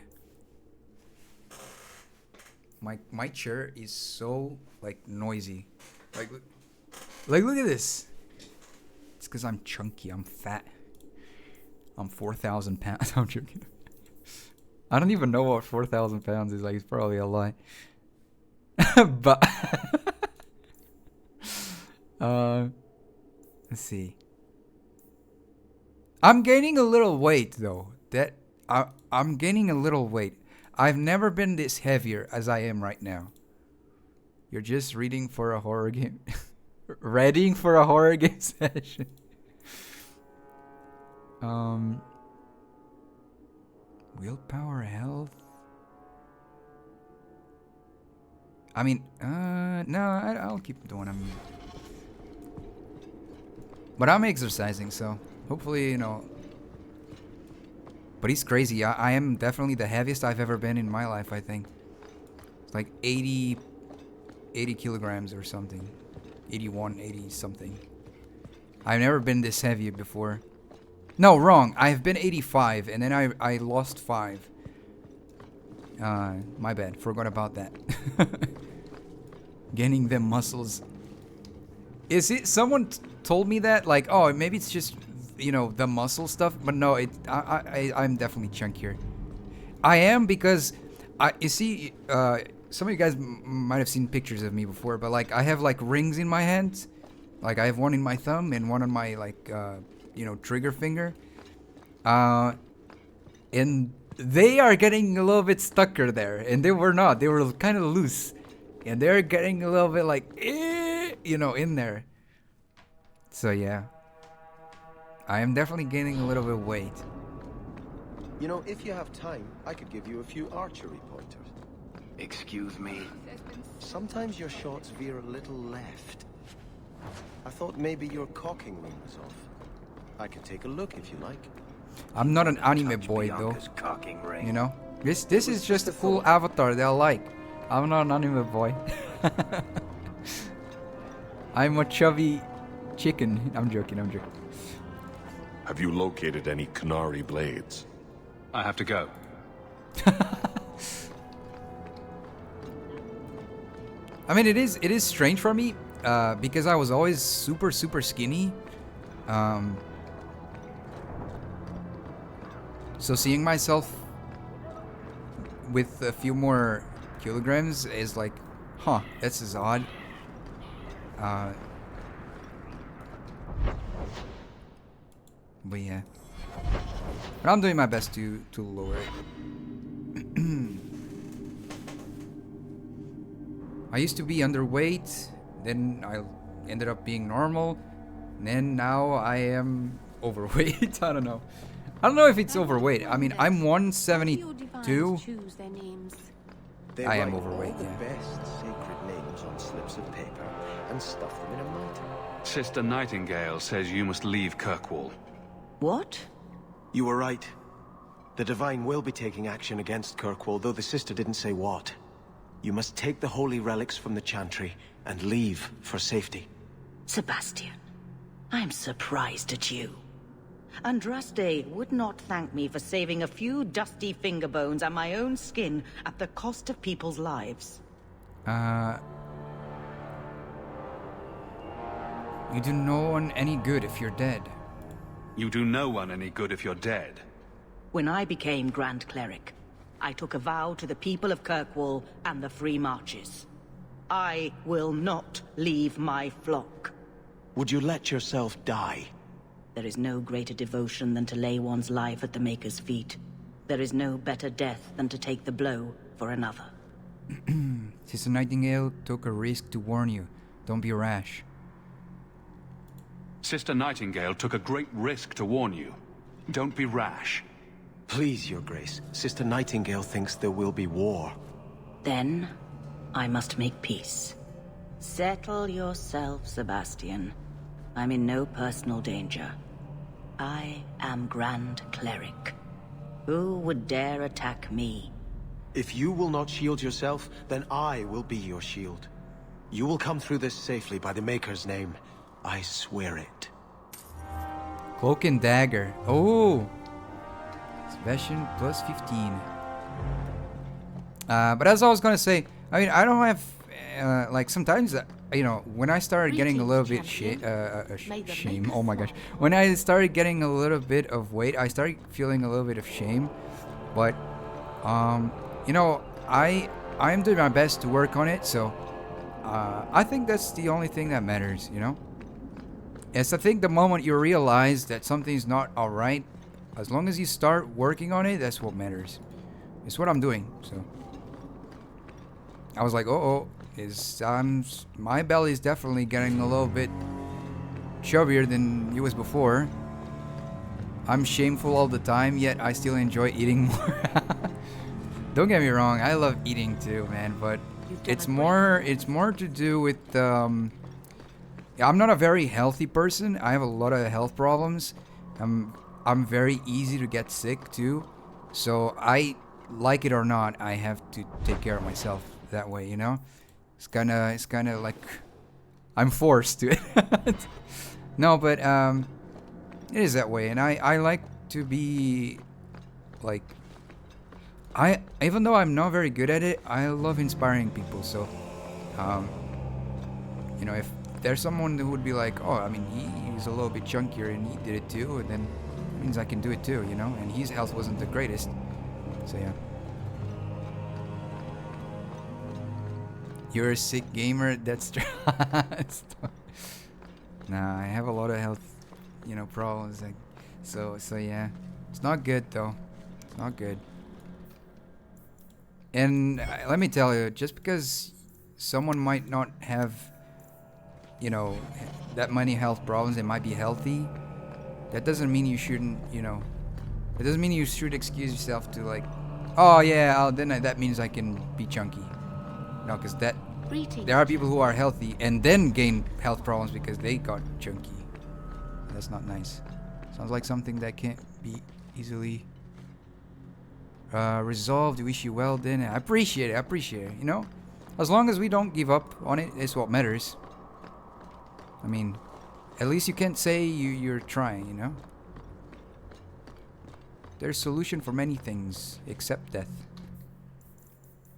My chair is so like noisy. Like look at this. It's because I'm chunky. I'm fat. I'm 4,000 pounds. I'm joking. I don't even know what 4,000 pounds is. Like, it's probably a lie. But let's see. I'm gaining a little weight though. I'm gaining a little weight. I've never been this heavier as I am right now. You're just reading for a horror game. Reading for a horror game session. Willpower, health. I mean, no, I'll keep doing them. But I'm exercising, so hopefully, you know. But he's crazy. I am definitely the heaviest I've ever been in my life, I think. It's like 80 kilograms or something. 81, 80 something. I've never been this heavy before. No, wrong. I've been 85 and then I lost 5. My bad. Forgot about that. Gaining them muscles. Is it someone told me that, like, oh, maybe it's just, you know, the muscle stuff, but no, I'm definitely chunkier. I am because you see, some of you guys might have seen pictures of me before, but like I have like rings in my hands. Like I have one in my thumb and one on my like you know, trigger finger. And they are getting a little bit stucker there, and they were not. They were kind of loose, and they're getting a little bit like, you know, in there. So yeah, I am definitely gaining a little bit of weight. You know, if you have time, I could give you a few archery pointers. Excuse me? Sometimes your shots veer a little left. I thought maybe your cocking ring was off. I could take a look if you like. I'm not an anime boy though. You know, this is just a cool avatar that I like. I'm not an anime boy. I'm a chubby chicken. I'm joking. Have you located any Canary blades? I have to go. I mean, it is strange for me because I was always super skinny. So seeing myself with a few more kilograms is like, huh, this is odd. But yeah, but I'm doing my best to lower it. I used to be underweight, then I ended up being normal, and then now I am overweight. I don't know if it's overweight. I mean, I'm 172. They I am write overweight, all the yeah. best sacred names on slips of paper and stuff them in a mitre. Sister Nightingale says you must leave Kirkwall. What? You were right. The Divine will be taking action against Kirkwall, though the sister didn't say what. You must take the holy relics from the chantry and leave for safety. Sebastian, I'm surprised at you. Andraste would not thank me for saving a few dusty finger bones and my own skin at the cost of people's lives. You do no one any good if you're dead. You do no one any good if you're dead. When I became Grand Cleric, I took a vow to the people of Kirkwall and the Free Marches. I will not leave my flock. Would you let yourself die? There is no greater devotion than to lay one's life at the Maker's feet. There is no better death than to take the blow for another. Sister Nightingale took a risk to warn you. Don't be rash. Sister Nightingale took a great risk to warn you. Don't be rash. Please, Your Grace. Sister Nightingale thinks there will be war. Then, I must make peace. Settle yourself, Sebastian. I'm in no personal danger. I am Grand Cleric. Who would dare attack me? If you will not shield yourself, then I will be your shield. You will come through this safely by the Maker's name. I swear it. Cloak and dagger. Oh! Sebastian plus 15. But as I was gonna say, I mean, I don't have, like, sometimes, you know, when I started getting a little bit shame, oh my gosh. When I started getting a little bit of weight, I started feeling a little bit of shame. But, you know, I'm doing my best to work on it, so, I think that's the only thing that matters, you know? Yes, I think the moment you realize that something's not alright, as long as you start working on it, that's what matters. It's what I'm doing, so. I was like, my belly's definitely getting a little bit chubbier than it was before. I'm shameful all the time, yet I still enjoy eating more. Don't get me wrong, I love eating too, man, but it's more to do with, I'm not a very healthy person. I have a lot of health problems. I'm very easy to get sick too. So I, like it or not, I have to take care of myself that way, you know? It's kinda like I'm forced to it. No, but it is that way, and I like to be like, even though I'm not very good at it, I love inspiring people. So you know, if there's someone who would be like, oh, I mean, he's a little bit chunkier and he did it too, and then it means I can do it too, you know? And his health wasn't the greatest, so yeah. You're a sick gamer, that's true. Nah, I have a lot of health, you know, problems, like, so yeah. It's not good though, it's not good. And let me tell you, just because someone might not have, you know, that many health problems, they might be healthy, that doesn't mean you shouldn't, you know, it doesn't mean you should excuse yourself to like, oh yeah, then that means I can be chunky. No, because there are people who are healthy and then gain health problems because they got chunky. That's not nice. Sounds like something that can't be easily resolved. Wish you well, then. I appreciate it, you know? As long as we don't give up on it, it's what matters. I mean, at least you can't say you're trying, you know? There's solution for many things, except death.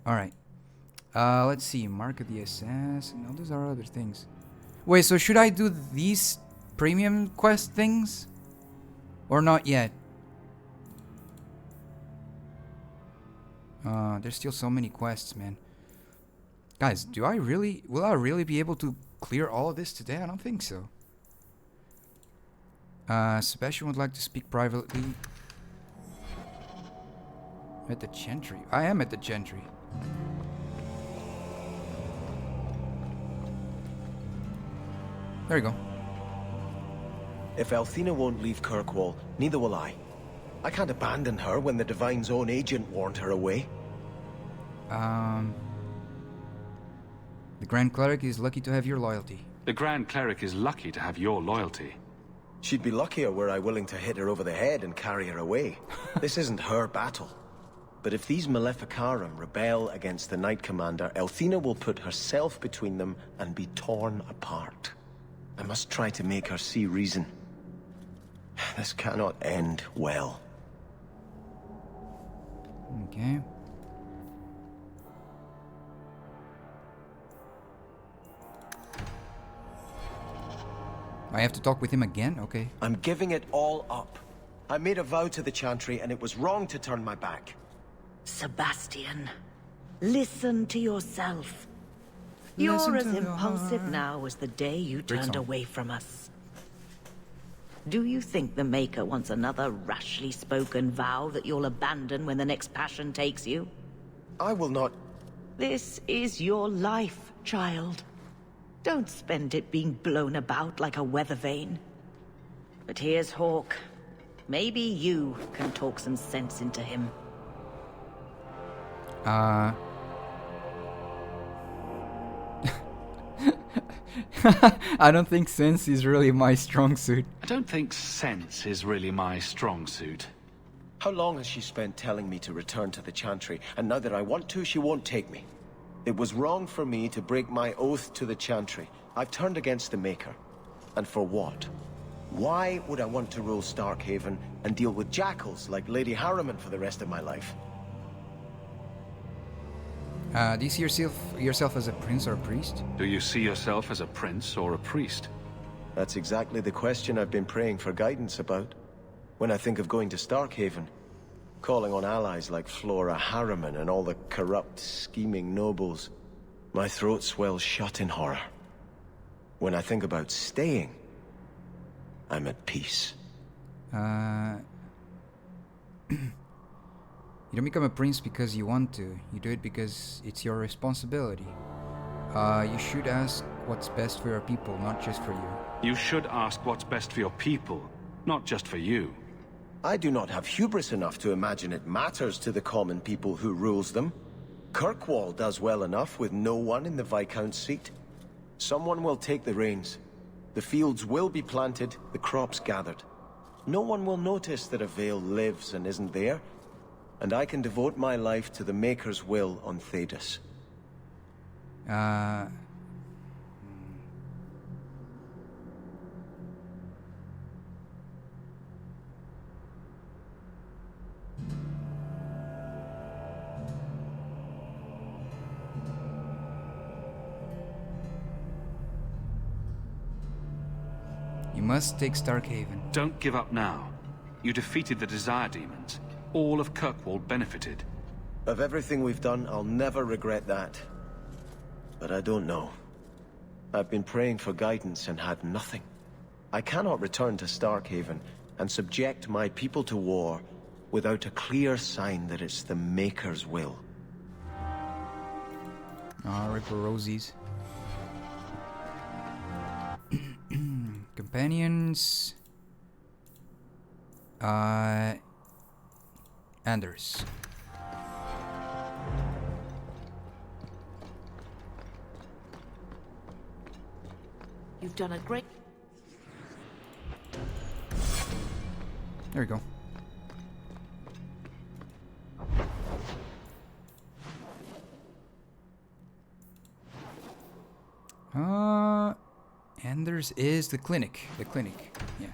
Alright. Let's see. Mark of the Assassin. No, those are other things. Wait, so should I do these premium quest things? Or not yet? There's still so many quests, man. Guys, will I really be able to clear all of this today? I don't think so. Sebastian would like to speak privately. At the Gentry. I am at the Gentry. There you go. If Althena won't leave Kirkwall, neither will I. I can't abandon her when the Divine's own agent warned her away. The Grand Cleric is lucky to have your loyalty. The Grand Cleric is lucky to have your loyalty. She'd be luckier were I willing to hit her over the head and carry her away. This isn't her battle. But if these Maleficarum rebel against the Knight Commander, Elthina will put herself between them and be torn apart. I must try to make her see reason. This cannot end well. Okay. I have to talk with him again? Okay. I'm giving it all up. I made a vow to the Chantry, and it was wrong to turn my back. Sebastian, listen to yourself. Listen You're as to your impulsive heart. now as the day you Great turned song. away from us. Do you think the Maker wants another rashly spoken vow that you'll abandon when the next passion takes you? I will not... This is your life, child. Don't spend it being blown about like a weather vane. But here's Hawke. Maybe you can talk some sense into him. I don't think sense is really my strong suit. I don't think sense is really my strong suit. How long has she spent telling me to return to the Chantry, and now that I want to, she won't take me? It was wrong for me to break my oath to the Chantry. I've turned against the Maker. And for what? Why would I want to rule Starkhaven and deal with jackals like Lady Harriman for the rest of my life? Do you see yourself as a prince or a priest? Do you see yourself as a prince or a priest? That's exactly the question I've been praying for guidance about. When I think of going to Starkhaven, calling on allies like Flora Harriman and all the corrupt, scheming nobles, my throat swells shut in horror. When I think about staying, I'm at peace. You don't become a prince because you want to. You do it because it's your responsibility. You should ask what's best for your people, not just for you. You should ask what's best for your people, not just for you. I do not have hubris enough to imagine it matters to the common people who rules them. Kirkwall does well enough with no one in the Viscount's seat. Someone will take the reins. The fields will be planted, the crops gathered. No one will notice that a Vale lives and isn't there, and I can devote my life to the Maker's will on Thedas. You must take Starkhaven. Don't give up now. You defeated the Desire Demons. All of Kirkwall benefited. Of everything we've done, I'll never regret that. But I don't know. I've been praying for guidance and had nothing. I cannot return to Starkhaven and subject my people to war without a clear sign that it's the Maker's will. Ripper Rosies. Companions. Anders. You've done a great... There we go. Anders is the clinic. The clinic, yeah.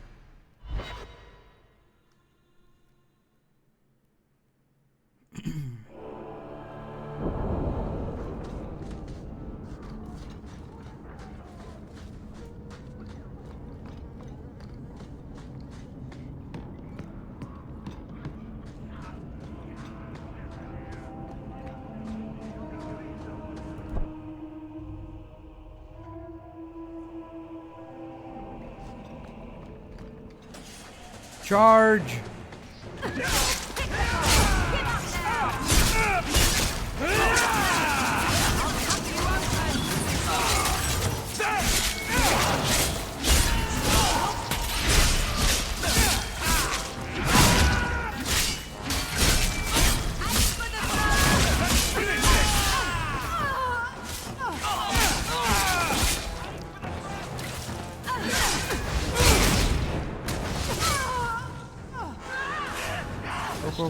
Charge!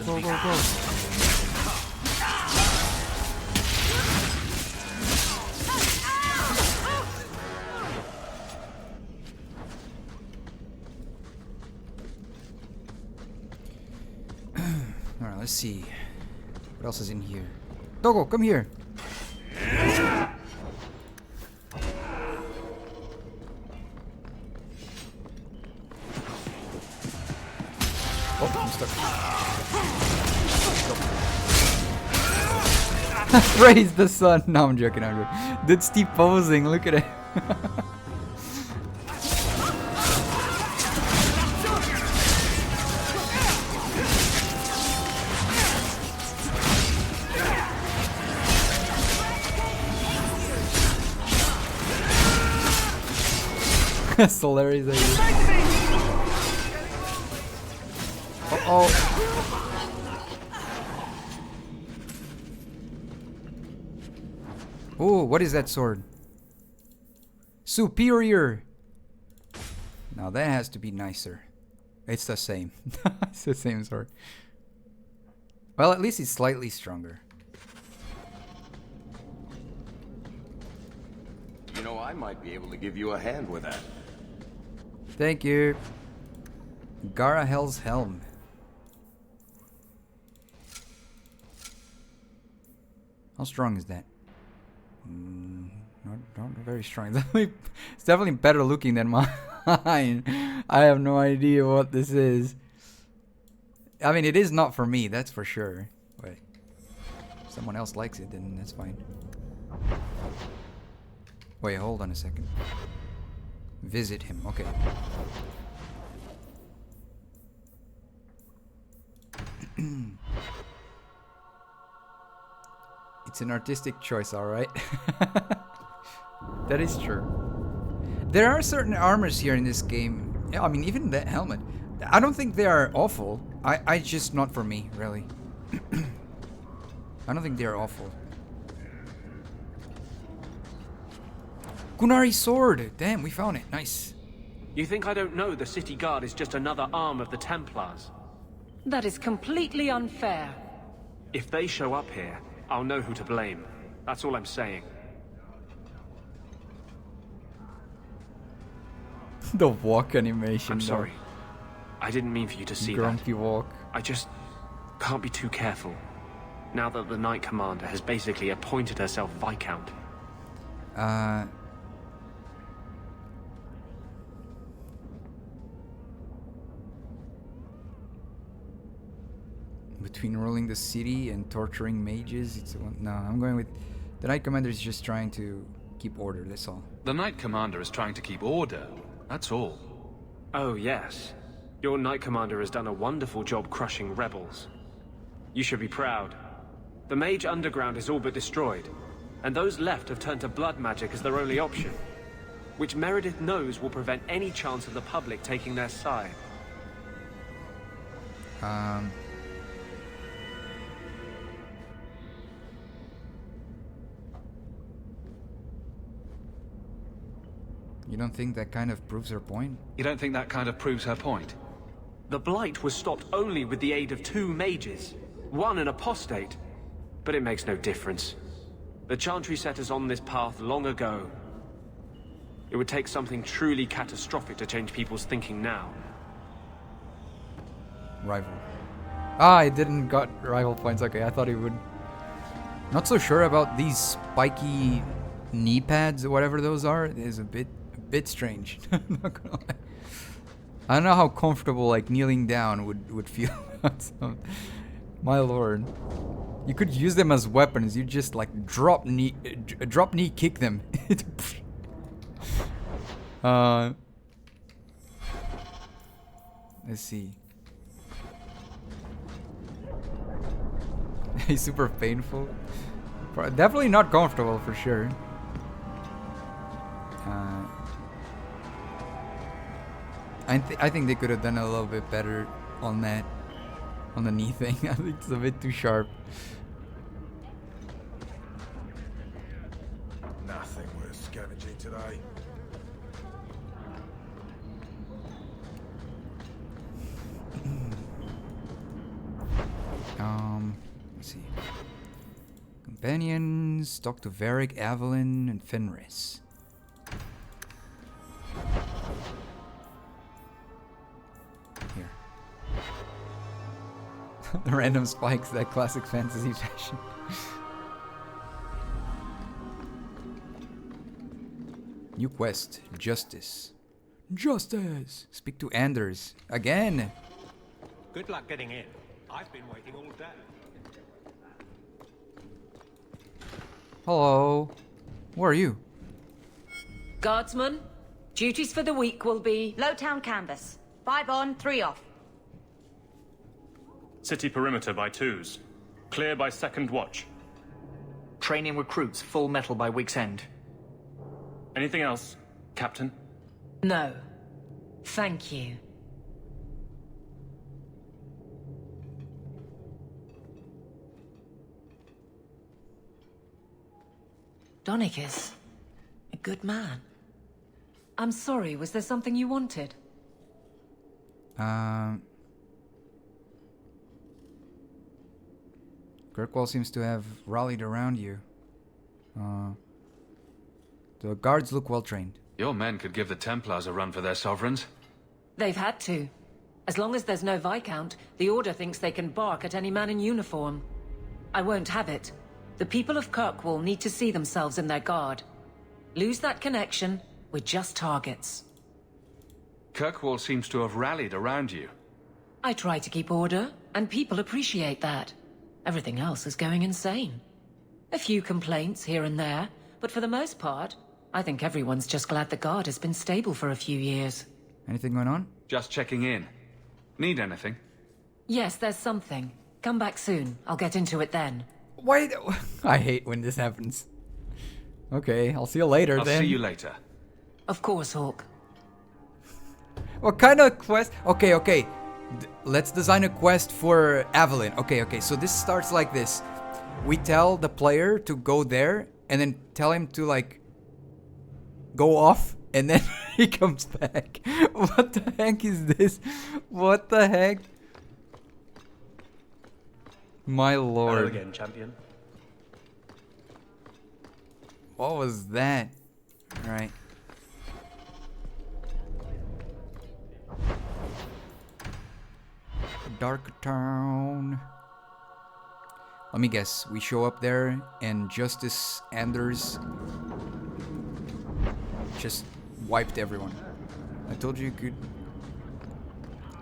go, go, go, go. Alright, let's see. What else is in here? Dogo, come here. Oh, I'm stuck. Praise the sun. No, I'm joking, I'm joking. Dude, Steve posing, look at it. That's hilarious. Uh-oh. Oh, what is that sword? Superior. Now that has to be nicer. It's the same. It's the same sword. Well, at least it's slightly stronger. You know, I might be able to give you a hand with that. Thank you. Garahel's helm. How strong is that? Not very strong. It's definitely better looking than mine. I have no idea what this is. I mean, it is not for me, that's for sure. But if someone else likes it, then that's fine. Wait, hold on a second. Visit him, okay. It's an artistic choice, alright? That is true. There are certain armors here in this game. Yeah, I mean, even that helmet. I don't think they are awful. I just not for me, really. I don't think they are awful. Gunari sword! Damn, we found it. Nice. You think I don't know the city guard is just another arm of the Templars? That is completely unfair. If they show up here, I'll know who to blame. That's all I'm saying. The walk animation. I'm sorry. I didn't mean for you to see Grumpy that. walk. I just can't be too careful. Now that the Knight Commander has basically appointed herself Viscount. Between ruling the city and torturing mages, it's one. No, I'm going with the Knight Commander is just trying to keep order. That's all. The Knight Commander is trying to keep order. That's all. Oh yes, your Knight Commander has done a wonderful job crushing rebels. You should be proud. The Mage Underground is all but destroyed, and those left have turned to blood magic as their only option, which Meredith knows will prevent any chance of the public taking their side. You don't think that kind of proves her point? You don't think that kind of proves her point? The Blight was stopped only with the aid of 2 mages, one an apostate, but it makes no difference. The Chantry set us on this path long ago. It would take something truly catastrophic to change people's thinking now. Rival. Ah, I didn't got rival points. Okay, I thought he would. Not so sure about these spiky knee pads or whatever those are. It is a bit strange. I'm not gonna lie. I don't know how comfortable like kneeling down would feel. My lord. You could use them as weapons. You just like drop knee kick them. Let's see. It's super painful. Definitely not comfortable for sure. I think they could have done a little bit better on that, on the knee thing. I think it's a bit too sharp. Nothing worth scavenging today. Let's see. Companions. Talk to Varric, Avalon, and Fenris. Here. The random spikes, that classic fantasy fashion. New quest. Justice. Justice! Speak to Anders. Again! Good luck getting in. I've been waiting all day. Hello. Who are you? Guardsman, duties for the week will be... Lowtown canvas. 5 on, 3 off. City perimeter by 2s. Clear by 2nd watch. Training recruits full metal by week's end. Anything else, Captain? No. Thank you. Donicus. A good man. I'm sorry, was there something you wanted? Kirkwall seems to have rallied around you. The guards look well trained. Your men could give the Templars a run for their sovereigns. They've had to. As long as there's no Viscount, the Order thinks they can bark at any man in uniform. I won't have it. The people of Kirkwall need to see themselves in their guard. Lose that connection, we're just targets. Kirkwall seems to have rallied around you. I try to keep order, and people appreciate that. Everything else is going insane. A few complaints here and there, but for the most part, I think everyone's just glad the guard has been stable for a few years. Anything going on? Just checking in. Need anything? Yes, there's something. Come back soon. I'll get into it then. Why? I hate when this happens. Okay, I'll see you later then. I'll see you later. Of course, Hawke. What kind of quest? Okay. Let's design a quest for Avalon. Okay. So this starts like this. We tell the player to go there and then tell him to like go off and then he comes back. What the heck is this? What the heck? My lord. Hello again, champion. What was that? Alright. Dark Town. Let me guess. We show up there and Justice Anders just wiped everyone. I told you could.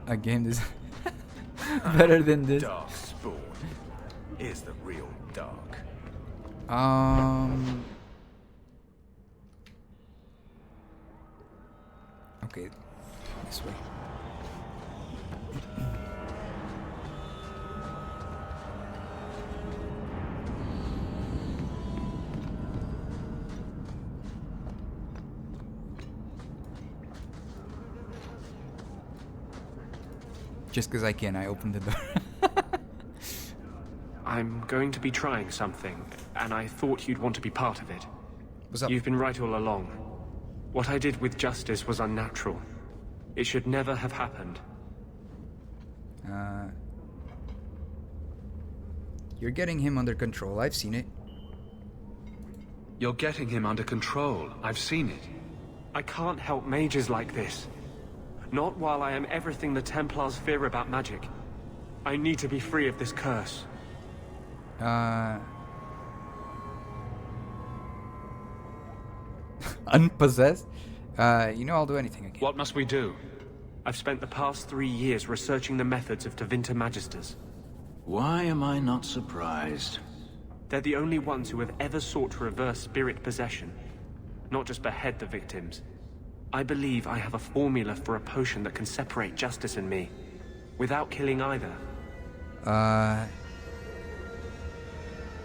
A game is better than this. Dark spawn is the real dark. Okay, this way. Just because I can, I opened the door. I'm going to be trying something, and I thought you'd want to be part of it. What's up? You've been right all along. What I did with Justice was unnatural. It should never have happened. You're getting him under control. I've seen it. You're getting him under control. I've seen it. I can't help mages like this. Not while I am everything the Templars fear about magic. I need to be free of this curse. Unpossessed? You know I'll do anything again. What must we do? I've spent the past 3 years researching the methods of Tevinter Magisters. Why am I not surprised? They're the only ones who have ever sought to reverse spirit possession, not just behead the victims. I believe I have a formula for a potion that can separate Justice and me, without killing either.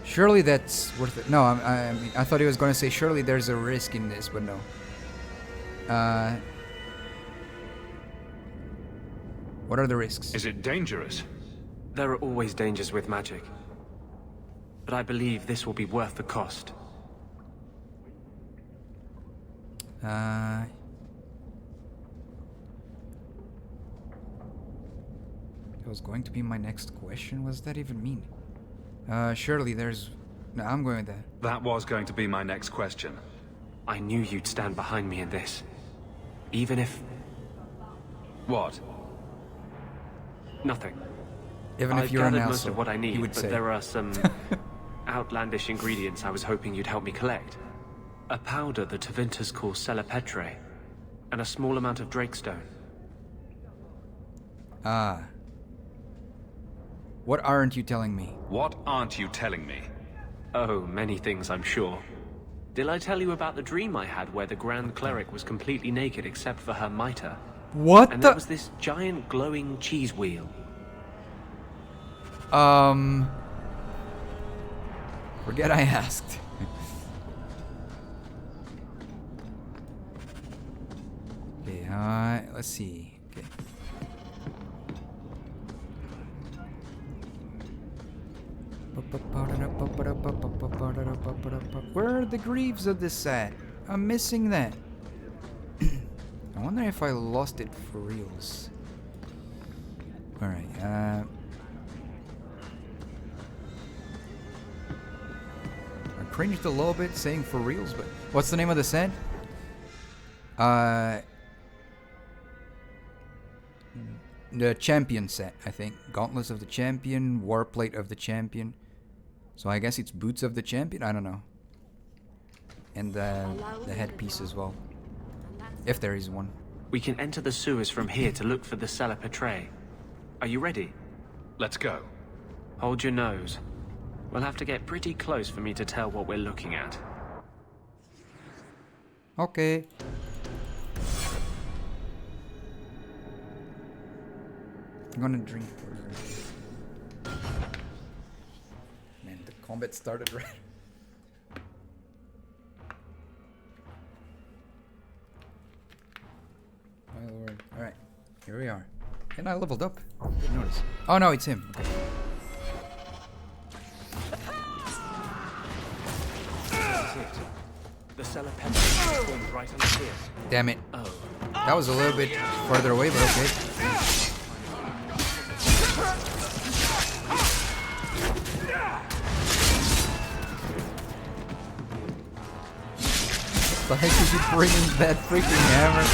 Surely that's worth it. No, I thought he was going to say surely there's a risk in this, but no. What are the risks? Is it dangerous? There are always dangers with magic. But I believe this will be worth the cost. That was going to be my next question. What does that even mean? Surely there's... No, I'm going with that. That was going to be my next question. I knew you'd stand behind me in this. Even if... What? Nothing. Even if I've you're an gathered most asshole, of what I you need, would but say. there are some outlandish ingredients I was hoping you'd help me collect. A powder the Tevinters call Celepetre, and a small amount of Drakestone. Ah. What aren't you telling me? What aren't you telling me? Oh, many things, I'm sure. Did I tell you about the dream I had where the Grand Cleric was completely naked except for her mitre? What and the... there was this giant glowing cheese wheel. Forget I asked. Okay, let's see. Okay. Where are the greaves of this at? I'm missing that. I wonder if I lost it for reals. Alright, I cringed a little bit saying for reals, but what's the name of the set? The Champion set, I think. Gauntlets of the Champion, Warplate of the Champion. So I guess it's Boots of the Champion? I don't know. And the headpiece as well. If there is one. We can enter the sewers from here to look for the Celepetre. Are you ready? Let's go. Hold your nose. We'll have to get pretty close for me to tell what we're looking at. Okay. I'm gonna drink first. Man, the combat started right. My lord. Alright, here we are. And I leveled up. Didn't notice. Oh no, it's him. Okay. The Celepetre formed right on the pierce. Damn it. Oh. That was a little bit farther away, but okay. The heck is he bringing that freaking hammer?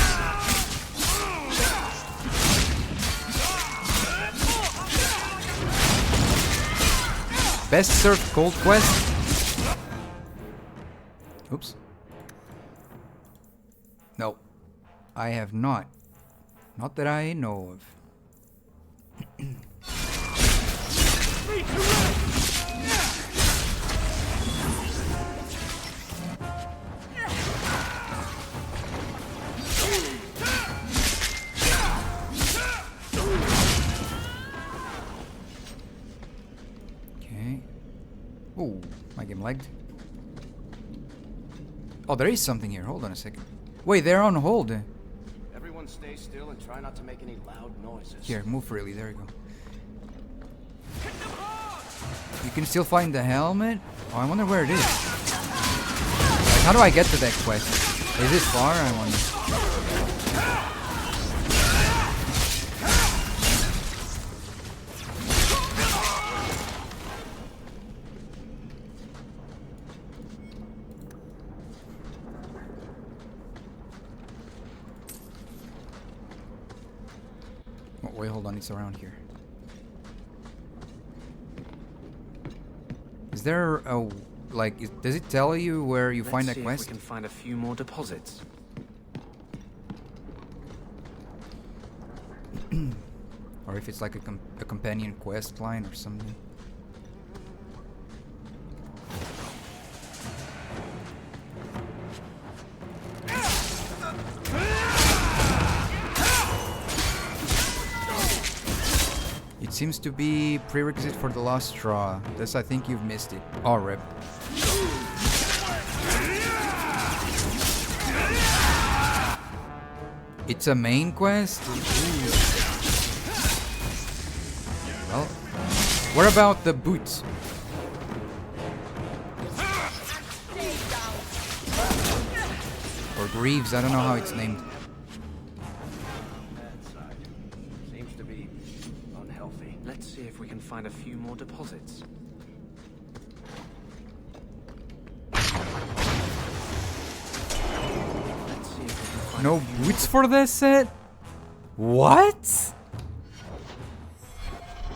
Best served gold quest? Oops. No. I have not. Not that I know of. Okay. Oh, my game lagged. Oh, there is something here. Hold on a second. Wait, they're on hold. Everyone stay still and try not to make any loud noises. Here, move freely. There you go. You can still find the helmet? Oh, I wonder where it is. Like, how do I get to that quest? Is it far? I wonder. Oh, wait, hold on. It's around here. Is there a... like, does it tell you where you find that Let's see quest? if we can find a few more deposits. Or if it's like a companion quest line or something. It seems to be prerequisite for the last straw. Thus, I think you've missed it. Oh, rip. It's a main quest? Ooh. Well, what about the boots? Or greaves, I don't know how it's named. Seems to be unhealthy. Let's see if we can find a few more deposits. No boots for this set? What?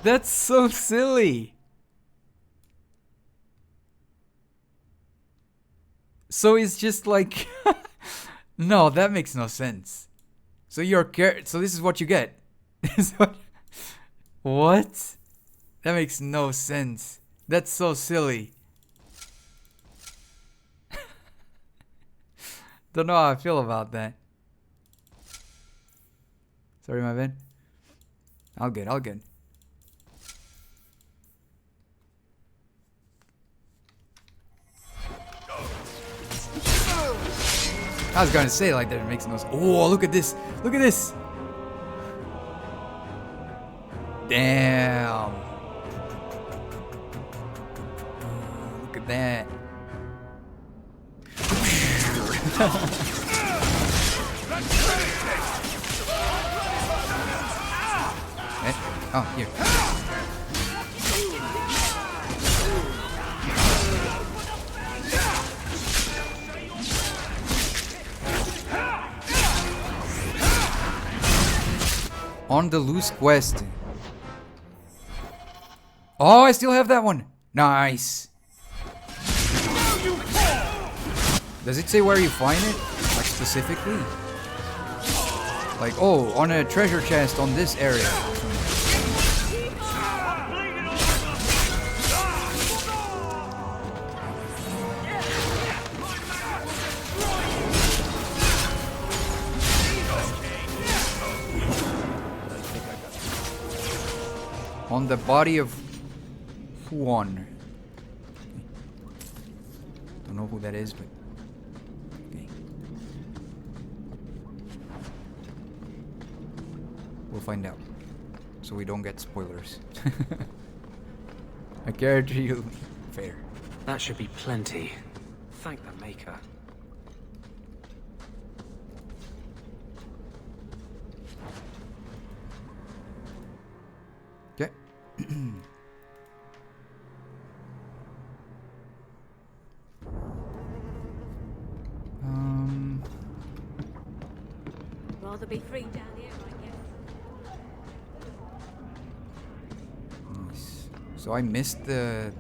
That's so silly. So it's just like... No, that makes no sense. So so this is what you get. What? That makes no sense. That's so silly. Don't know how I feel about that. Sorry, my bad. All good, all good. I was gonna say, like, that makes no sense. Oh, look at this! Look at this! Damn! Look at that! Oh, here. On the loose quest. Oh, I still have that one. Nice. Does it say where you find it? Like specifically? Like, oh, on a treasure chest on this area. On the body of Huon. Don't know who that is, but okay. We'll find out, so we don't get spoilers. I guarantee you, fair. That should be plenty. Thank the Maker. Okay. Rather be free down here, I guess. Nice. So I missed the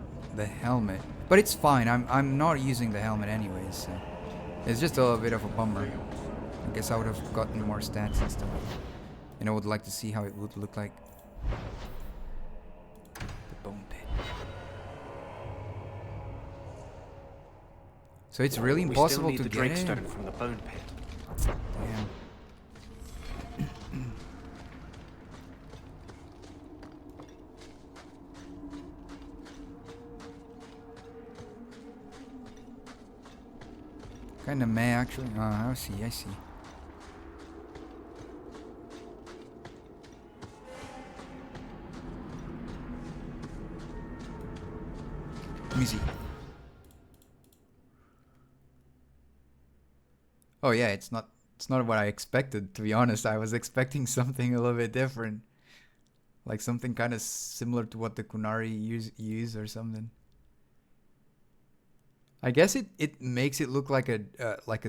helmet, but it's fine. I'm not using the helmet anyways. So it's just a little bit of a bummer. I guess I would have gotten more stats and stuff, and I would like to see how it would look like. So it's really impossible to get in. Stone from the bone pit. Damn. Kinda meh, actually. I see, I see. Let me see. Oh yeah, it's not what I expected, to be honest. I was expecting something a little bit different. Like something kind of similar to what the Kunari use or something. I guess it makes it look like a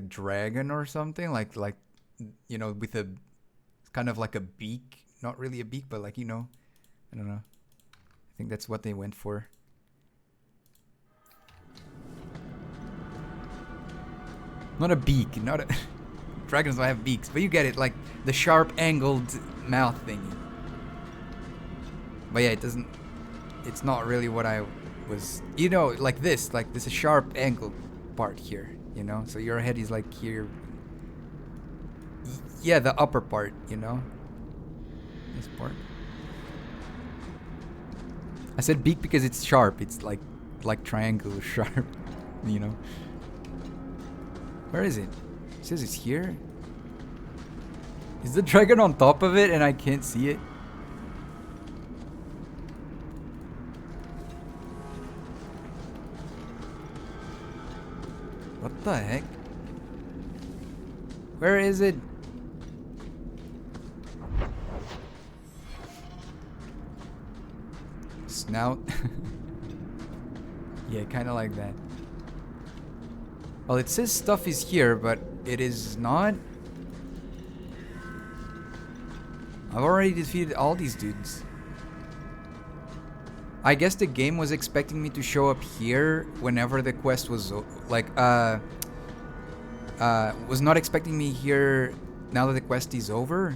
dragon or something, like you know, with a kind of like a beak, not really a beak, but like, you know, I don't know. I think that's what they went for. Not a beak, not a... Dragons don't have beaks, but you get it, like the sharp angled mouth thingy. But yeah, it doesn't... It's not really what I was... You know, like this a sharp angled part here, you know? So your head is like here. Yeah, the upper part, you know? This part. I said beak because it's sharp, it's like triangle sharp, you know? Where is it? It says it's here. Is the dragon on top of it and I can't see it? What the heck? Where is it? Snout? Yeah, kind of like that. Well, it says stuff is here, but it is not. I've already defeated all these dudes. I guess the game was expecting me to show up here whenever the quest was was not expecting me here now that the quest is over.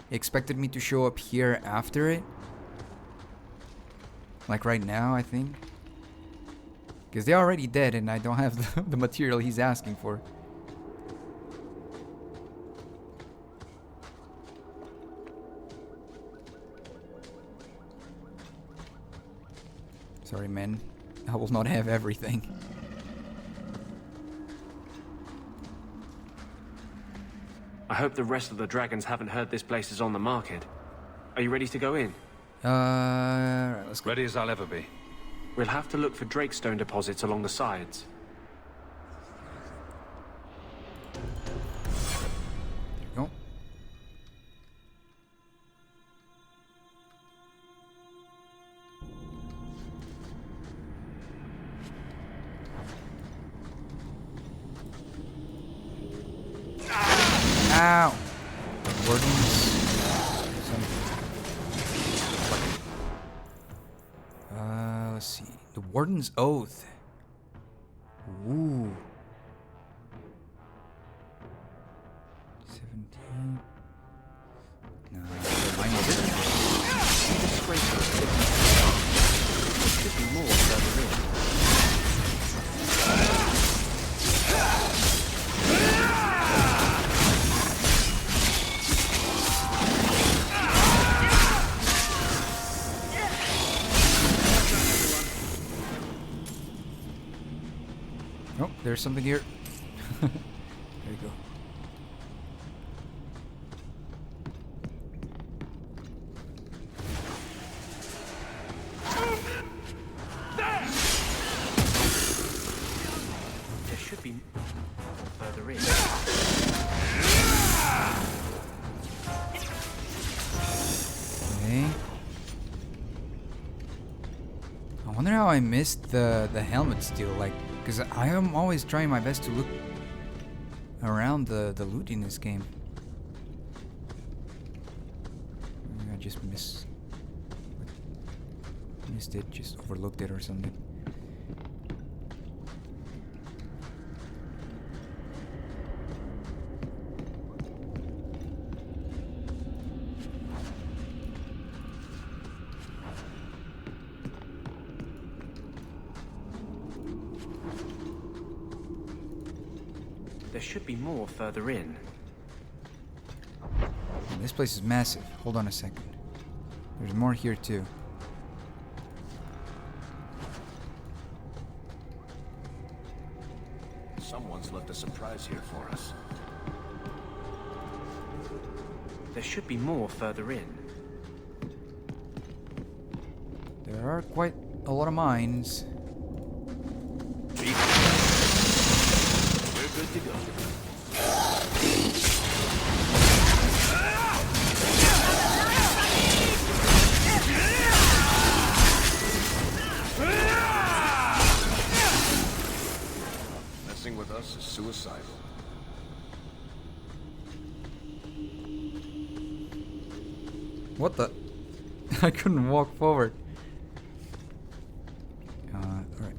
It expected me to show up here after it. Like right now, I think. Because they're already dead and I don't have the material he's asking for. Sorry, man. I will not have everything. I hope the rest of the dragons haven't heard this place is on the market. Are you ready to go in? Let's go. Ready as I'll ever be. We'll have to look for drakestone deposits along the sides. There you go. Ow! Wardens. Let's see. The Warden's Oath. Ooh. 17. No, mine was Should be more further in. Oh, there's something here. There you go. There should be further in. Okay. I wonder how I missed the helmet steal, like, because I am always trying my best to look around the loot in this game. Maybe I just missed it, just overlooked it or something. There should be more further in. This place is massive. Hold on a second. There's more here too. Someone's left a surprise here for us. There should be more further in. There are quite a lot of mines. We're good to go. Messing with us is suicidal. What the? I couldn't walk forward. Alright.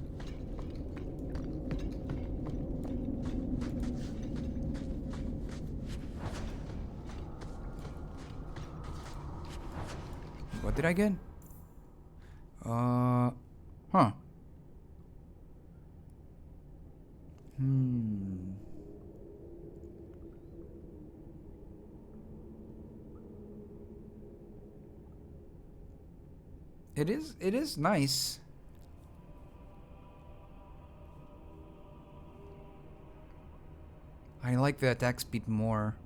What did I get? Huh. It is nice. I like the attack speed more.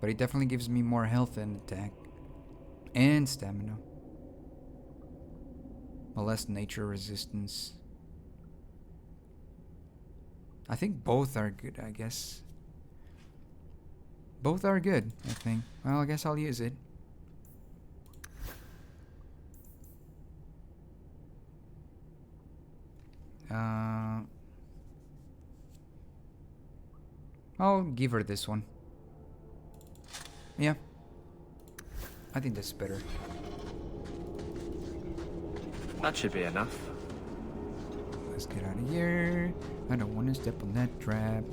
But it definitely gives me more health and attack. And stamina. But less nature resistance. I think both are good, I guess. Both are good, I think. Well, I guess I'll use it. I'll give her this one. Yeah. I think that's better. That should be enough. Let's get out of here. I don't want to step on that trap.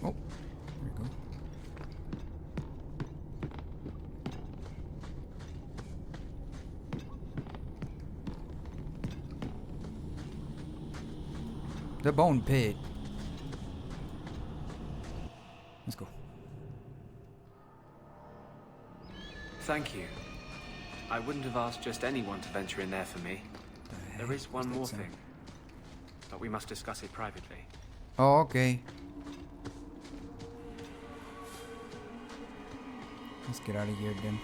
Oh, there we go. The bone pit. Let's go. Thank you. I wouldn't have asked just anyone to venture in there for me. There is one more thing, but we must discuss it privately. Oh, okay. Let's get out of here then.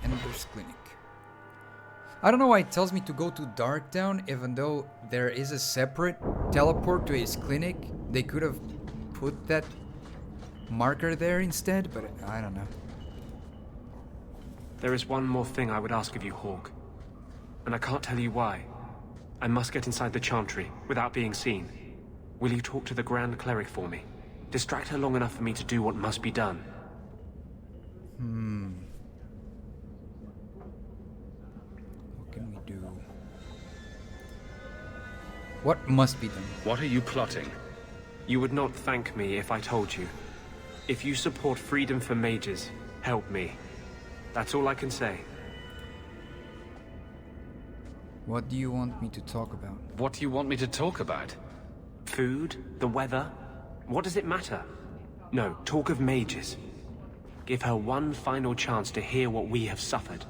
Ender's Clinic. I don't know why it tells me to go to Darktown, even though there is a separate teleport to his clinic. They could have put that marker there instead, but I don't know. There is one more thing I would ask of you, Hawke. And I can't tell you why. I must get inside the Chantry without being seen. Will you talk to the Grand Cleric for me? Distract her long enough for me to do what must be done. What can we do? What must be done? What are you plotting? You would not thank me if I told you. If you support freedom for mages, help me. That's all I can say. What do you want me to talk about? What do you want me to talk about? Food? The weather? What does it matter? No, talk of mages. Give her one final chance to hear what we have suffered.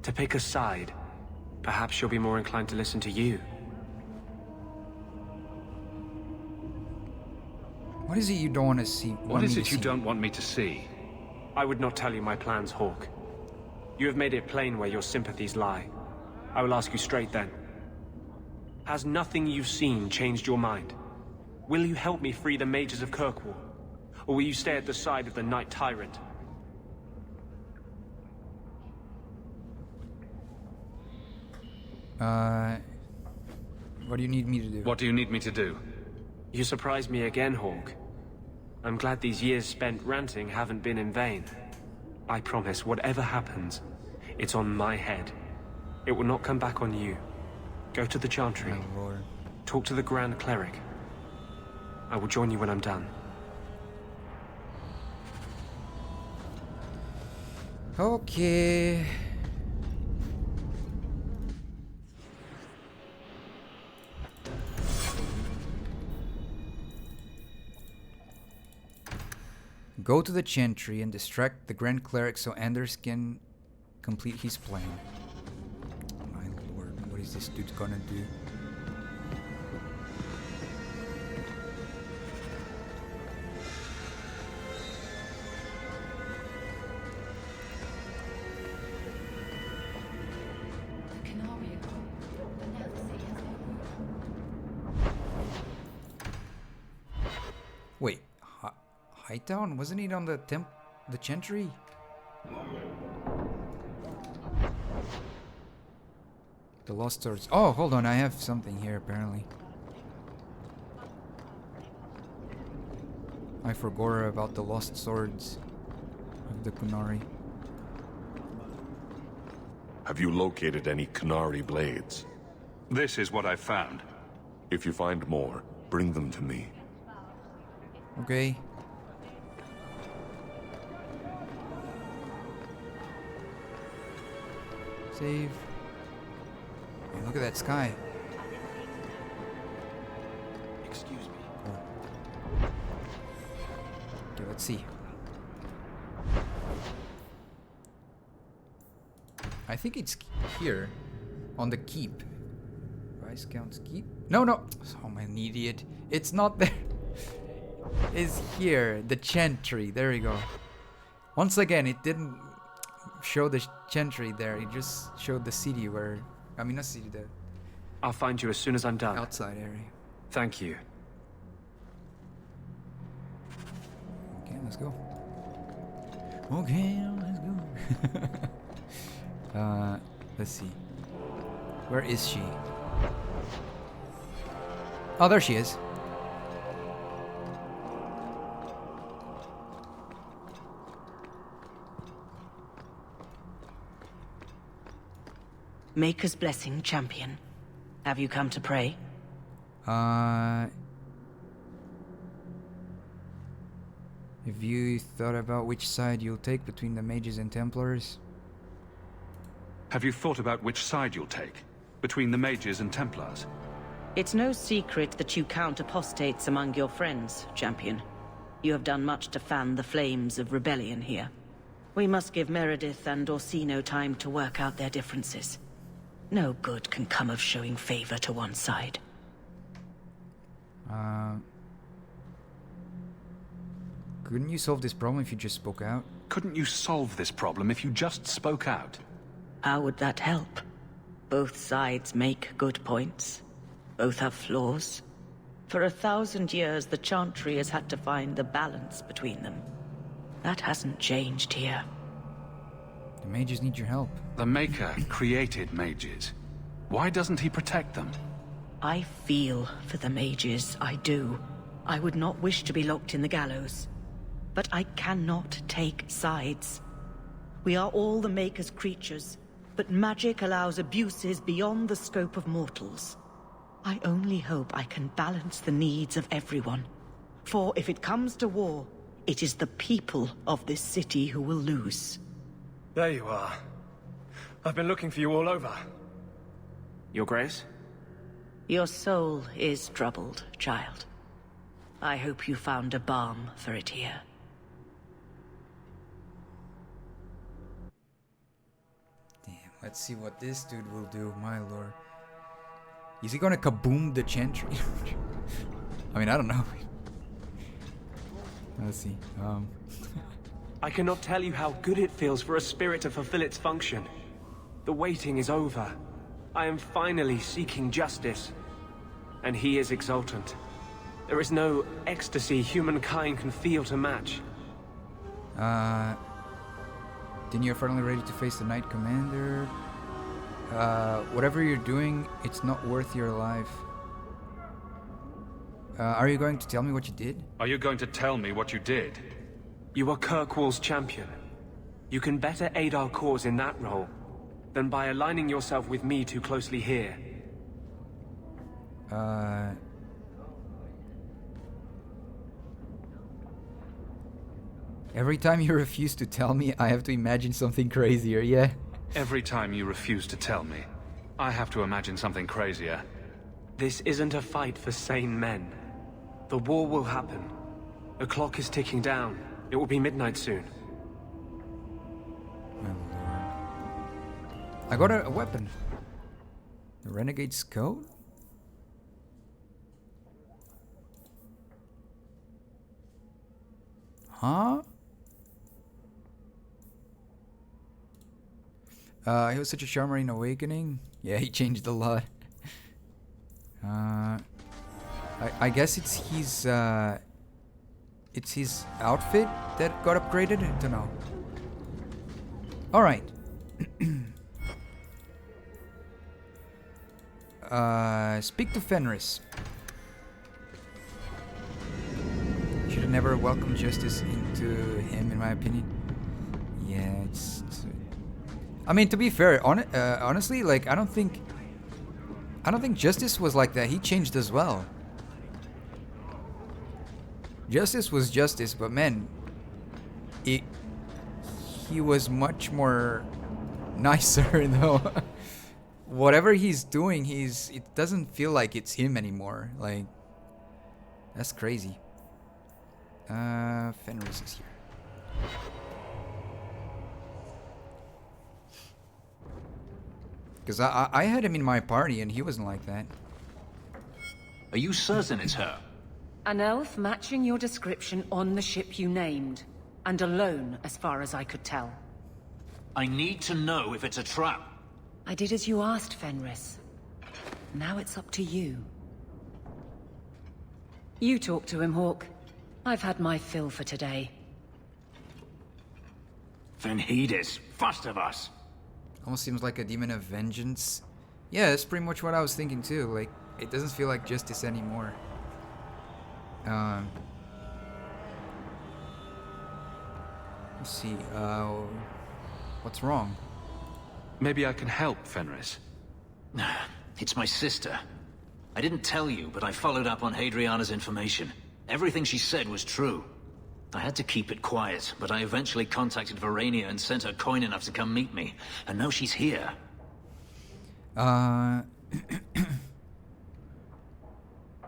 To pick a side. Perhaps she'll be more inclined to listen to you. What is it you don't want to see? What is it you don't want me to see? I would not tell you my plans, Hawke. You have made it plain where your sympathies lie. I will ask you straight then. Has nothing you've seen changed your mind? Will you help me free the mages of Kirkwall? Or will you stay at the side of the Night Tyrant? What do you need me to do? What do you need me to do? You surprise me again, Hawke. I'm glad these years spent ranting haven't been in vain. I promise, whatever happens, it's on my head. It will not come back on you. Go to the Chantry. Oh, Lord. Talk to the Grand Cleric. I will join you when I'm done. Okay. Go to the Chantry and distract the Grand Cleric so Anders can complete his plan. My lord, what is this dude gonna do? Wait, Hightown? Wasn't he on the Chantry? The Lost Swords. Oh, hold on, I have something here apparently. I forgot about the Lost Swords of the Kunari. Have you located any Kunari blades? This is what I've found. If you find more, bring them to me. Okay. Save. Hey, look at that sky. Excuse me. Oh. Okay, let's see. I think it's here on the keep. Viscount's keep? No, no. Oh, I'm an idiot. It's not there. It's here. The Chantry. There we go. Once again, it didn't show the Chantry there. It just showed the city where... I mean, not city, the... I'll find you as soon as I'm done. outside area. Thank you. let's go. Okay, let's go. Let's see. Where is she? Oh, there she is. Maker's blessing, champion. Have you come to pray? Have you thought about which side you'll take between the mages and Templars? Have you thought about which side you'll take? Between the mages and Templars? It's no secret that you count apostates among your friends, champion. You have done much to fan the flames of rebellion here. We must give Meredith and Orsino time to work out their differences. No good can come of showing favor to one side. Couldn't you solve this problem if you just spoke out? Couldn't you solve this problem if you just spoke out? How would that help? Both sides make good points. Both have flaws. For 1,000 years, the Chantry has had to find the balance between them. That hasn't changed here. The mages need your help. The Maker created mages. Why doesn't he protect them? I feel for the mages, I do. I would not wish to be locked in the gallows. But I cannot take sides. We are all the Maker's creatures, but magic allows abuses beyond the scope of mortals. I only hope I can balance the needs of everyone. For if it comes to war, it is the people of this city who will lose. There you are. I've been looking for you all over. Your Grace? Your soul is troubled, child. I hope you found a balm for it here. Damn, let's see what this dude will do, my lord. Is he gonna kaboom the Chantry? I mean, I don't know. Let's see. I cannot tell you how good it feels for a spirit to fulfill its function. The waiting is over. I am finally seeking justice. And he is exultant. There is no ecstasy humankind can feel to match. Then you're finally ready to face the Knight Commander. Whatever you're doing, it's not worth your life. Are you going to tell me what you did? Are you going to tell me what you did? You are Kirkwall's champion. You can better aid our cause in that role than by aligning yourself with me too closely here. Every time you refuse to tell me, I have to imagine something crazier, yeah? Every time you refuse to tell me, I have to imagine something crazier. This isn't a fight for sane men. The war will happen. The clock is ticking down. It will be midnight soon. I got a weapon. The Renegade's Code? Huh? He was such a charmer in Awakening. Yeah, he changed a lot. I guess it's his outfit that got upgraded? I don't know. Alright. Speak to Fenris. Should have never welcomed justice into him, in my opinion. Yeah, it's I mean, to be fair, honestly, like I don't think Justice was like that. He changed as well. Justice was Justice, but man, he was much more nicer though. Whatever he's doing, it doesn't feel like it's him anymore. Like, that's crazy. Fenris is here. Because I had him in my party and he wasn't like that. Are you certain it's her? An elf matching your description on the ship you named. And alone, as far as I could tell. I need to know if it's a trap. I did as you asked, Fenris. Now it's up to you. You talk to him, Hawke. I've had my fill for today. Thedas, first of us. Almost seems like a demon of vengeance. Yeah, that's pretty much what I was thinking too. Like, it doesn't feel like justice anymore. Let's see. What's wrong? Maybe I can help, Fenris. It's my sister. I didn't tell you, but I followed up on Hadriana's information. Everything she said was true. I had to keep it quiet, but I eventually contacted Verania and sent her coin enough to come meet me. And now she's here.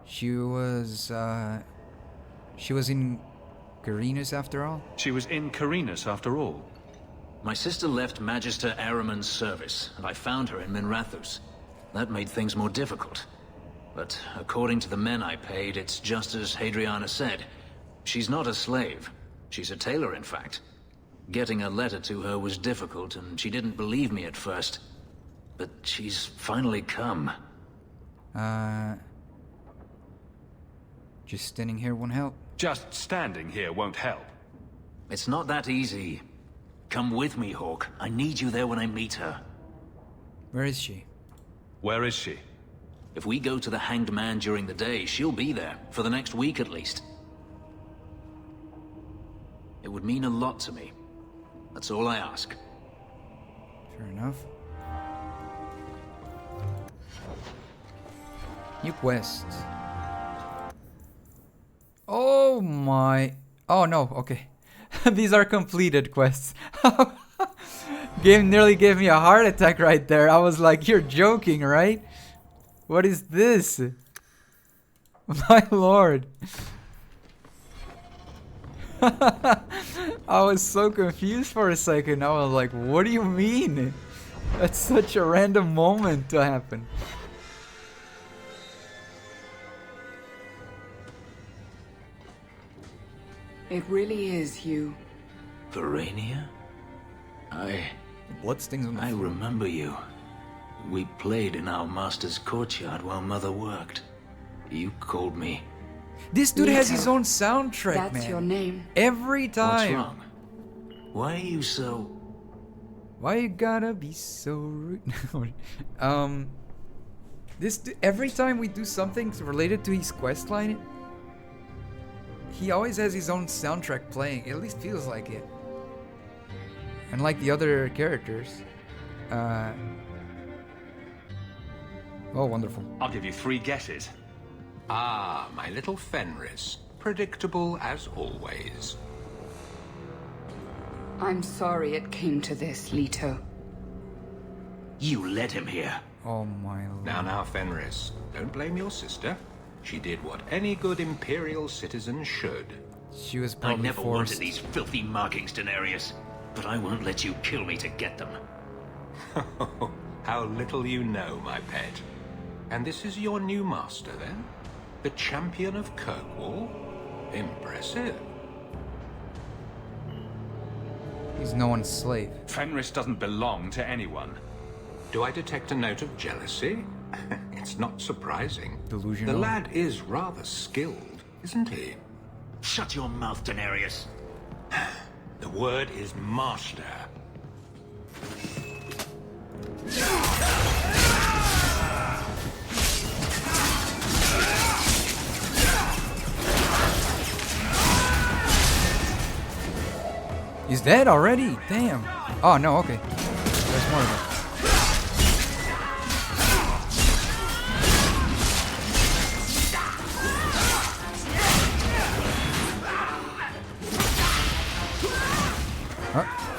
She was in Carinus after all? She was in Carinus after all? My sister left Magister Ahriman's service, and I found her in Minrathous. That made things more difficult. But according to the men I paid, it's just as Hadriana said. She's not a slave. She's a tailor, in fact. Getting a letter to her was difficult, and she didn't believe me at first. But she's finally come. Just standing here won't help. Just standing here won't help. It's not that easy. Come with me, Hawke. I need you there when I meet her. Where is she? Where is she? If we go to the Hanged Man during the day, she'll be there, for the next week at least. It would mean a lot to me. That's all I ask. Fair enough. New quest. Oh my... Oh no, okay. These are completed quests. Game nearly gave me a heart attack right there. I was like, you're joking, right? What is this? My lord. I was so confused for a second. I was like, what do you mean? That's such a random moment to happen. It really is you. Verania? Bloodstains on the floor. Remember you. We played in our master's courtyard while Mother worked. You called me. This dude has his own soundtrack, man. That's your name. Every time. What's wrong? Why are you so... Why you gotta be so rude? Every time we do something related to his questline, he always has his own soundtrack playing. It at least feels like it. And like the other characters. Oh, wonderful. I'll give you 3 guesses. Ah, my little Fenris. Predictable as always. I'm sorry it came to this, Leto. You led him here. Oh my lord. Now, Fenris. Don't blame your sister. She did what any good Imperial citizen should. She was probably I never wanted these filthy markings, Denarius. But I won't let you kill me to get them. How little you know, my pet. And this is your new master, then? The champion of Kirkwall? Impressive. He's no one's slave. Fenris doesn't belong to anyone. Do I detect a note of jealousy? It's not surprising. Delusional. The lad is rather skilled, isn't he? Shut your mouth, Denarius. The word is master. He's dead already? Damn. Oh no, okay. There's more of them.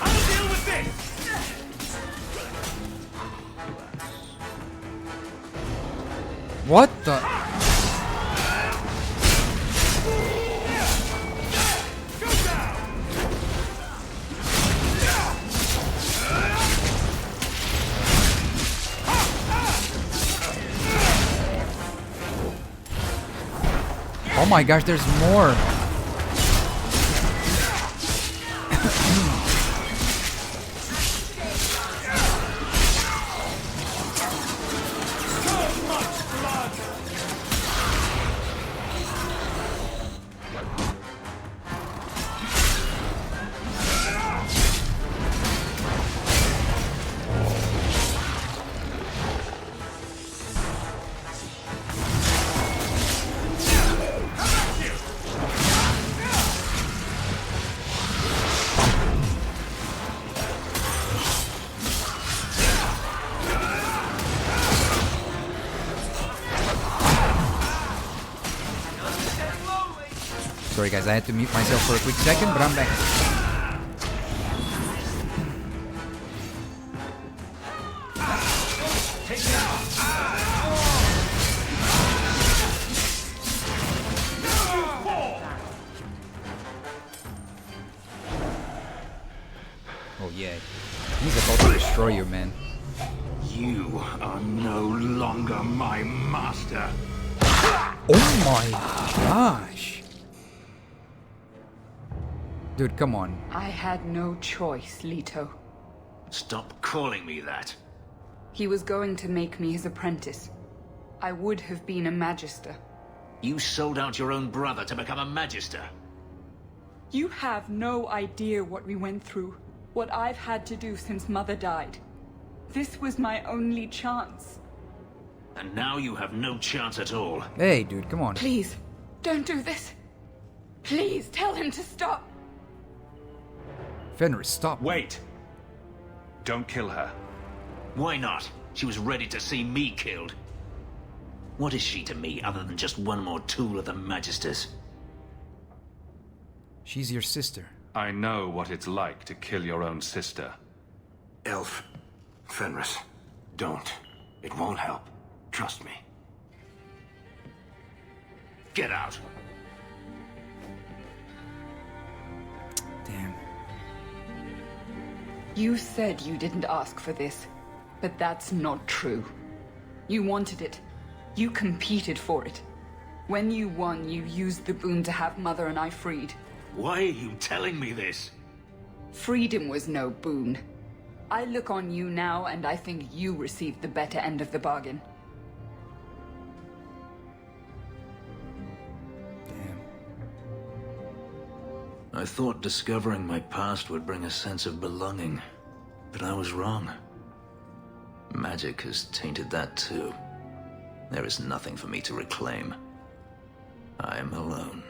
I'll deal with this. What the? Oh my gosh, there's more. Sorry guys, I had to mute myself for a quick second, but I'm back. Oh yeah, he's about to destroy you, man. You are no longer my master. Oh my gosh. Dude, come on. I had no choice, Leto. Stop calling me that. He was going to make me his apprentice. I would have been a magister. You sold out your own brother to become a magister. You have no idea what we went through, what I've had to do since Mother died. This was my only chance. And now you have no chance at all. Hey, dude, come on. Please, don't do this. Please, tell him to stop. Fenris, stop. Wait. Don't kill her. Why not? She was ready to see me killed. What is she to me other than just one more tool of the Magisters? She's your sister. I know what it's like to kill your own sister. Elf. Fenris. Don't. It won't help. Trust me. Get out. Damn. You said you didn't ask for this, but that's not true. You wanted it. You competed for it. When you won, you used the boon to have Mother and I freed. Why are you telling me this? Freedom was no boon. I look on you now, and I think you received the better end of the bargain. I thought discovering my past would bring a sense of belonging, but I was wrong. Magic has tainted that too. There is nothing for me to reclaim. I am alone.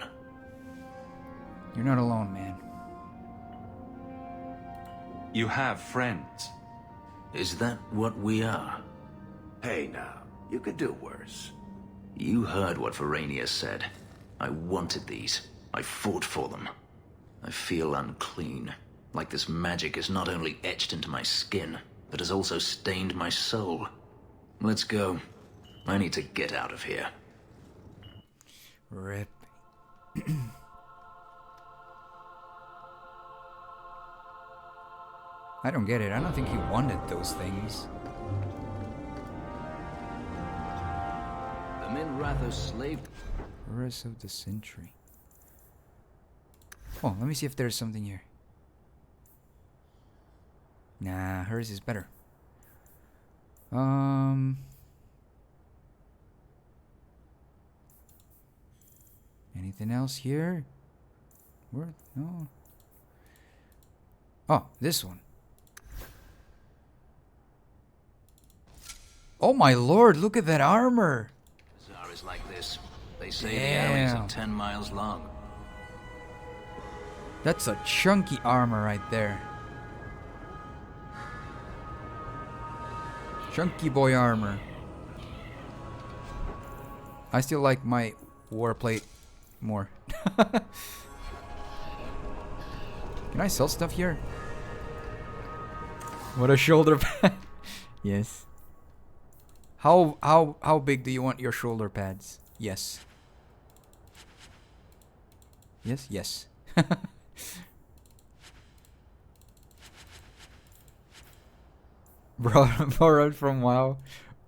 You're not alone, man. You have friends. Is that what we are? Hey now, you could do worse. You heard what Verania said. I wanted these. I fought for them. I feel unclean, like this magic is not only etched into my skin, but has also stained my soul. Let's go. I need to get out of here. Rip. I don't get it. I don't think he wanted those things. The Minrathos slave. Rest of the century. Oh, let me see if there's something here. Nah, hers is better. Anything else here? Where? No. Oh, this one. Oh my lord, look at that armor! Bazaar is like this. They say the alleys are 10 miles long. That's a chunky armor right there. Chunky boy armor. I still like my warplate more. Can I sell stuff here? What a shoulder pad. Yes. How big do you want your shoulder pads? Yes. Yes, yes. Borrowed from WoW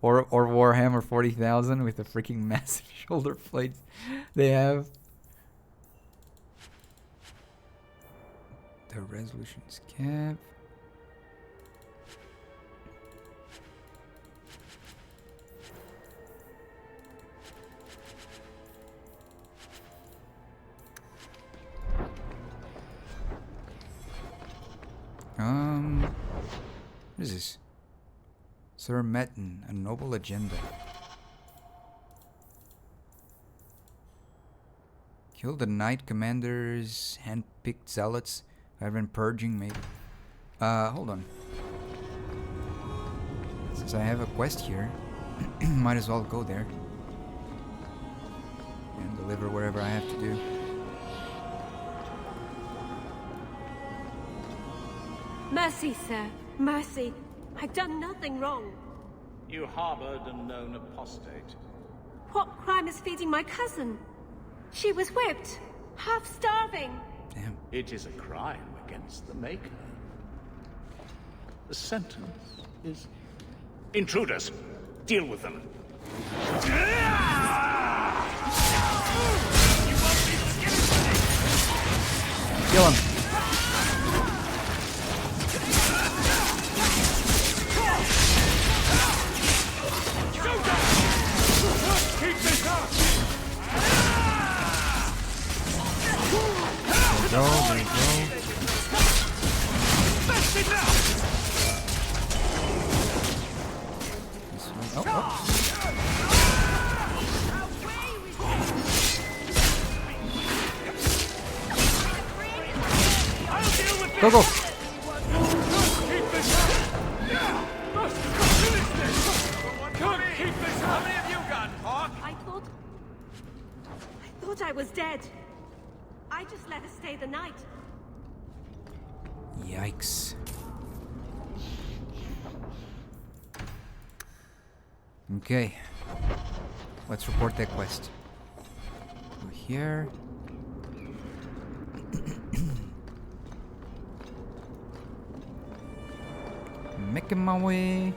or Warhammer 40,000 with the freaking massive shoulder plates they have. The resolution's cap. What is this? Sir Metin, a noble agenda. Kill the Knight Commander's hand-picked zealots. I've been purging, maybe. Hold on. Since I have a quest here, might as well go there. And deliver whatever I have to do. Mercy, sir. Mercy. I've done nothing wrong. You harbored a known apostate. What crime is feeding my cousin? She was whipped, half starving. Damn. It is a crime against the Maker. The sentence is... Intruders! Deal with them. Kill him. Keep this up! There we go. That's it now! This one. Oh. Go, go! How many have you got, Hawke? I thought I was dead. I just let her stay the night. Yikes. Okay. Let's report that quest. Go here. Making my way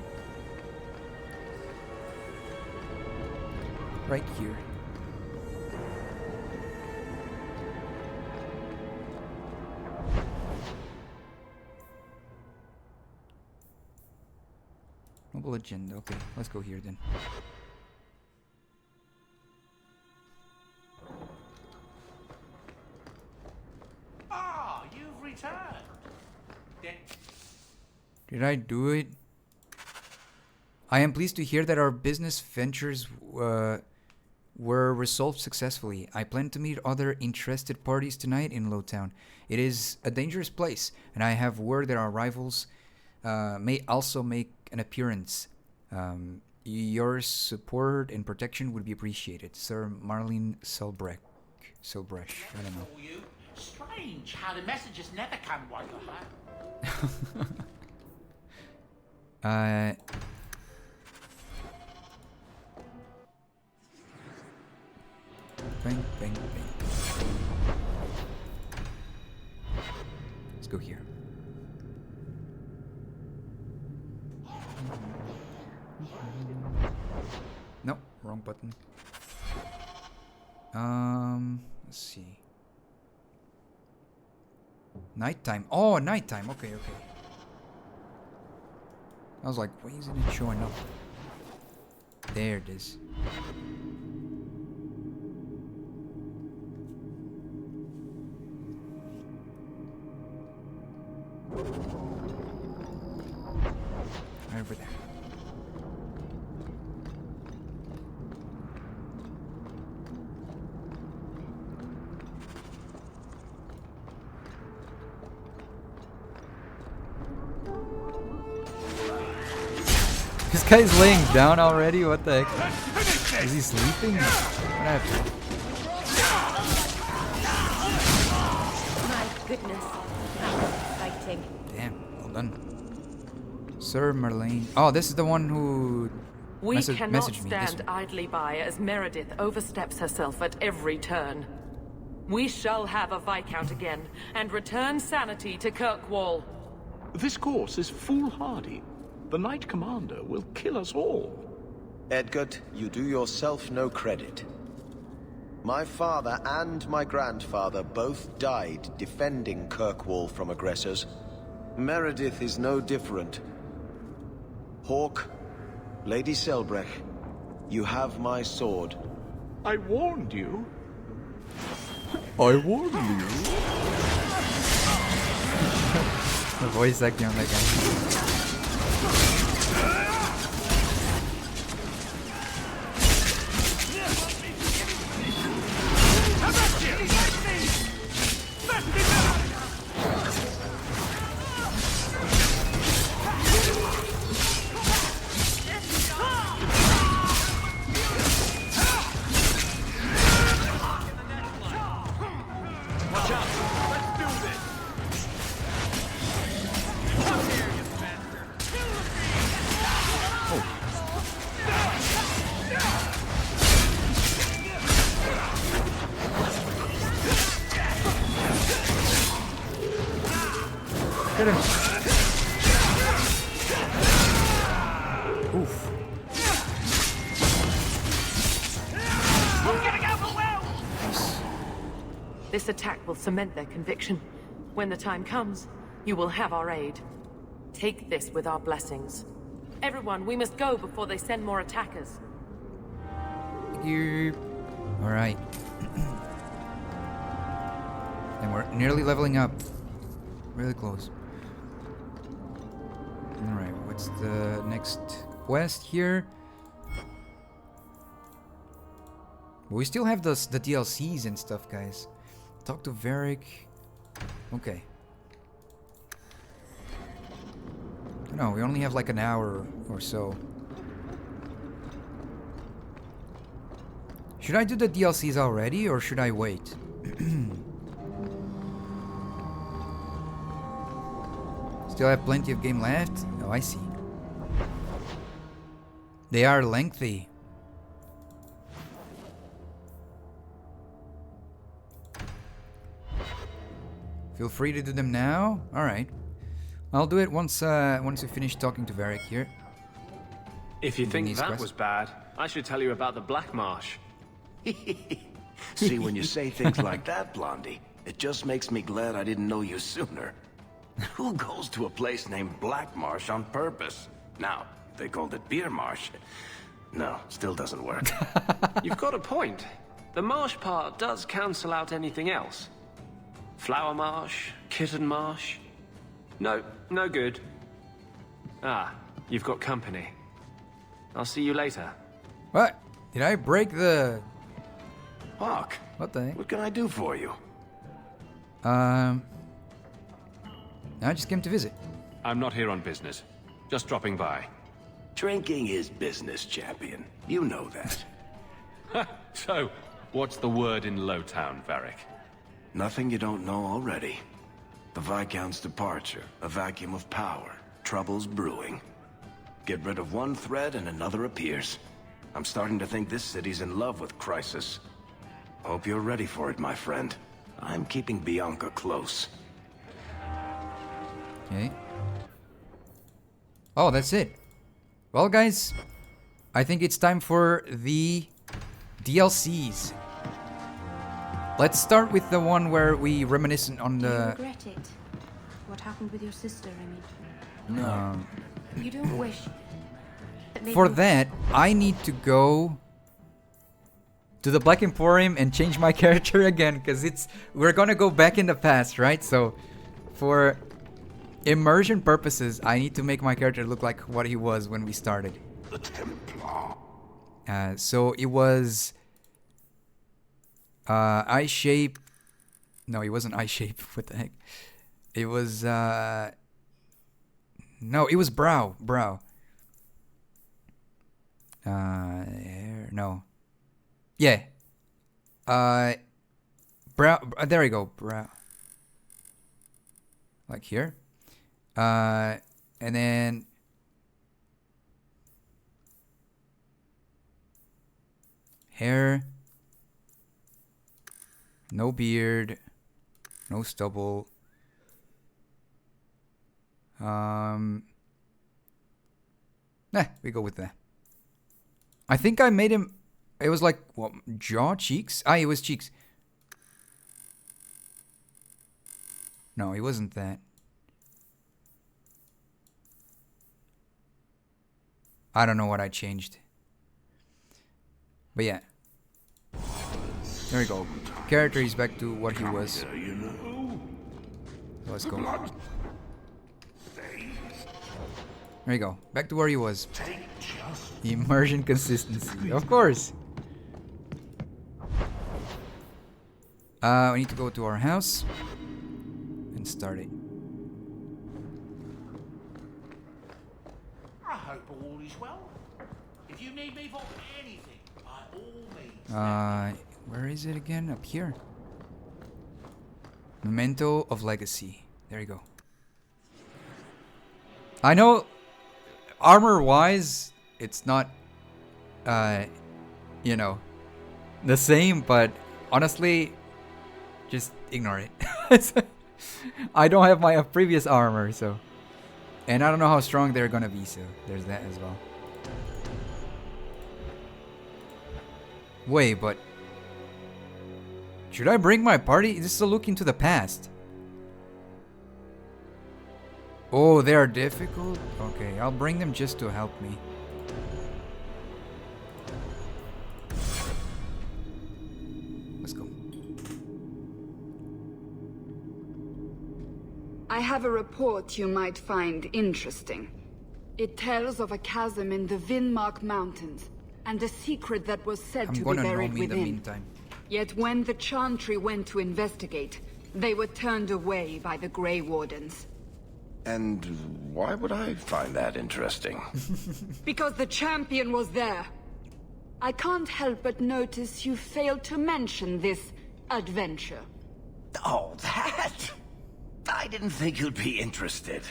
right here. Noble agenda. Okay, let's go here then. Ah, you've returned. Did I do it? I am pleased to hear that our business ventures were resolved successfully. I plan to meet other interested parties tonight in Lowtown. It is a dangerous place, and I have word that our rivals may also make an appearance. Your support and protection would be appreciated. Sir Marlene Selbrecht, I don't know. Strange how the messages never come while you're home. Bang, bang, bang. Let's go here. No, wrong button. Let's see. Nighttime. Oh, nighttime. Okay, okay. I was like, why isn't it showing up? There it is. Right over there. This guy's laying down already? What the heck? Is he sleeping? What happened? My goodness. Fighting. Damn, well done. Sir Merlane. Oh, this is the one who We cannot messaged me. This stand one. idly by as Meredith oversteps herself at every turn. We shall have a Viscount again, and return sanity to Kirkwall. This course is foolhardy. The Knight Commander will kill us all. Edgard, you do yourself no credit. My father and my grandfather both died defending Kirkwall from aggressors. Meredith is no different. Hawke, Lady Selbrecht, you have my sword. I warned you. I warned you. The voice acting on that guy. Get him. Oof. This attack will cement their conviction. When the time comes, you will have our aid. Take this with our blessings. Everyone, we must go before they send more attackers. Alright. And we're nearly leveling up. Really close. Alright, what's the next quest here? We still have the DLCs and stuff, guys. Talk to Varric. Okay. No, we only have like an hour or so. Should I do the DLCs already, or should I wait? Still have plenty of game left? Oh, I see. They are lengthy. Feel free to do them now. All right, I'll do it once we finish talking to Varric here. If you think that was bad, I should tell you about the Black Marsh. See, when you say things like that, Blondie, it just makes me glad I didn't know you sooner. Who goes to a place named Black Marsh on purpose? Now, if they called it Beer Marsh, no, still doesn't work. You've got a point. The marsh part does cancel out anything else. Flower Marsh, Kitten Marsh. No, no good. Ah, you've got company. I'll see you later. What? Did I break the... Hawke, what the heck? What can I do for you? I just came to visit. I'm not here on business. Just dropping by. Drinking is business, champion. You know that. So, what's the word in Lowtown, Varric? Nothing you don't know already. The Viscount's departure, a vacuum of power, troubles brewing. Get rid of one thread and another appears. I'm starting to think this city's in love with Crisis. Hope you're ready for it, my friend. I'm keeping Bianca close. Okay. Oh, that's it. Well, guys, I think it's time for the DLCs. Let's start with the one where we reminisce on Do you the... regret it? What happened with your sister, I mean? No. You don't wish... For that, I need to go to the Black Emporium and change my character again, because we're gonna go back in the past, right? So, for immersion purposes, I need to make my character look like what he was when we started. The Templar. So it was eye shape. No, it wasn't eye shape. What the heck? It was no, it was brow. Hair, no. Yeah. Brow. There we go. Brow. Like here. And then hair. No beard. No stubble. We go with that. I think I made him... It was like, what, jaw, cheeks? Ah, it was cheeks. No, it wasn't that. I don't know what I changed. But yeah. There we go. Character is back to what he was. Let's go. There you go. Back to where he was. Immersion consistency. Of course. We need to go to our house and start it. I hope all is well. If you need me for anything, by all means. Where is it again? Up here. Memento of Legacy. There you go. I know, armor-wise, it's not, you know, the same, but honestly, just ignore it. I don't have my previous armor, so... And I don't know how strong they're gonna be, so there's that as well. Wait, but... Should I bring my party? This is a look into the past. Oh, they are difficult? Okay, I'll bring them just to help me. Let's go. I have a report you might find interesting. It tells of a chasm in the Vinmark Mountains, and a secret that was said to be buried within. Yet when the Chantry went to investigate, they were turned away by the Grey Wardens. And why would I find that interesting? Because the champion was there. I can't help but notice you failed to mention this adventure. Oh, that? I didn't think you'd be interested.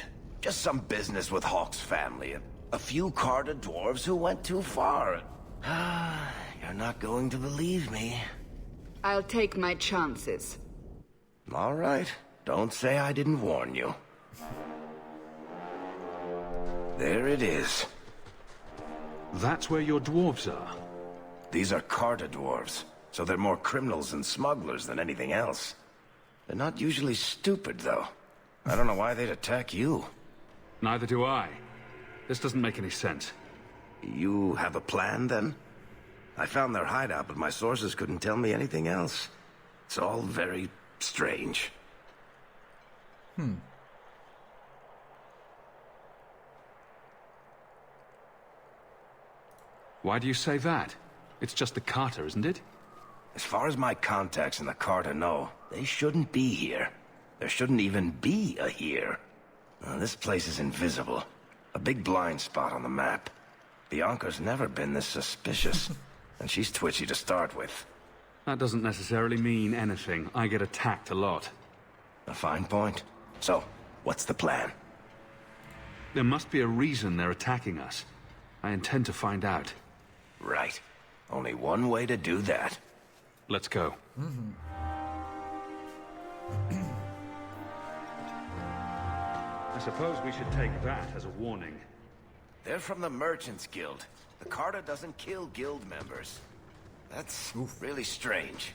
Just some business with Hawke's family. A few Carta dwarves who went too far. You're not going to believe me. I'll take my chances. All right. Don't say I didn't warn you. There it is. That's where your dwarves are? These are Carta dwarves, so they're more criminals and smugglers than anything else. They're not usually stupid, though. I don't know why they'd attack you. Neither do I. This doesn't make any sense. You have a plan, then? I found their hideout, but my sources couldn't tell me anything else. It's all very strange. Why do you say that? It's just the Carta, isn't it? As far as my contacts in the Carta know, they shouldn't be here. There shouldn't even be a here. This place is invisible. A big blind spot on the map. Bianca's never been this suspicious. And she's twitchy to start with. That doesn't necessarily mean anything. I get attacked a lot. A fine point. So, what's the plan? There must be a reason they're attacking us. I intend to find out. Right. Only one way to do that. Let's go. I suppose we should take that as a warning. They're from the Merchants Guild. The Carta doesn't kill guild members. That's really strange.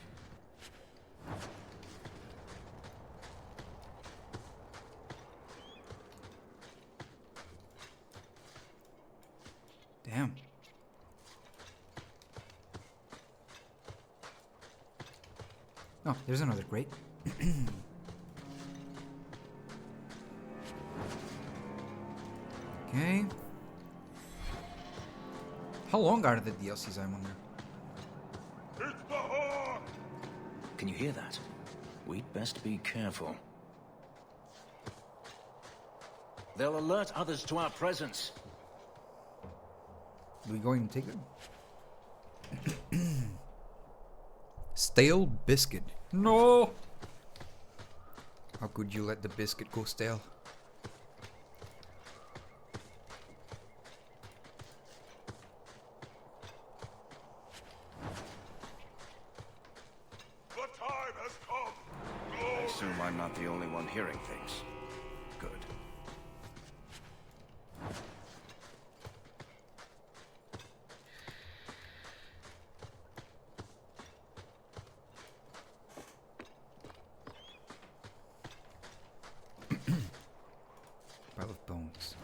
Damn. Oh, there's another grate. Okay. How long are the DLCs, I wonder? It's the Hawke! Can you hear that? We'd best be careful. They'll alert others to our presence. We going to take it? Stale biscuit. No! How could you let the biscuit go stale? I assume I'm not the only one hearing things. Good. Pile of bones.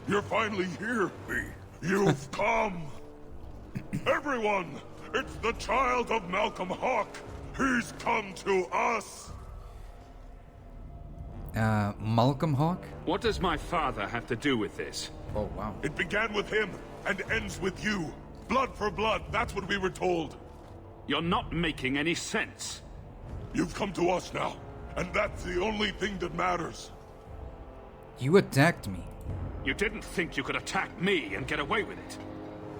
You're finally here, B. You've come! Everyone! It's the child of Malcolm Hawke! He's come to us! Malcolm Hawke? What does my father have to do with this? Oh, wow. It began with him, and ends with you. Blood for blood, that's what we were told. You're not making any sense. You've come to us now, and that's the only thing that matters. You attacked me. You didn't think you could attack me and get away with it.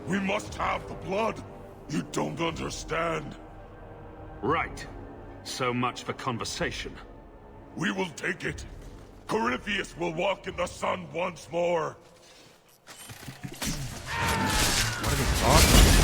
We must have the blood. You don't understand. Right. So much for conversation. We will take it. Corypheus will walk in the sun once more. What are they talking about?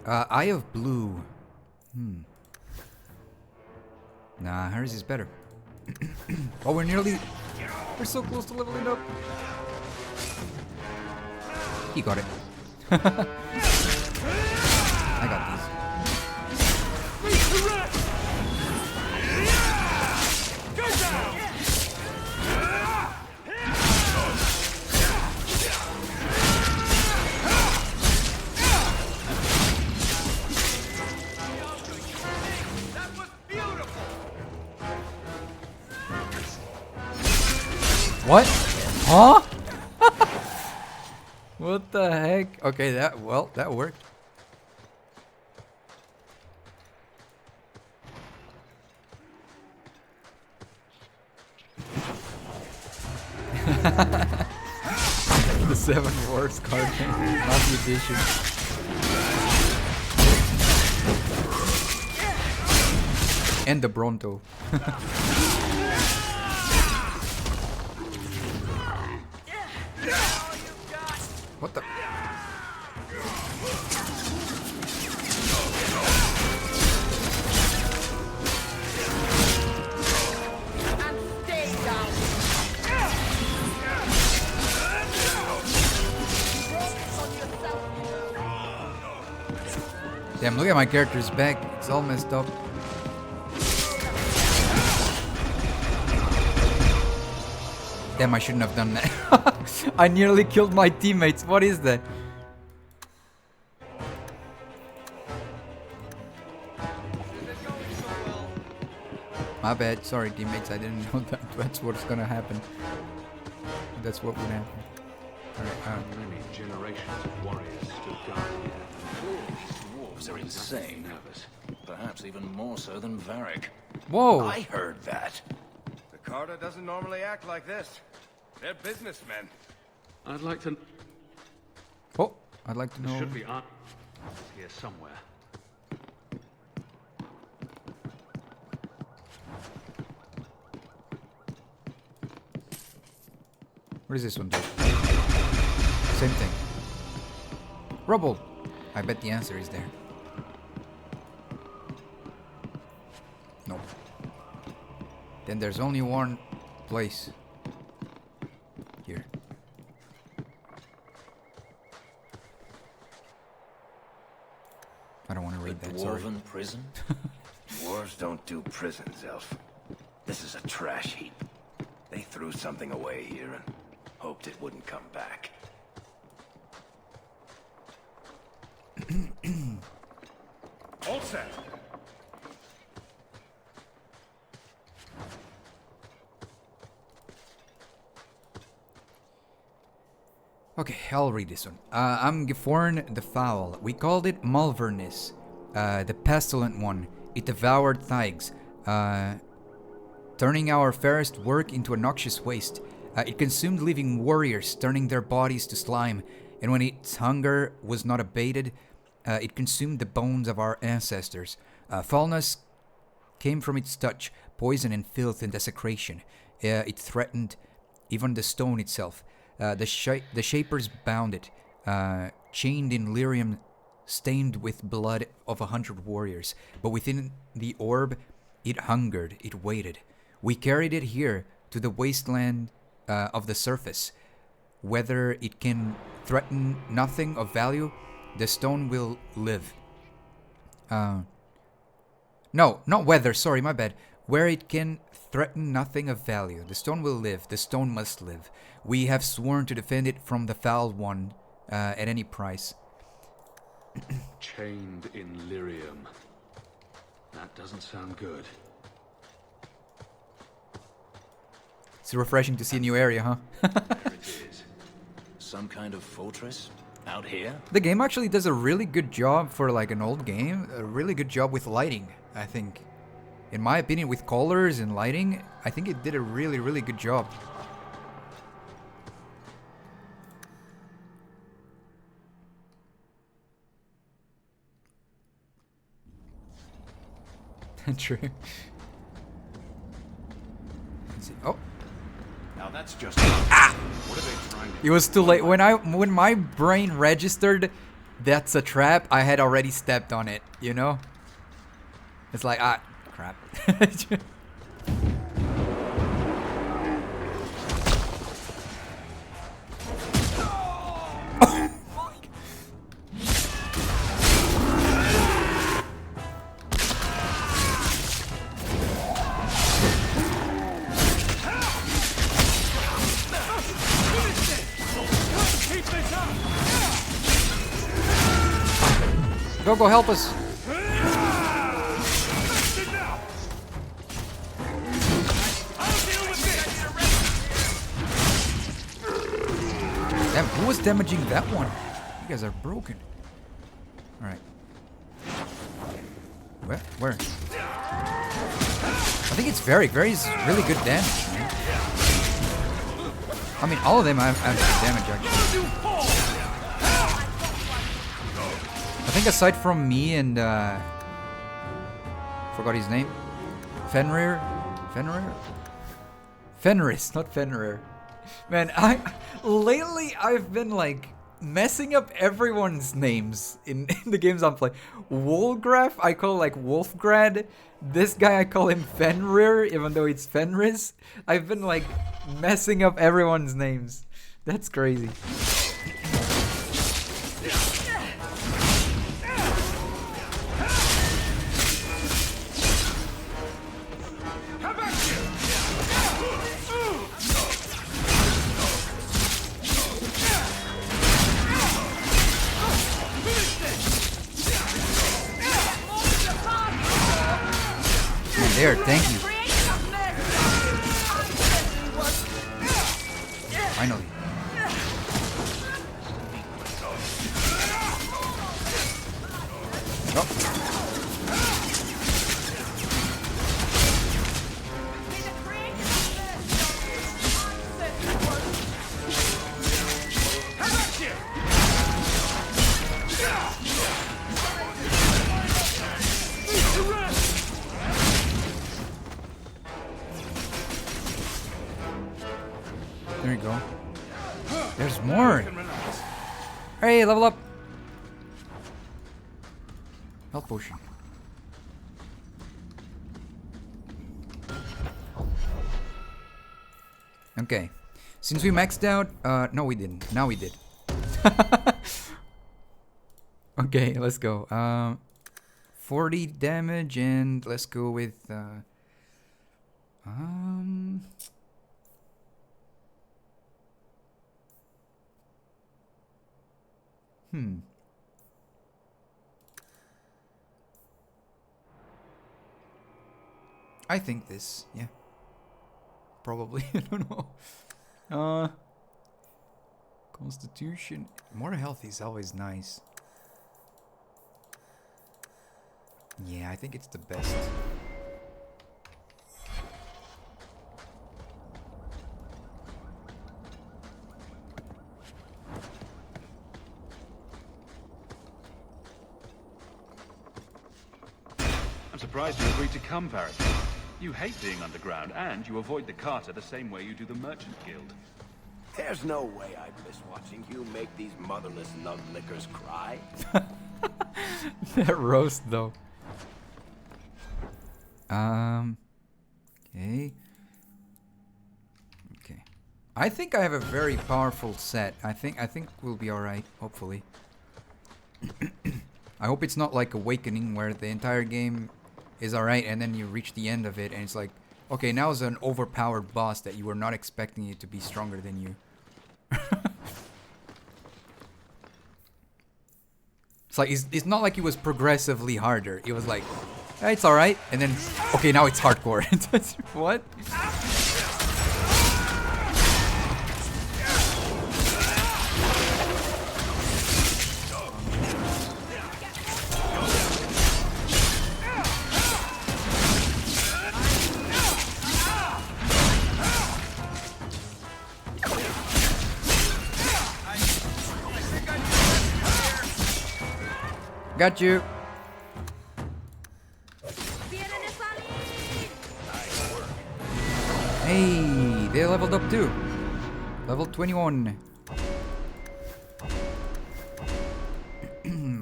Eye of Blue. Nah, hers is better. Oh, we're so close to leveling up. He got it. I got these. What? Huh? What the heck? Okay, that worked. The 7 Wars card game, not the edition. And the Bronto. What the? Damn, look at my character's back. It's all messed up. Damn, I shouldn't have done that. I nearly killed my teammates. What is that? My bad. Sorry, teammates. I didn't know that's what's gonna happen. That's what would happen. Alright, many generations of warriors stood guard here. These dwarves are insane. Nervous. Perhaps even more so than Varric. Whoa! I heard that. The Carter doesn't normally act like this. They're businessmen. I'd like to... Oh, I'd like to know... There should be art here somewhere. What does this one do? Same thing. Rubble! I bet the answer is there. Nope. Then there's only one place. Here. I don't want to read that, sorry. Dwarven prison? Dwarves don't do prisons, Elf. This is a trash heap. They threw something away here and hoped it wouldn't come back. All set. Okay, I'll read this one. I'm Geforn the Foul. We called it Malvernis, the pestilent one. It devoured Thaigs, turning our fairest work into a noxious waste. It consumed living warriors, turning their bodies to slime, and when its hunger was not abated, it consumed the bones of our ancestors. Foulness came from its touch, poison and filth and desecration. It threatened even the stone itself. The Shapers bound it, chained in lyrium stained with blood of 100 warriors. But within the orb, it hungered, it waited. We carried it here to the wasteland of the surface. Whether it can threaten nothing of value, the stone will live. No, not whether, sorry, my bad. Where it can threaten nothing of value, the stone will live, the stone must live. We have sworn to defend it from the foul one at any price. Chained in lyrium. That doesn't sound good. It's refreshing to see a new area, huh? There it is. Some kind of fortress out here? The game actually does a really good job for like an old game. A really good job with lighting, I think. In my opinion, with colors and lighting, I think it did a really, really good job. True. Let's see. Oh. Now that's just... What are they trying to... It was too late. When my brain registered that's a trap, I had already stepped on it, you know? It's like, ah, crap. Go help us. Damn, who was damaging that one? You guys are broken. Alright. Where? I think it's very really good damage, man. I mean, all of them have good damage, actually. I think aside from me and, forgot his name. Fenrir, not Fenrir. Man, lately I've been like messing up everyone's names in the games I'm playing. Wolgraf, I call like Wolfgrad. This guy, I call him Fenrir, even though it's Fenris. I've been like messing up everyone's names. That's crazy. There, thank you. Finally. Oh. There you go. There's more. Hey, level up. Health potion. Okay. Since we maxed out, no we didn't. Now we did. Okay, let's go. 40 damage and let's go with I think this, yeah. Probably, I don't know. Constitution. More health is always nice. Yeah, I think it's the best. I'm surprised you agreed to come, Paris. You hate being underground, and you avoid the Carter the same way you do the Merchant Guild. There's no way I'd miss watching you make these motherless lug lickers cry. That roast, though. Okay. Okay. I think I have a very powerful set. I think we'll be alright, hopefully. I hope it's not like Awakening, where the entire game is alright, and then you reach the end of it, and it's like, okay, now it's an overpowered boss that you were not expecting it to be stronger than you. It's like, it's not like it was progressively harder. It was like, hey, it's alright, and then, okay, now it's hardcore. What? Got you. Hey, they leveled up too. Level 21.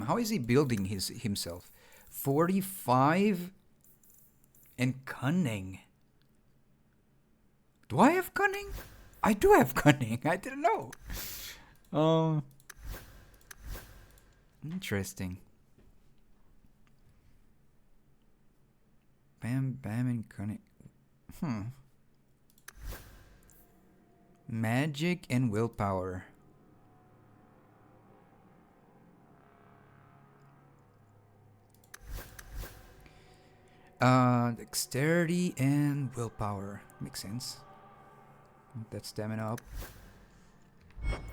How is he building himself? 45 and cunning. Do I have cunning? I do have cunning. I didn't know. Interesting. Bam, bam, and cunning. Magic and willpower. Dexterity and willpower. Makes sense. That's stamina up.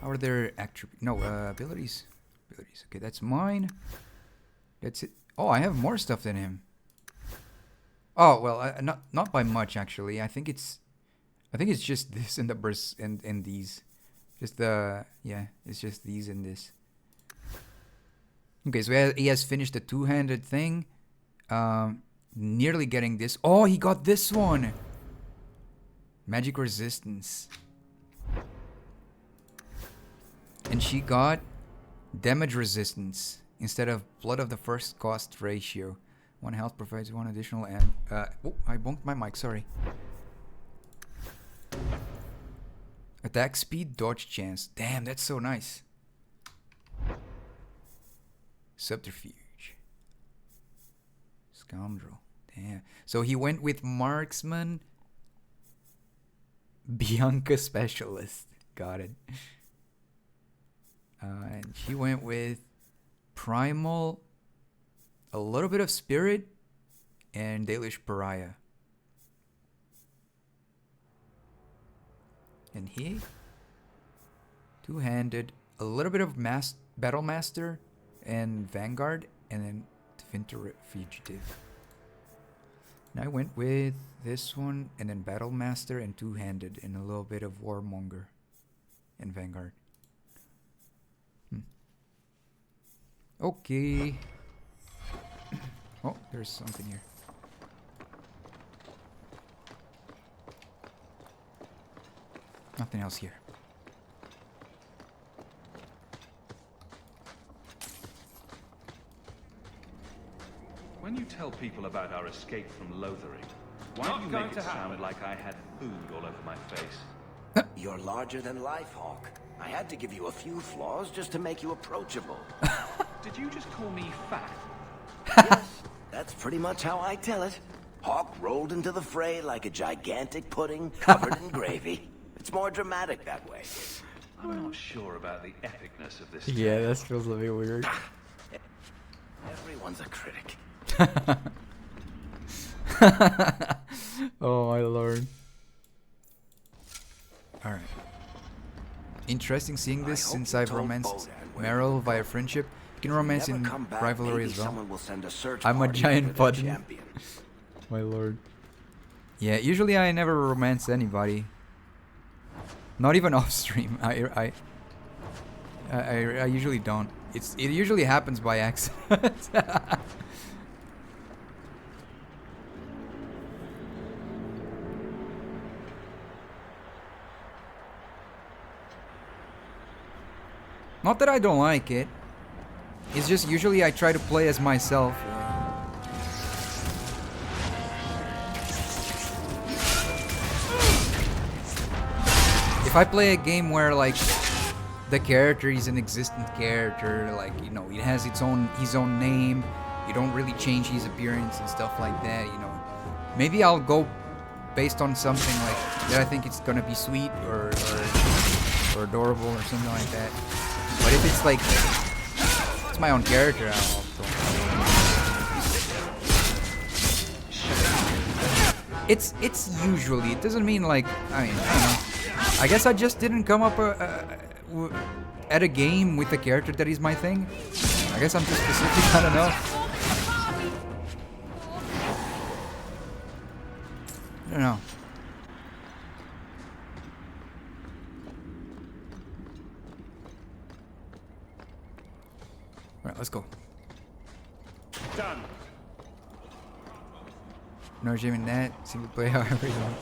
How are their attributes? No, abilities. Abilities. Okay, that's mine. That's it. Oh, I have more stuff than him. Oh well, not by much actually. I think it's just this and the burst and these. Just it's just these and this. Okay, so he has finished the two-handed thing. Nearly getting this. Oh, he got this one. Magic resistance. And she got damage resistance instead of blood of the first cost ratio. 1 health provides 1 additional oh, I bonked my mic, sorry. Attack speed, dodge chance. Damn, that's so nice. Subterfuge. Scoundrel. Damn. So he went with marksman. Bianca specialist. Got it. And she went with primal, a little bit of spirit, and Dalish pariah. And he two-handed, a little bit of battle master and vanguard, and then Finter fugitive. And I went with this one, and then battle master and two-handed, and a little bit of warmonger and vanguard. Okay. Oh, there's something here. Nothing else here. When you tell people about our escape from Lothering, why do you make it sound like I had food all over my face? You're larger than life, Hawke. I had to give you a few flaws just to make you approachable. Did you just call me fat? Yes, that's pretty much how I tell it. Hawke rolled into the fray like a gigantic pudding covered in gravy. It's more dramatic that way. I'm not sure about the epicness of this. Yeah, that feels a bit weird. Everyone's a critic. Oh my lord. Alright. Interesting seeing this since I've romanced Meryl via friendship. You can romance in rivalry as well. I'm a giant button. My lord. Yeah, usually I never romance anybody. Not even off stream. I usually don't. It usually happens by accident. Not that I don't like it. It's just usually I try to play as myself. If I play a game where like the character is an existent character, like, you know, it has his own name, you don't really change his appearance and stuff like that, you know. Maybe I'll go based on something like that I think it's gonna be sweet or adorable or something like that. But if it's like it's my own character, I'll it's usually, it doesn't mean like, I mean, I don't know. I guess I just didn't come up at a game with a character that is my thing. I guess I'm too specific, I don't know. I don't know. Alright, let's go. Done. No shame in that. Single play however you want.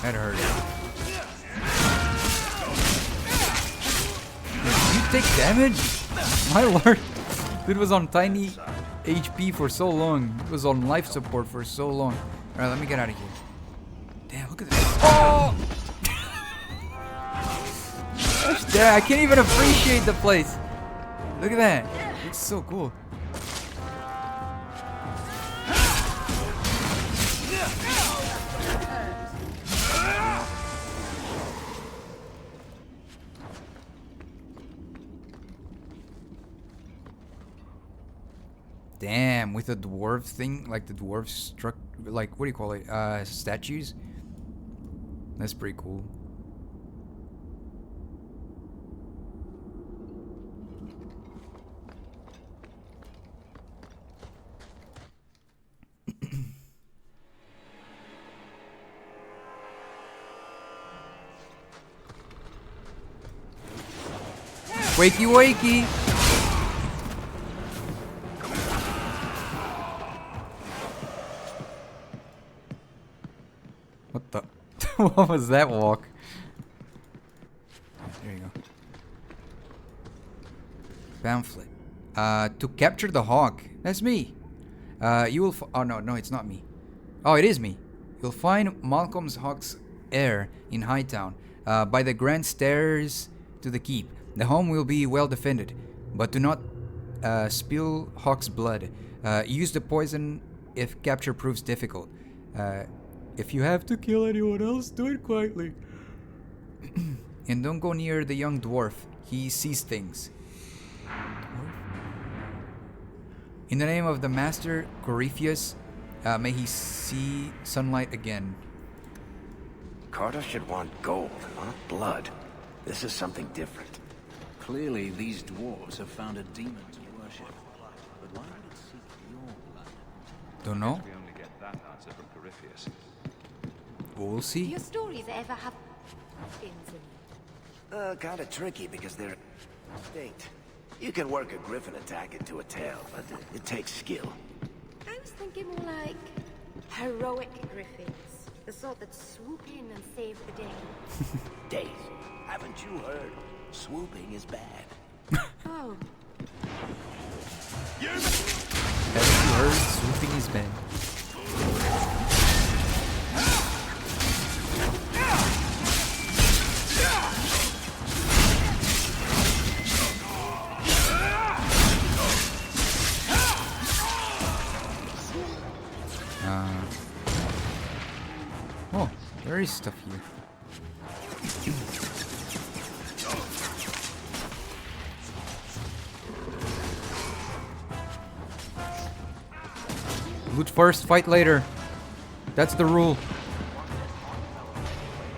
That hurt. Did you take damage? My lord. Dude was on tiny HP for so long. It was on life support for so long. Alright, let me get out of here. Damn, look at this. Oh! Damn, I can't even appreciate the place. Look at that. It's so cool. Damn, with the dwarf thing, like the dwarf struck, like, what do you call it? Statues? That's pretty cool. Wakey, wakey! What the? What was that walk? There you go. Pamphlet. To capture the Hawke. That's me. You will. Oh no, it's not me. Oh, it is me. You'll find Malcolm's Hawke's heir in Hightown, by the grand stairs to the keep. The home will be well defended, but do not spill Hawke's blood. Use the poison if capture proves difficult. If you have to kill anyone else, do it quietly. And don't go near the young dwarf. He sees things. In the name of the master, Corypheus, may he see sunlight again. Carter should want gold, not blood. This is something different. Clearly, these dwarves have found a demon to worship. But why would it seek your blood? Don't know. We only get that answer from Corypheus. We'll see. Do your stories ever have skins in them? Kinda tricky because they're distinct. You can work a griffin attack into a tail, but it takes skill. I was thinking more like heroic griffins. The sort that swoop in and save the day. Days, haven't you heard? Swooping is bad. Oh. Haven't you heard? Swooping is bad. Oh, there is stuff here. Loot first, fight later. That's the rule.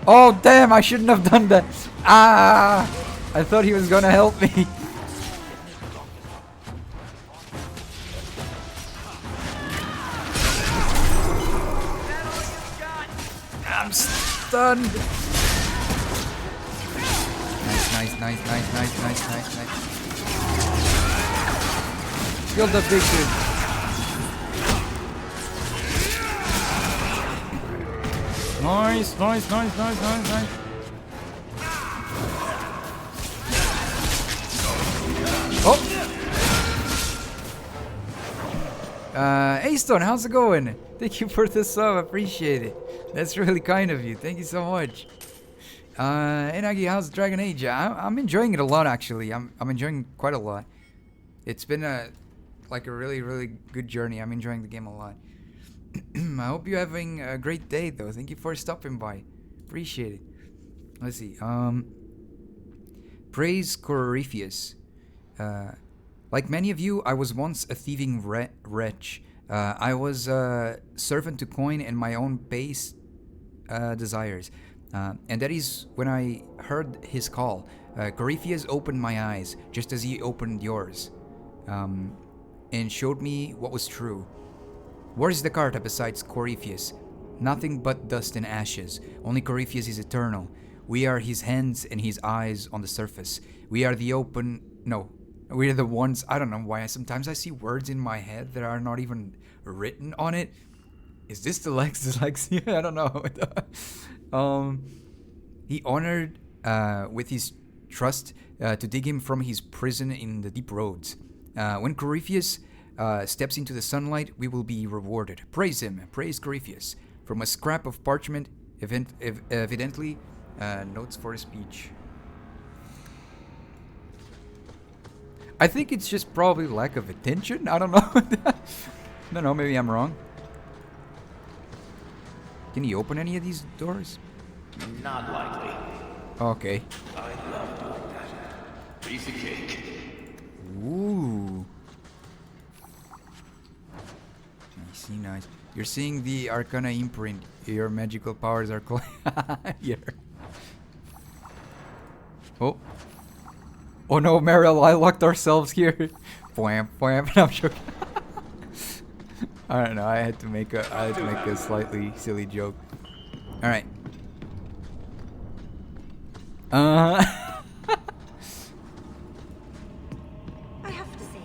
Oh, damn, I shouldn't have done that. Ah! I thought he was gonna help me. I'm stunned. Nice. Killed the big dude. Nice. Oh! Hey Stone, how's it going? Thank you for the sub, appreciate it. That's really kind of you, thank you so much. Inagi, how's Dragon Age? I'm enjoying it a lot actually. I'm enjoying quite a lot. It's been a really, really good journey. I'm enjoying the game a lot. I hope you're having a great day though. Thank you for stopping by. Appreciate it. Let's see. Praise Corypheus. Like many of you, I was once a thieving wretch. I was a servant to coin and my own base desires. And that is when I heard his call. Corypheus opened my eyes, just as he opened yours. And showed me what was true. Where is the Carta besides Corypheus? Nothing but dust and ashes. Only Corypheus is eternal. We are his hands and his eyes on the surface. We are the open... No. We are the ones... I don't know why. Sometimes I see words in my head that are not even written on it. Is this the dyslexia? I don't know. He honored with his trust to dig him from his prison in the deep roads. When Corypheus steps into the sunlight, we will be rewarded. Praise him. Praise Corypheus. From a scrap of parchment, evidently notes for a speech. I think it's just probably lack of attention. I don't know. I don't know. Maybe I'm wrong. Can he open any of these doors? Not likely. Okay. I love doing that. Piece of cake. Ooh. Nice. You're seeing the Arcana imprint. Your magical powers are here. Oh no, Meryl, I locked ourselves here. Wham. I'm joking. I don't know. I had to make a slightly silly joke. All right. I have to say,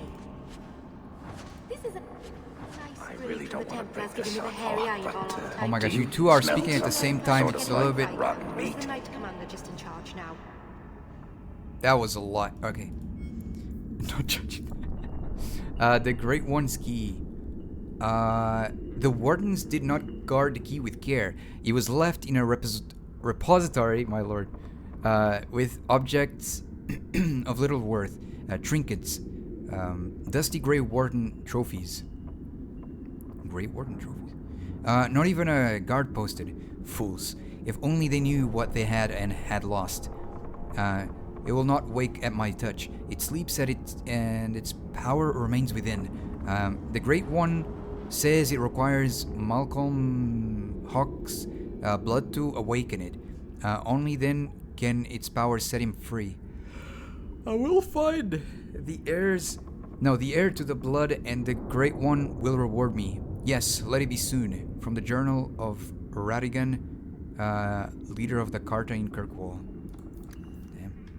this is a nice really don't want to break this up, oh my gosh, you two are speaking at the same time. It's a little bit. The Knight Commander just in charge now. That was a lot. Okay. Don't judge. The Great One's key. The wardens did not guard the key with care. It was left in a repository, my lord, with objects of little worth, trinkets, dusty Grey Warden trophies. Grey Warden trophies? Not even a guard posted. Fools. If only they knew what they had and had lost. It will not wake at my touch. It sleeps at it, and its power remains within. The Great One says it requires Malcolm Hawke's blood to awaken it. Only then can its power set him free. I will find the heir to the blood, and the Great One will reward me. Yes, let it be soon. From the Journal of Radigan, leader of the Carta in Kirkwall.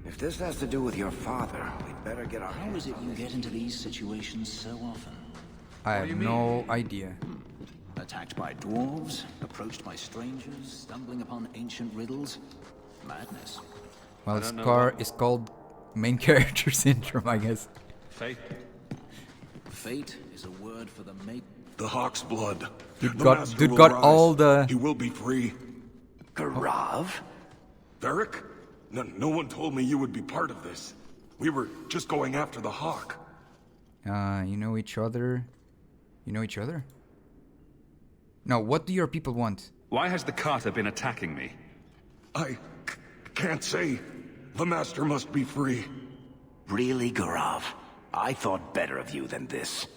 If this has to do with your father, we'd better get our... How is it you get into these situations so often? I have no idea. Attacked by dwarves, approached by strangers, stumbling upon ancient riddles. Madness. Well, this car is called main character syndrome, I guess. Fate. Fate is a word for the make. The Hawke's blood. Dude got all the... He will be free. Carve? Varric? No one told me you would be part of this. We were just going after the Hawke. You know each other? You know each other? No, what do your people want? Why has the Carter been attacking me? I can't say. The Master must be free. Really, Garav? I thought better of you than this.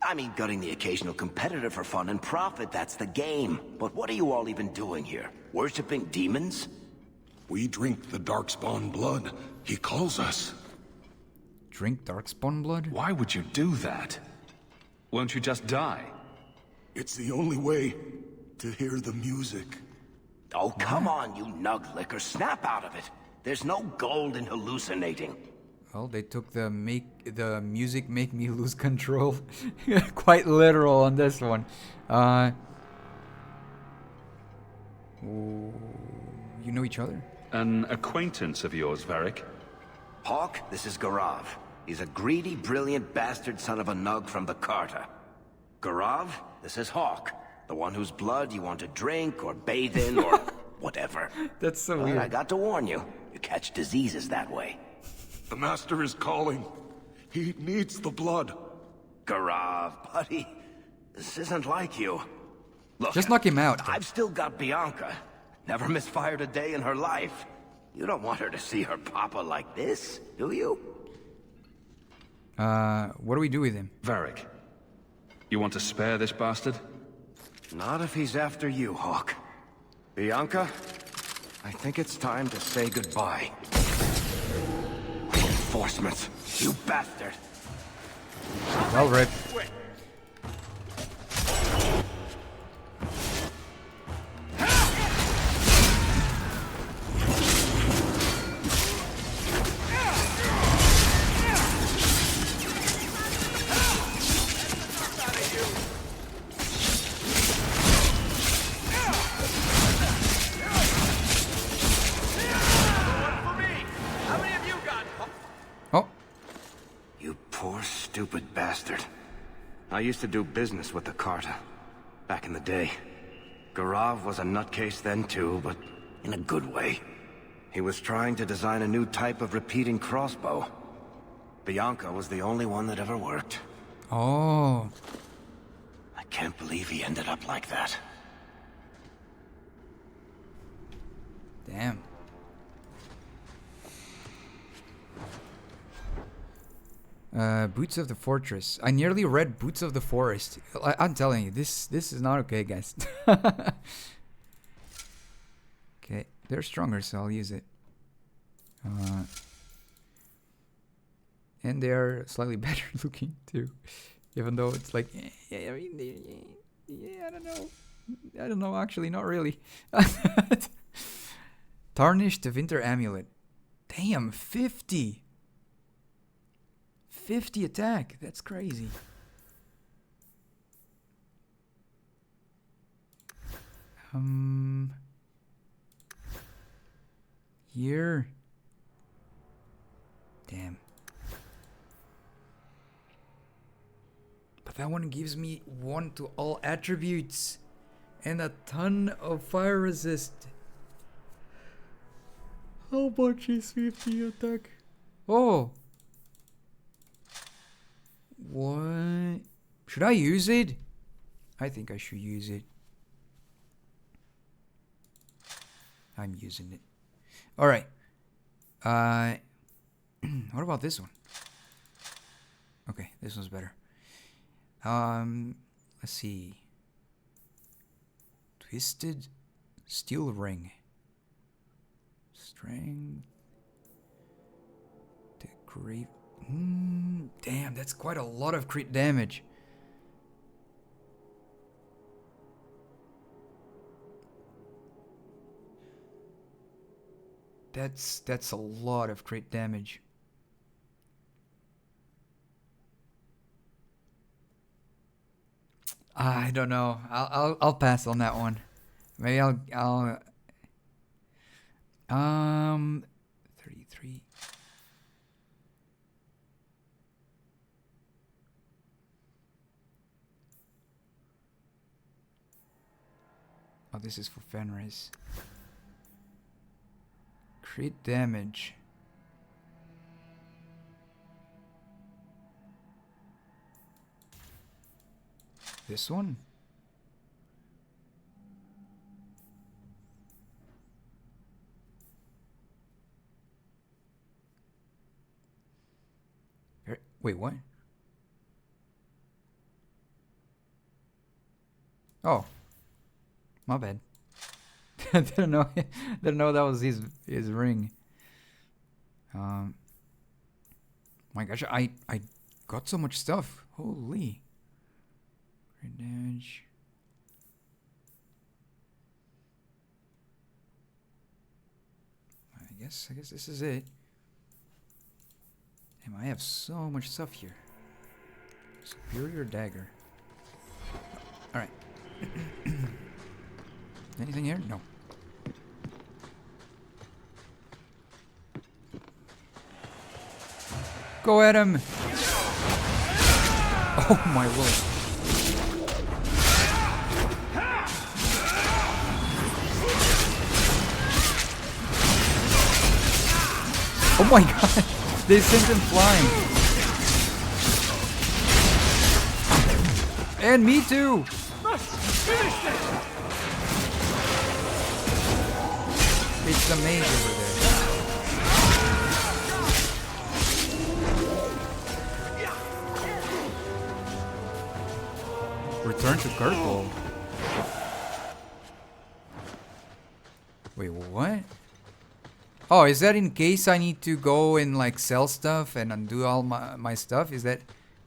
I mean, gutting the occasional competitor for fun and profit, that's the game. But what are you all even doing here? Worshipping demons? We drink the Darkspawn blood. He calls us. Drink Darkspawn blood? Why would you do that? Won't you just die? It's the only way to hear the music. Oh, come on, you nug licker. Snap out of it. There's no gold in hallucinating. Well, they took the music make me lose control. Quite literal on this one. You know each other? An acquaintance of yours, Varric? Hawke, this is Garav. He's a greedy, brilliant bastard son of a nug from the Carta. Garav, this is Hawke. The one whose blood you want to drink or bathe in or whatever. That's so weird. I got to warn you. You catch diseases that way. The Master is calling. He needs the blood. Garav, buddy. This isn't like you. Look, just knock him out. I've still got Bianca. Never misfired a day in her life. You don't want her to see her papa like this, do you? What do we do with him? Varric, you want to spare this bastard? Not if he's after you, Hawke. Bianca, I think it's time to say goodbye. Reinforcements, you bastard! Well read. Stupid bastard. I used to do business with the Carta. Back in the day. Garav was a nutcase then too, but in a good way. He was trying to design a new type of repeating crossbow. Bianca was the only one that ever worked. Oh. I can't believe he ended up like that. Damn. Boots of the Fortress. I nearly read Boots of the Forest. I'm telling you, this is not okay, guys. Okay, they're stronger, so I'll use it. And they are slightly better looking too, even though it's like, I don't know. Actually, not really. Tarnished Winter Amulet. Damn, 50 attack. That's crazy. Here. Damn. But that one gives me 1 to all attributes and a ton of fire resist. How much is 50 attack? Oh. What? Should I use it? I think I should use it. I'm using it. Alright. What about this one? Okay, this one's better. Let's see. Twisted Steel Ring. Strength. The great. Damn, that's quite a lot of crit damage. That's a lot of crit damage. I don't know. I'll pass on that one. Maybe I'll 33. Oh, this is for Fenris. Crit damage. This one? Wait, what? Oh. My bad. Didn't know that was his ring. My gosh, I got so much stuff. Holy. Crit damage. I guess this is it. Damn, I have so much stuff here. Superior dagger. Alright. Anything here? No. Go at him! Oh my lord. Oh my god! They sent him flying! And me too! It's the mage over there. Return to Kirkwall. Wait, what? Oh, is that in case I need to go and like sell stuff and undo all my stuff? Is that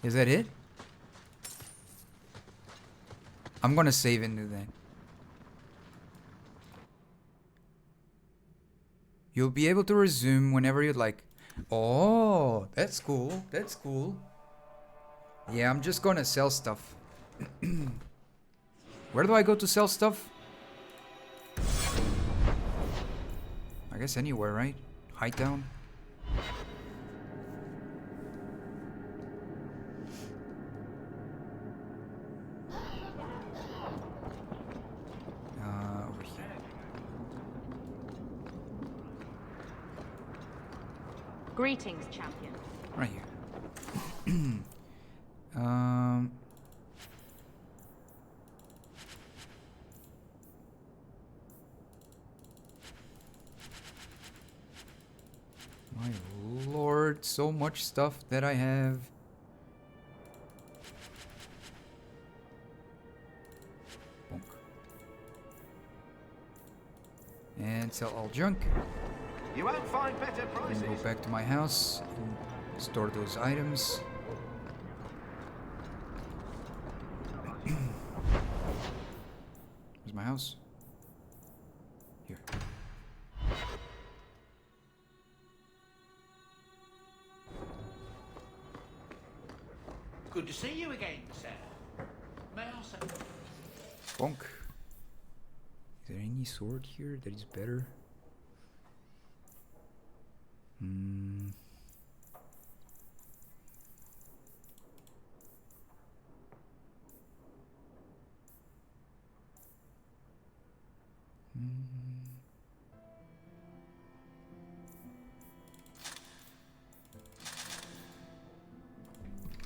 it? I'm gonna save and do that. You'll be able to resume whenever you'd like. Oh, that's cool. That's cool. Yeah, I'm just gonna sell stuff. Where do I go to sell stuff? I guess anywhere, right? Hightown. Greetings, champion. Right here. My lord, so much stuff that I have. Bonk. And sell all junk. You won't find better prices. And go back to my house and store those items. Where's my house? Here. Good to see you again, sir. May I say? Bonk. Is there any sword here that is better?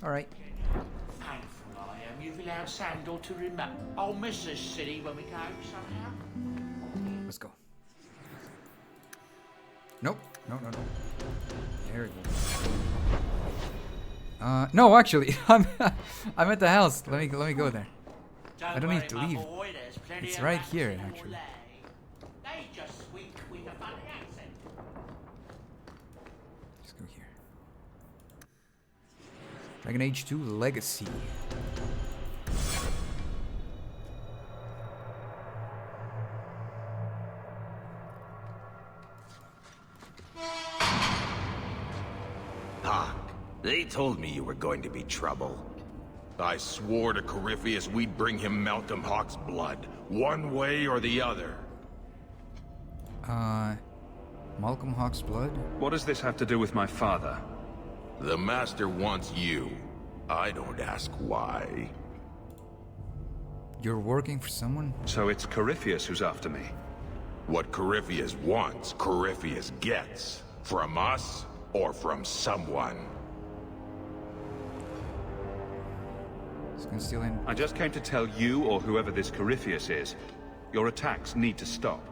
All right. Thankful I am. You've allowed Sandal to remember. I'll miss this city when we go somehow. Let's go. Nope. No. There we go. No, actually, I'm at the house. Let me go there. I don't need to leave. It's right here, actually. They just squeak with a funny accent. Let's go here. Dragon Age 2 Legacy. Hawke, they told me you were going to be trouble. I swore to Corypheus we'd bring him Malcolm Hawke's blood, one way or the other. Malcolm Hawke's blood? What does this have to do with my father? The Master wants you. I don't ask why. You're working for someone? So it's Corypheus who's after me. What Corypheus wants, Corypheus gets. From us, or from someone. I just came to tell you, or whoever this Corypheus is, your attacks need to stop.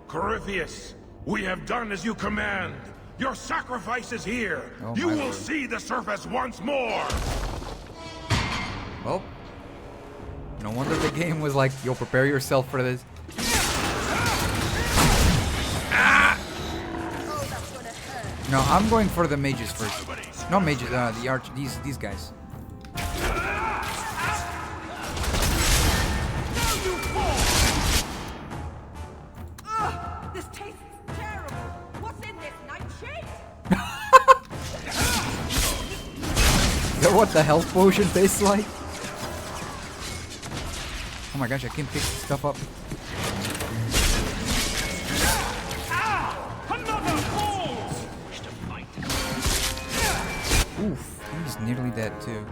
Corypheus, we have done as you command. Your sacrifice is here. Oh, you will word. see the surface once more. Well, no wonder the game was like, yo, prepare yourself for this. No, I'm going for the mages first. No mages, the arch, these guys. This tastes terrible. What's in this nightshade? Is that what the health potion tastes like? Oh my gosh, I can't pick stuff up. Oof, he's nearly dead too.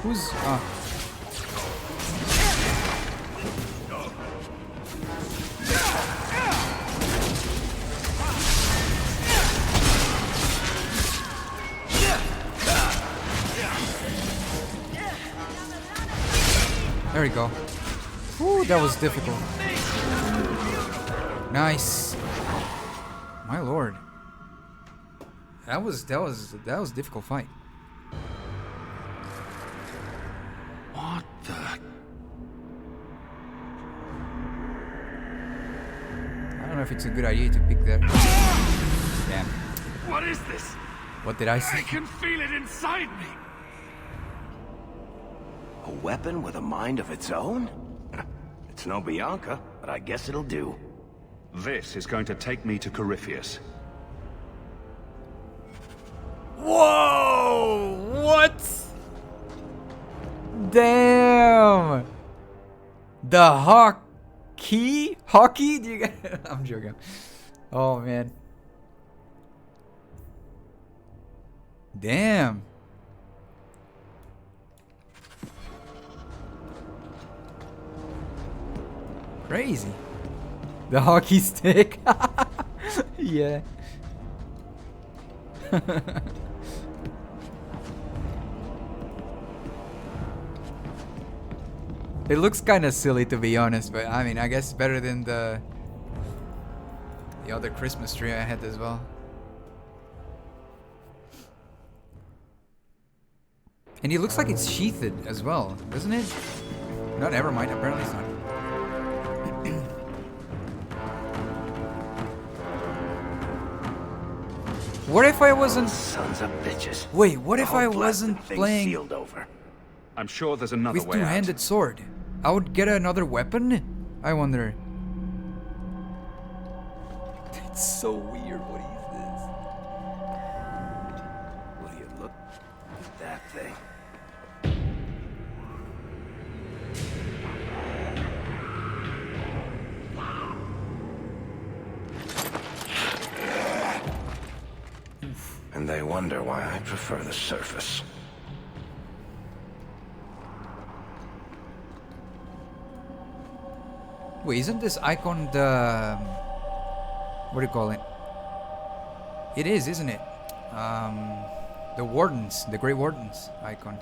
Who's there we go. Ooh, that was difficult. Nice. My lord. That was a difficult fight. What the? I don't know if it's a good idea to pick that. Damn. What is this? What did I say? I can feel it inside me. A weapon with a mind of its own? It's no Bianca, but I guess it'll do. This is going to take me to Corypheus. Whoa! What? Damn! The Hawke? Hawke? Do you get? I'm joking. Oh man. Damn. Crazy. The hockey stick. Yeah. It looks kind of silly, to be honest, but I mean, I guess better than the other Christmas tree I had as well. And it looks like it's sheathed as well, doesn't it? No, never mind. Apparently it's not. What if I wasn't... Sons of bitches. Wait, what if I wasn't playing... Sealed over. I'm sure there's another with way two-handed sword? I would get another weapon? I wonder. That's so weird. What is this? Will you look at that thing? And they wonder why I prefer the surface. Wait, isn't this icon the... what do you call it? It is, isn't it? The Wardens, the Grey Wardens icon.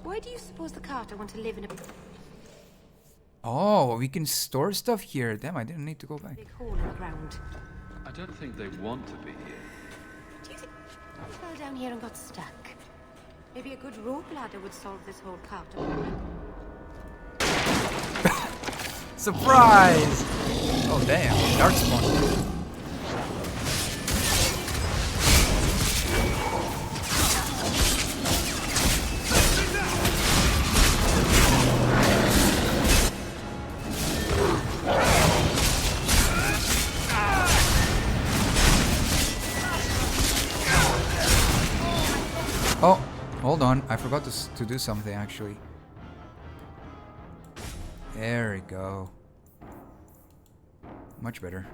Why do you suppose the Carter want to live in a Oh, we can store stuff here. Damn, I didn't need to go back. big hole in the ground? I don't think they want to be here. Do you think he fell down here and got stuck? Maybe a good rope ladder would solve this whole Carter problem. Surprise! Oh damn, dark spawn. Oh, hold on. I forgot to do something actually. There we go. Much better.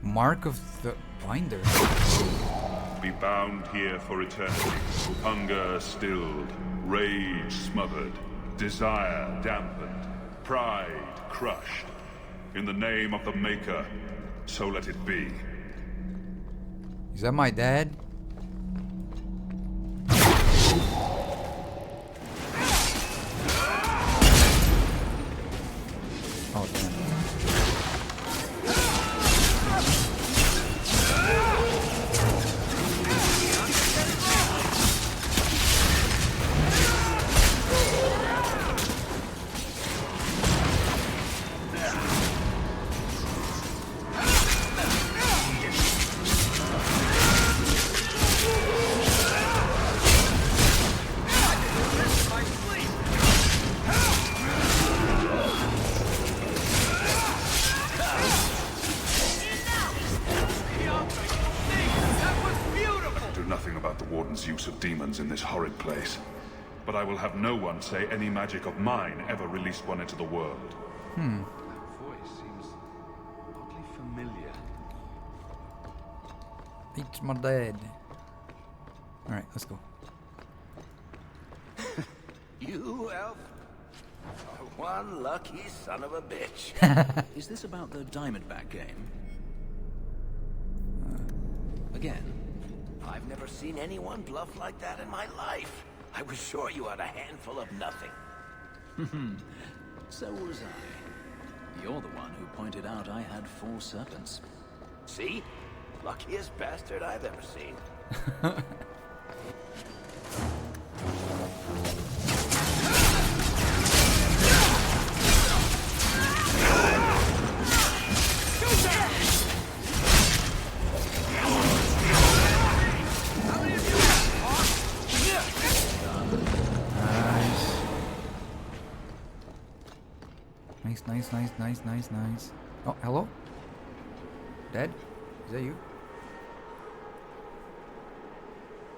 Mark of the Binder. Be bound here for eternity. Hunger stilled, rage smothered, desire dampened, pride crushed. In the name of the Maker, so let it be. Is that my dad? Oh damn. Use of demons in this horrid place. But I will have no one say any magic of mine ever released one into the world. Hmm. That voice seems oddly familiar. It's my dad. Alright, let's go. You, Elf, are one lucky son of a bitch. Is this about the Diamondback game? Again? I've never seen anyone bluff like that in my life. I was sure you had a handful of nothing. So was I. You're the one who pointed out I had 4 serpents. See? Luckiest bastard I've ever seen. Nice. Oh, hello? Dad? Is that you?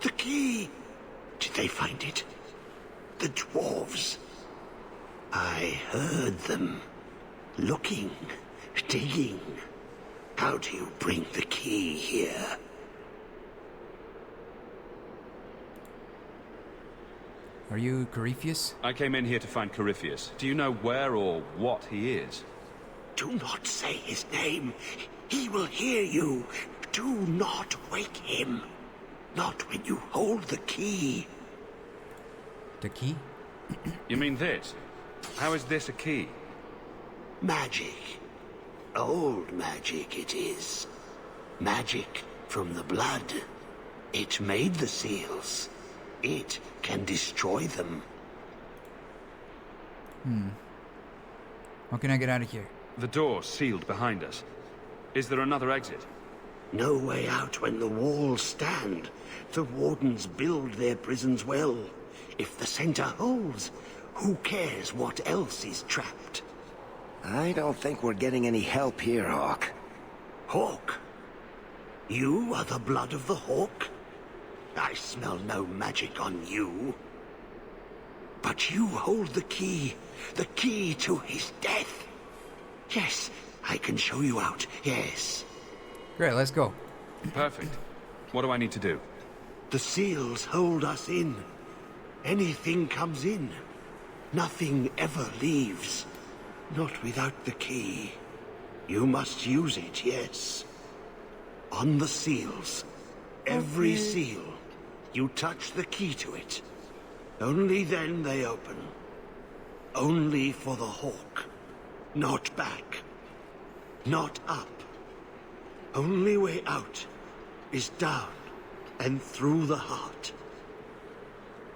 The key! Did they find it? The dwarves. I heard them. Looking, digging. How do you bring the key here? Are you Corypheus? I came in here to find Corypheus. Do you know where or what he is? Do not say his name. He will hear you. Do not wake him. Not when you hold the key. The key? You mean this? How is this a key? Magic. Old magic it is. Magic from the blood. It made the seals. It can destroy them. How can I get out of here? The door sealed behind us. Is there another exit? No way out when the walls stand. The wardens build their prisons well. If the center holds, who cares what else is trapped? I don't think we're getting any help here, Hawke. Hawke? You are the blood of the Hawke? I smell no magic on you. But you hold the key to his death. Yes, I can show you out, yes. Great, let's go. Perfect. What do I need to do? The seals hold us in. Anything comes in. Nothing ever leaves. Not without the key. You must use it, yes. On the seals. Every seal. You touch the key to it. Only then they open. Only for the Hawke. Not back. Not up. Only way out is down and through the heart.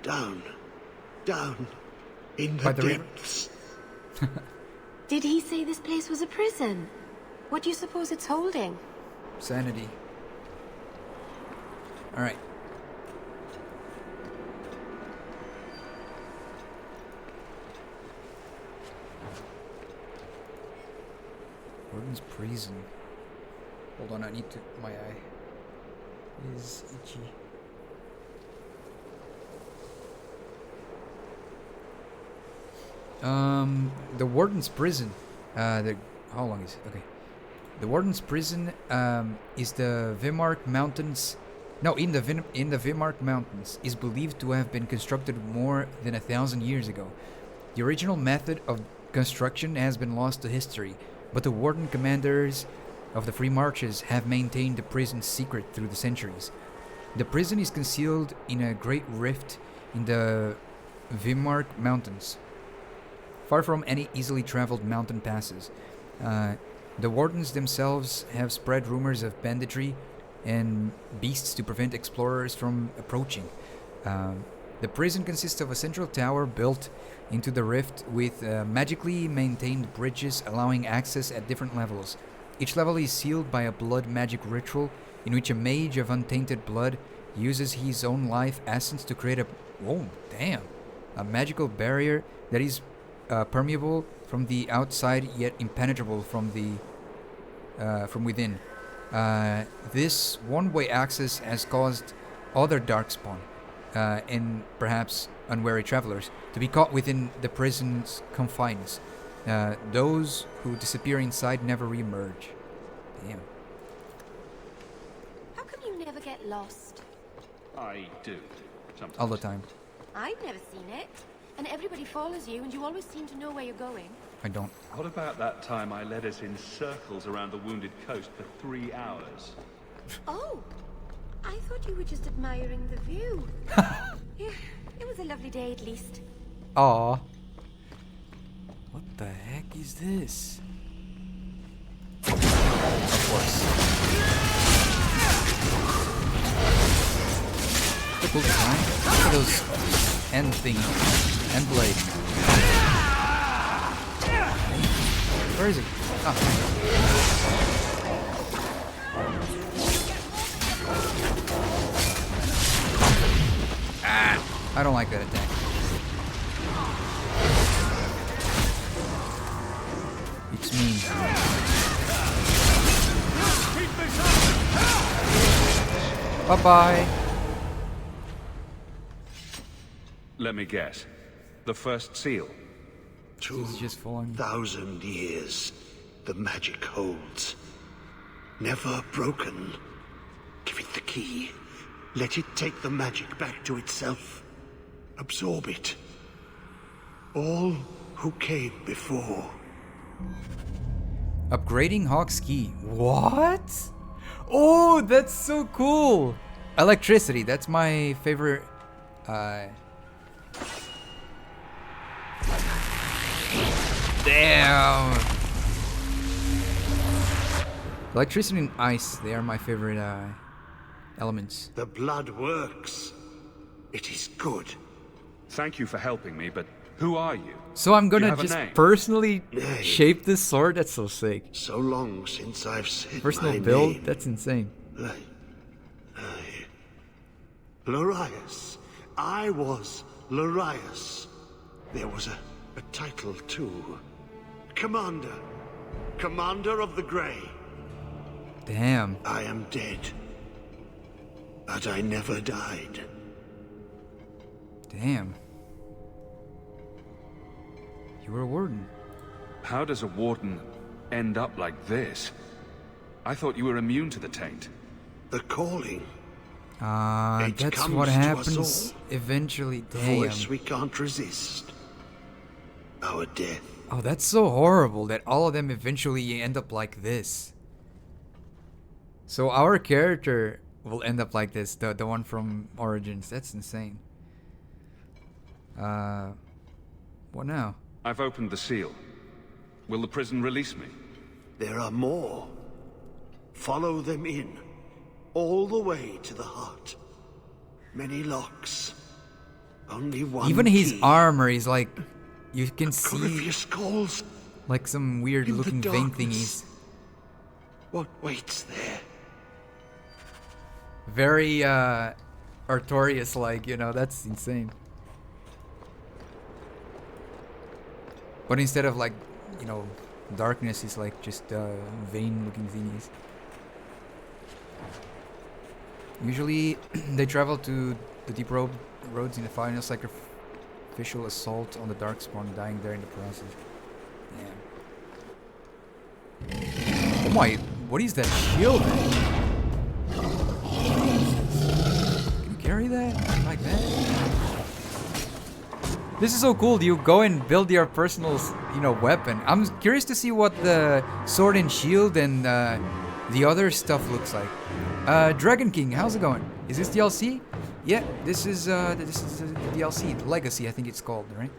Down. Down. In the depths. Did he say this place was a prison? What do you suppose it's holding? Sanity. Alright. Warden's prison. Hold on, I need to... my eye is itchy. The Warden's prison. How long is it? Okay. The Warden's prison is the Vimark Mountains. No, in the Vimark Mountains is believed to have been constructed more than 1,000 years ago. The original method of construction has been lost to history, but the Warden commanders of the Free Marches have maintained the prison's secret through the centuries. The prison is concealed in a great rift in the Vimark Mountains, far from any easily traveled mountain passes. The Wardens themselves have spread rumors of banditry and beasts to prevent explorers from approaching. The prison consists of a central tower built into the rift with magically maintained bridges allowing access at different levels. Each level is sealed by a blood magic ritual in which a mage of untainted blood uses his own life essence to create a magical barrier that is permeable from the outside yet impenetrable from within. This one-way access has caused other darkspawn and perhaps unwary travelers to be caught within the prison's confines. Those who disappear inside never re-emerge. Damn. How come you never get lost? I do. Sometimes. All the time. I've never seen it. And everybody follows you, and you always seem to know where you're going. I don't. What about that time I led us in circles around the wounded coast for 3 hours? Oh, I thought you were just admiring the view. Yeah, it was a lovely day at least. Aw. What the heck is this? Of course. The cool design. Look at those end things. End blade. Where is he? Oh. I don't like that attack. It's mean. Bye-bye. Let me guess. The first seal. 2,000 years the magic holds. Never broken. Give it the key. Let it take the magic back to itself. Absorb it. All who came before. Upgrading Hawke's key. What? Oh, that's so cool. Electricity, that's my favorite. Damn. Electricity and ice, they are my favorite elements. The blood works. It is good. Thank you for helping me, but who are you? So I'm Do you gonna have a just name? personally shape this sword? That's so sick. So long since I've said Personal my build? name. That's insane. Larius. I was Larius. There was a title too. Commander. Commander of the Grey. Damn. I am dead. But I never died. Damn. You were a warden. How does a warden end up like this? I thought you were immune to the taint. The calling. That's comes what to us happens all. eventually. Damn. Force we can't resist. Our death. Oh, that's so horrible that all of them eventually end up like this. So our character will end up like this, the one from Origins. That's insane. What now? I've opened the seal. Will the prison release me? There are more. Follow them in. All the way to the heart. Many locks. Only one Even his key. armor is like, you can see Grievous calls. like some weird In the looking vein darkness. thingies. What waits there? Very Artorias like, you know, that's insane. But instead of like, you know, darkness, is like just vein looking thingies. Usually they travel to the deep roads in the final sacrificial assault on the darkspawn, dying there in the process. Damn. Oh my, what is that shield? Can you carry that? Like that? This is so cool. You go and build your personal, you know, weapon. I'm curious to see what the sword and shield and the other stuff looks like. Dragon King, how's it going? Is this DLC? Yeah, this is the DLC, Legacy, I think it's called, right?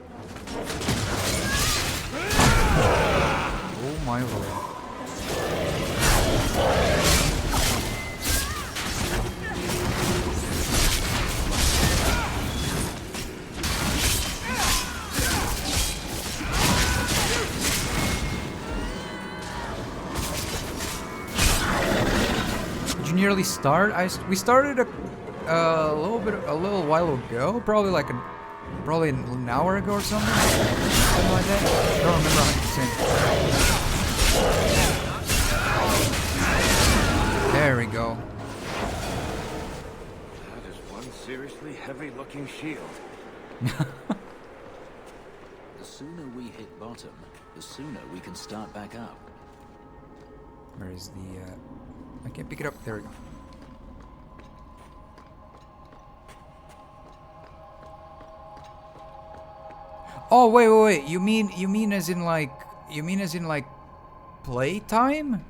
Oh my lord. Did you nearly start? We started a little while ago, probably an hour ago or something like that. I don't remember 100%. There we go. That is one seriously heavy-looking shield. The sooner we hit bottom, the sooner we can start back up. Where is the I can't pick it up. There we go. Oh wait. You mean as in like playtime?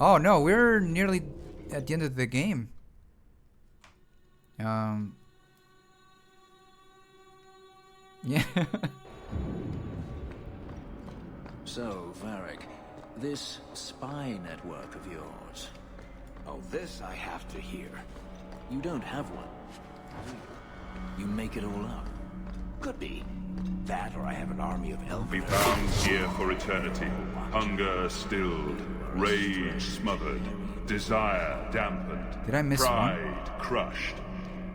Oh no, we're nearly at the end of the game. Yeah. So, Varric, this spy network of yours. Oh, this I have to hear. You don't have one. You make it all up. Could be. That or I have an army of elves. Be bound here for eternity. Hunger stilled, rage smothered, desire dampened. Did I miss pride one? crushed.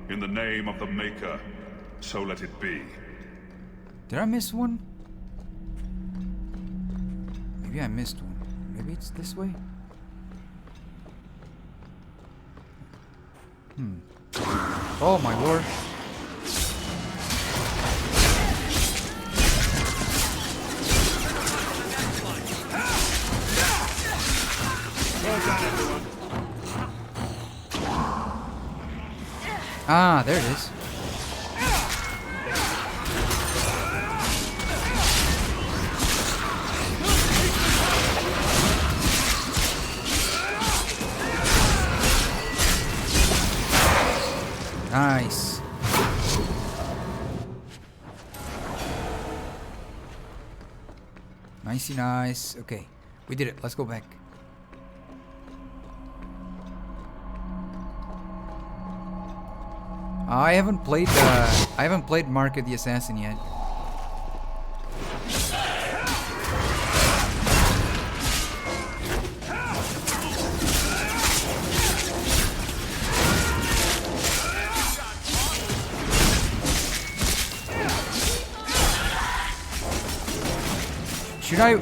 In the name of the Maker, so let it be. Did I miss one? Maybe I missed one. Maybe it's this way? Oh my lord. Ah, there it is. Nice. Nicey nice. Okay, we did it. Let's go back. I haven't played Mark of the Assassin yet.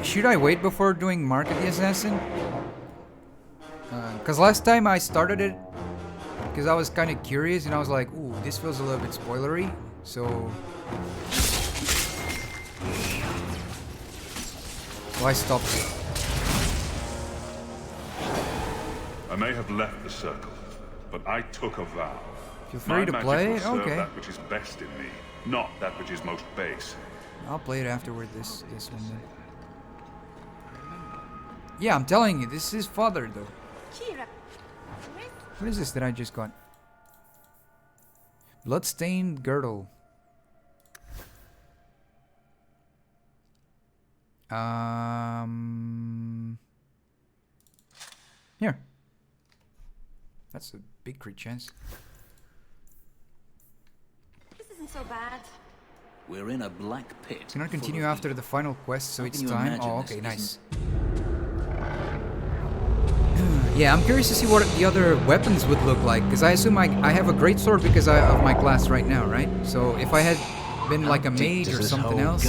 Should I wait before doing Mark of the Assassin? Cause last time I started it, because I was kind of curious and I was like, ooh, this feels a little bit spoilery, so I stopped it. I may have left the circle, but I took a vow. Feel free to play it. Okay. That which is best in me, not that which is most base. I'll play it afterward. This one then. Yeah, I'm telling you, this is fodder though. Cheer up. What is this that I just got? Bloodstained girdle. Here. That's a big crit chance. This isn't so bad. We're in a black pit. Can I continue after the final quest, so it's time? Oh, okay, nice. Yeah, I'm curious to see what the other weapons would look like, because I assume I have a greatsword because of my class right now, right? So if I had been like a mage or something else,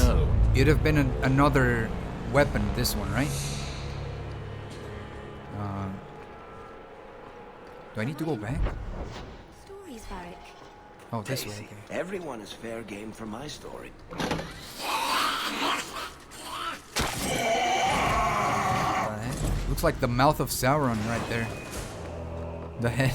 it'd have been another weapon, this one, right? Do I need to go back? Stories, Varric. Oh, this way, okay. Everyone is fair game for my story. Looks like the mouth of Sauron right there. The head.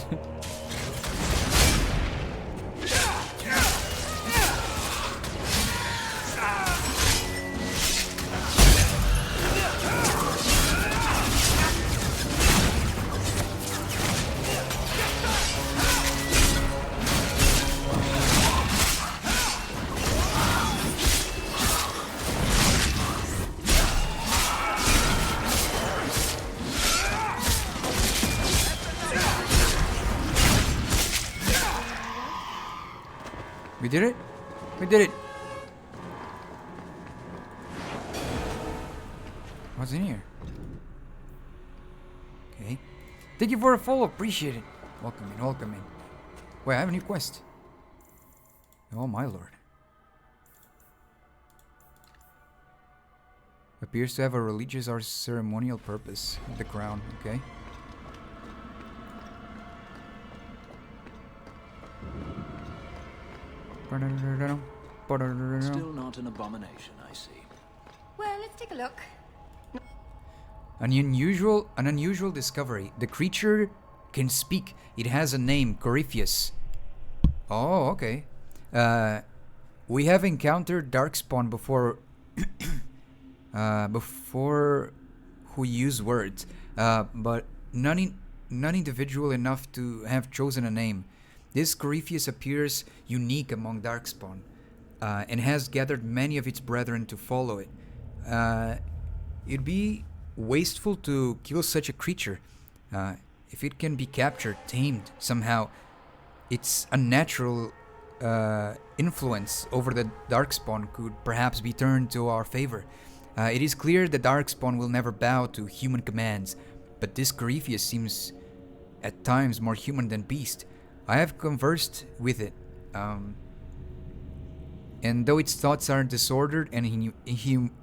We did it? We did it! What's in here? Okay. Thank you for a follow, appreciate it. Welcome in, welcome in. Wait, I have a new quest. Oh my lord. Appears to have a religious or ceremonial purpose. The crown, okay. Still not an abomination, I see. Well, let's take a look. An unusual discovery. The creature can speak. It has a name, Corypheus. Oh, okay. We have encountered Darkspawn before who use words, but none individual enough to have chosen a name. This Corypheus appears unique among Darkspawn, and has gathered many of its brethren to follow it. It'd be wasteful to kill such a creature. If it can be captured, tamed somehow, its unnatural influence over the Darkspawn could perhaps be turned to our favor. It is clear the Darkspawn will never bow to human commands, but this Corypheus seems at times more human than beast. I have conversed with it, and though its thoughts are disordered and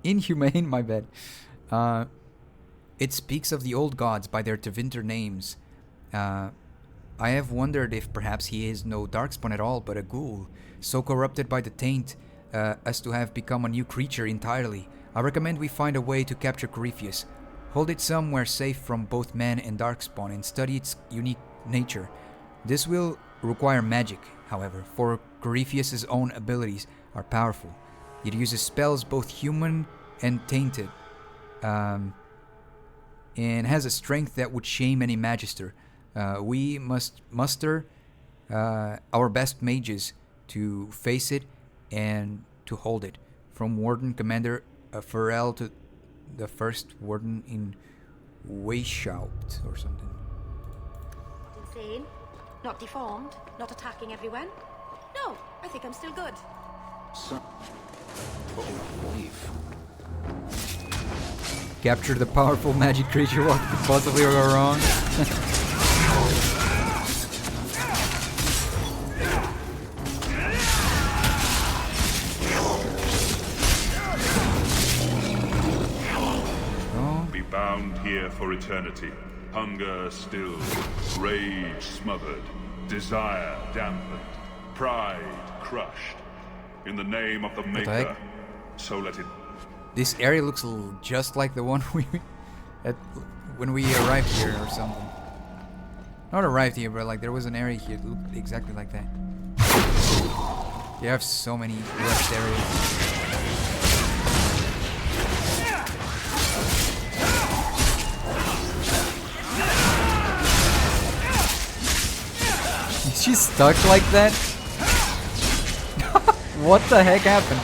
inhumane, my bad, it speaks of the old gods by their Tevinter names. I have wondered if perhaps he is no Darkspawn at all, but a ghoul, so corrupted by the taint as to have become a new creature entirely. I recommend we find a way to capture Corypheus. Hold it somewhere safe from both man and darkspawn and study its unique nature. This will require magic, however, for Corypheus' own abilities are powerful. It uses spells both human and tainted, and has a strength that would shame any magister. We must muster our best mages to face it and to hold it. From Warden Commander Pharrell to the first Warden in Weishaupt or something. Not insane, not deformed, not attacking everyone. No, I think I'm still good. Capture the powerful magic creature. What could possibly go wrong? Be bound here for eternity. Hunger stilled, rage smothered, desire dampened, pride crushed. In the name of the Maker, so let it. This area looks just like the one when we arrived here or something. Not arrived here, but like there was an area here that looked exactly like that. You have so many rest areas. Is she stuck like that? What the heck happened?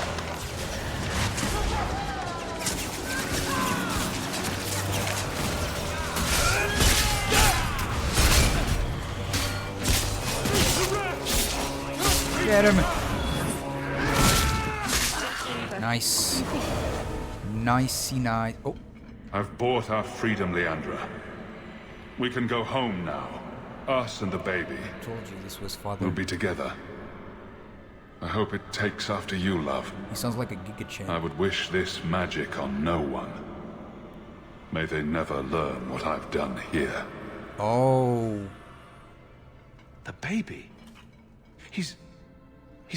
Get him! Nice. Nicey nice. Oh. I've bought our freedom, Leandra. We can go home now. Us and the baby. I told you this was father. We'll be together. I hope it takes after you, love. He sounds like a Giga Chan. I would wish this magic on no one. May they never learn what I've done here. Oh. The baby? He's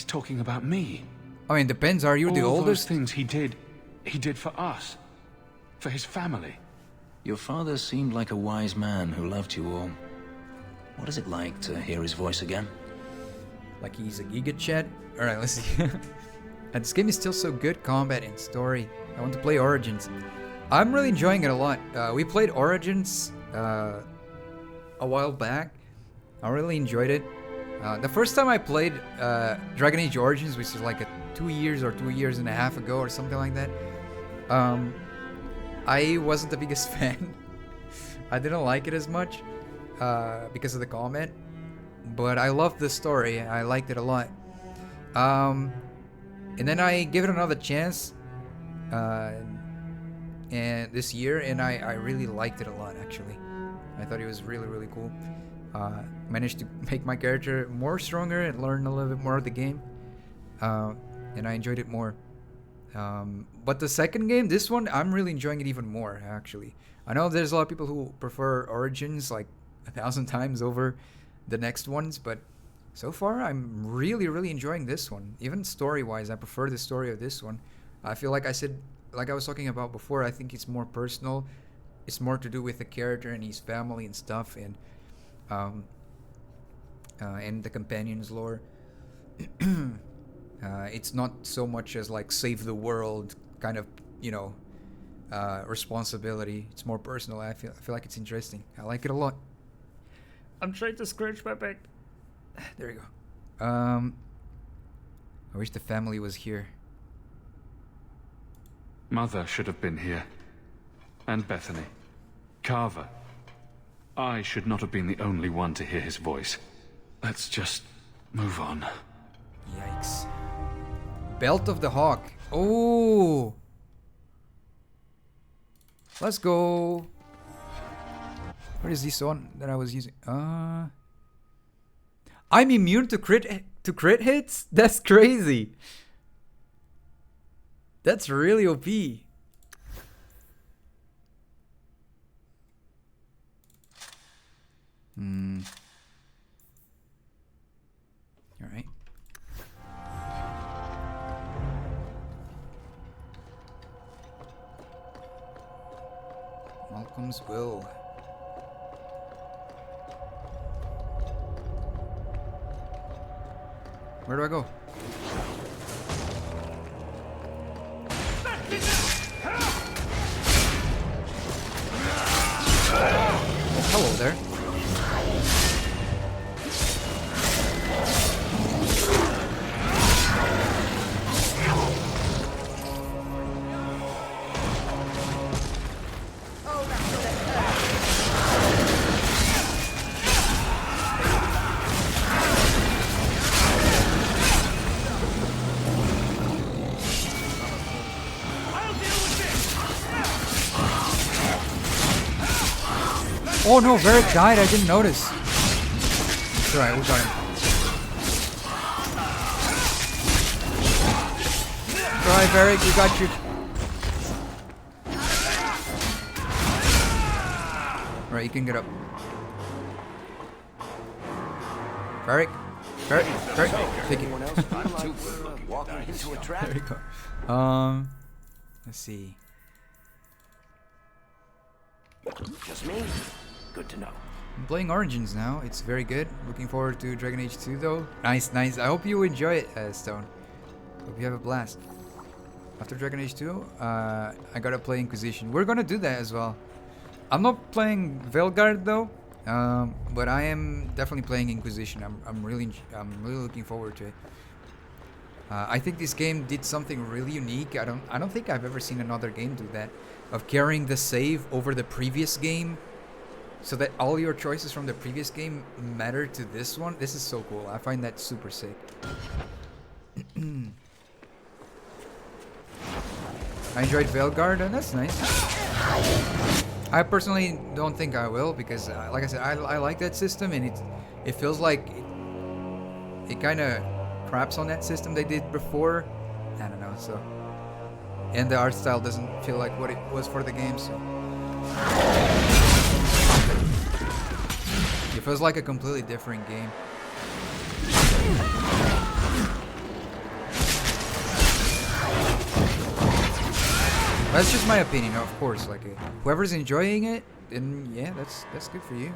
talking about me. I mean, depends. Are you the oldest? All those things he did for us. For his family. Your father seemed like a wise man who loved you all. What is it like to hear his voice again? Like he's a Giga Chat? Alright, let's see. This game is still so good, combat and story. I want to play Origins. I'm really enjoying it a lot. We played Origins a while back. I really enjoyed it. The first time I played Dragon Age Origins, which is like 2 years or 2 years and a half ago or something like that, I wasn't the biggest fan. I didn't like it as much because of the combat. But I loved the story. I liked it a lot. And then I gave it another chance and this year, and I really liked it a lot, actually. I thought it was really, really cool. Managed to make my character more stronger and learn a little bit more of the game. And I enjoyed it more. But the second game, this one, I'm really enjoying it even more, actually. I know there's a lot of people who prefer Origins like 1,000 times over the next ones, but so far I'm really, really enjoying this one. Even story-wise, I prefer the story of this one. I feel like I said, like I was talking about before, I think it's more personal. It's more to do with the character and his family and stuff, and the companion's lore. It's not so much as like save the world kind of, you know, responsibility. It's more personal. I feel like it's interesting. I like it a lot. I'm trying to scratch my back. There you go. I wish the family was here. Mother should have been here. And Bethany. Carver. I should not have been the only one to hear his voice. Let's just move on. Yikes. Belt of the Hawke. Oh. Let's go. What is this one that I was using? I'm immune to crit hits? That's crazy. That's really OP. All right. comes Will. Where do I go? Oh, hello there. Oh no, Varric died, I didn't notice. It's alright, we got him. Alright, Varric, we got you. Alright, you can get up. Varric? Varric? Take it. There you go. Let's see. Just me? Good to know. I'm playing Origins now. It's very good. Looking forward to Dragon Age 2 though. Nice, nice. I hope you enjoy it, Stone. Hope you have a blast. After Dragon Age 2, I gotta play Inquisition. We're gonna do that as well. I'm not playing Veilguard though, but I am definitely playing Inquisition. I'm really looking forward to it. I think this game did something really unique. I don't think I've ever seen another game do that, of carrying the save over the previous game, so that all your choices from the previous game matter to this one. This is so cool. I find that super sick. I enjoyed Veilguard, and that's nice. I personally don't think I will, because like I said, I like that system, and it feels like it kind of craps on that system they did before. I don't know, so. And the art style doesn't feel like what it was for the game, so. It feels like a completely different game. That's just my opinion, of course. Like, whoever's enjoying it, then yeah, that's good for you.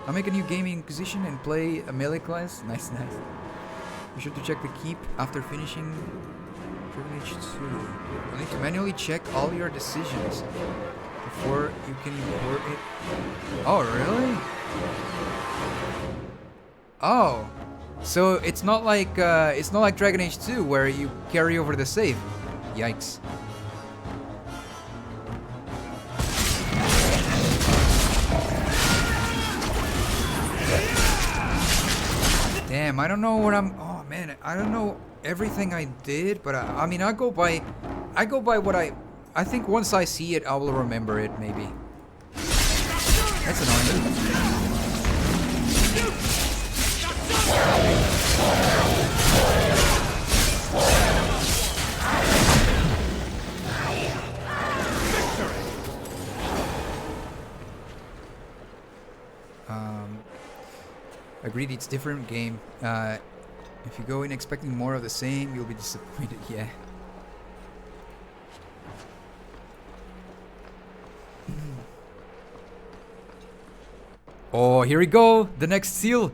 I'll make a new gaming Inquisition and play a melee class. Nice, nice. Be sure to check the keep after finishing Dragon Age 2. You'll need to manually check all your decisions before you can import it. Oh, really? Oh, so it's not like Dragon Age 2 where you carry over the save. Yikes. Damn, I don't know what I'm. Oh man, I don't know everything I did, but I mean, I go by what I think once I see it, I will remember it, maybe. That's annoying. Agreed, it's different game. If you go in expecting more of the same, you'll be disappointed, yeah. Oh, here we go! The next seal!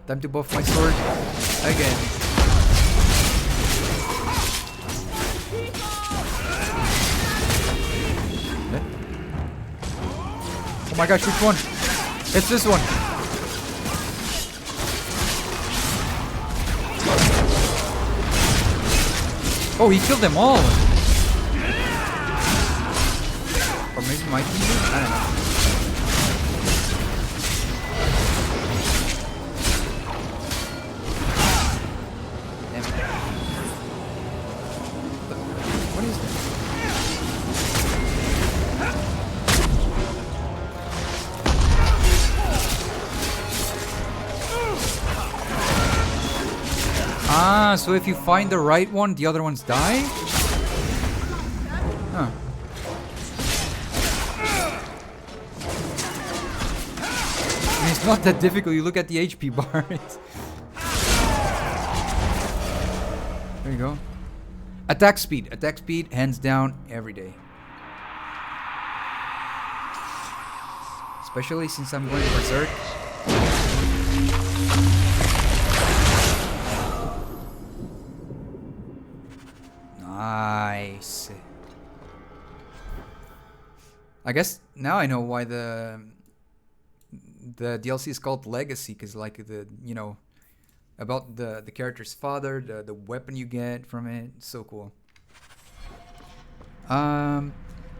Time to buff my sword again. Oh my gosh, which one? It's this one! Oh, he killed them all! Or maybe my team did? I don't know. Damn it. What is this? Ah, so if you find the right one, the other ones die? Huh. I mean, it's not that difficult. You look at the HP bar. There you go. Attack speed. Attack speed, hands down, every day. Especially since I'm going berserk. Nice. I guess now I know why the DLC is called Legacy, because like about the character's father, the weapon you get from it. It's so cool.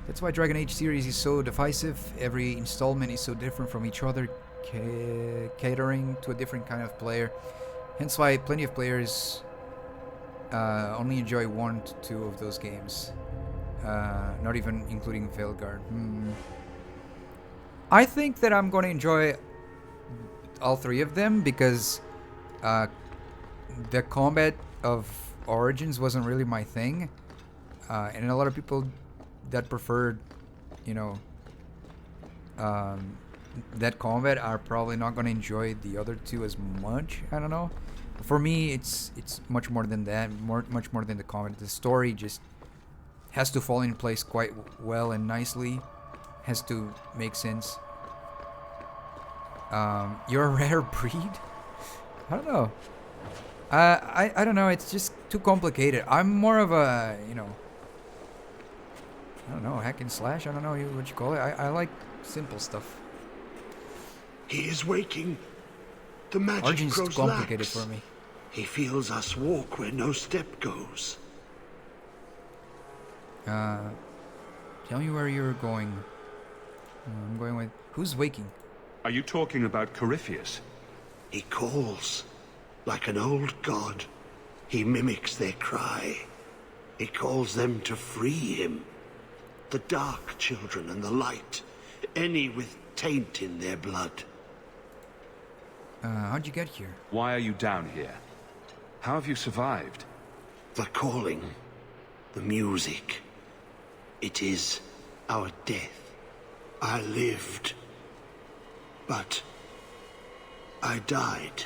That's why Dragon Age series is so divisive. Every installment is so different from each other, catering to a different kind of player. Hence why plenty of players only enjoy 1 to 2 of those games. Not even including Veilguard. I think that I'm going to enjoy all 3 of them because the combat of Origins wasn't really my thing. And a lot of people that preferred, that combat are probably not going to enjoy the other 2 as much. I don't know. For me, it's much more than that. Much more than the combat. The story just has to fall in place quite well and nicely. Has to make sense. You're a rare breed? I don't know. I don't know. It's just too complicated. I'm more of a, I don't know, hack and slash. I don't know what you call it. I like simple stuff. He is waking. The magic Origin's grows too complicated lax. for me. He feels us walk where no step goes. Tell me where you're going. I'm going with... Who's waking? Are you talking about Corypheus? He calls, like an old god. He mimics their cry. He calls them to free him. The dark children and the light. Any with taint in their blood. How'd you get here? Why are you down here? How have you survived? The calling. The music. It is our death. I lived. But I died.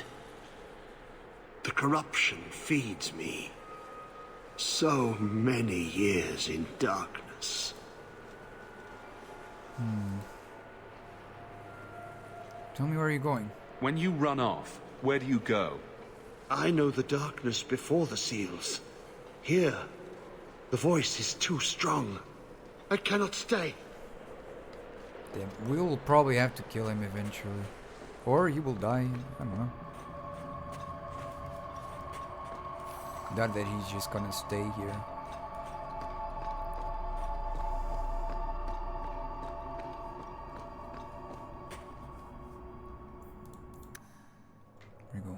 The corruption feeds me. So many years in darkness. Tell me where you're going. When you run off, where do you go? I know the darkness before the seals. Here, the voice is too strong. I cannot stay. Damn, we'll probably have to kill him eventually. Or he will die. I don't know. Not that he's just gonna stay here. There we go.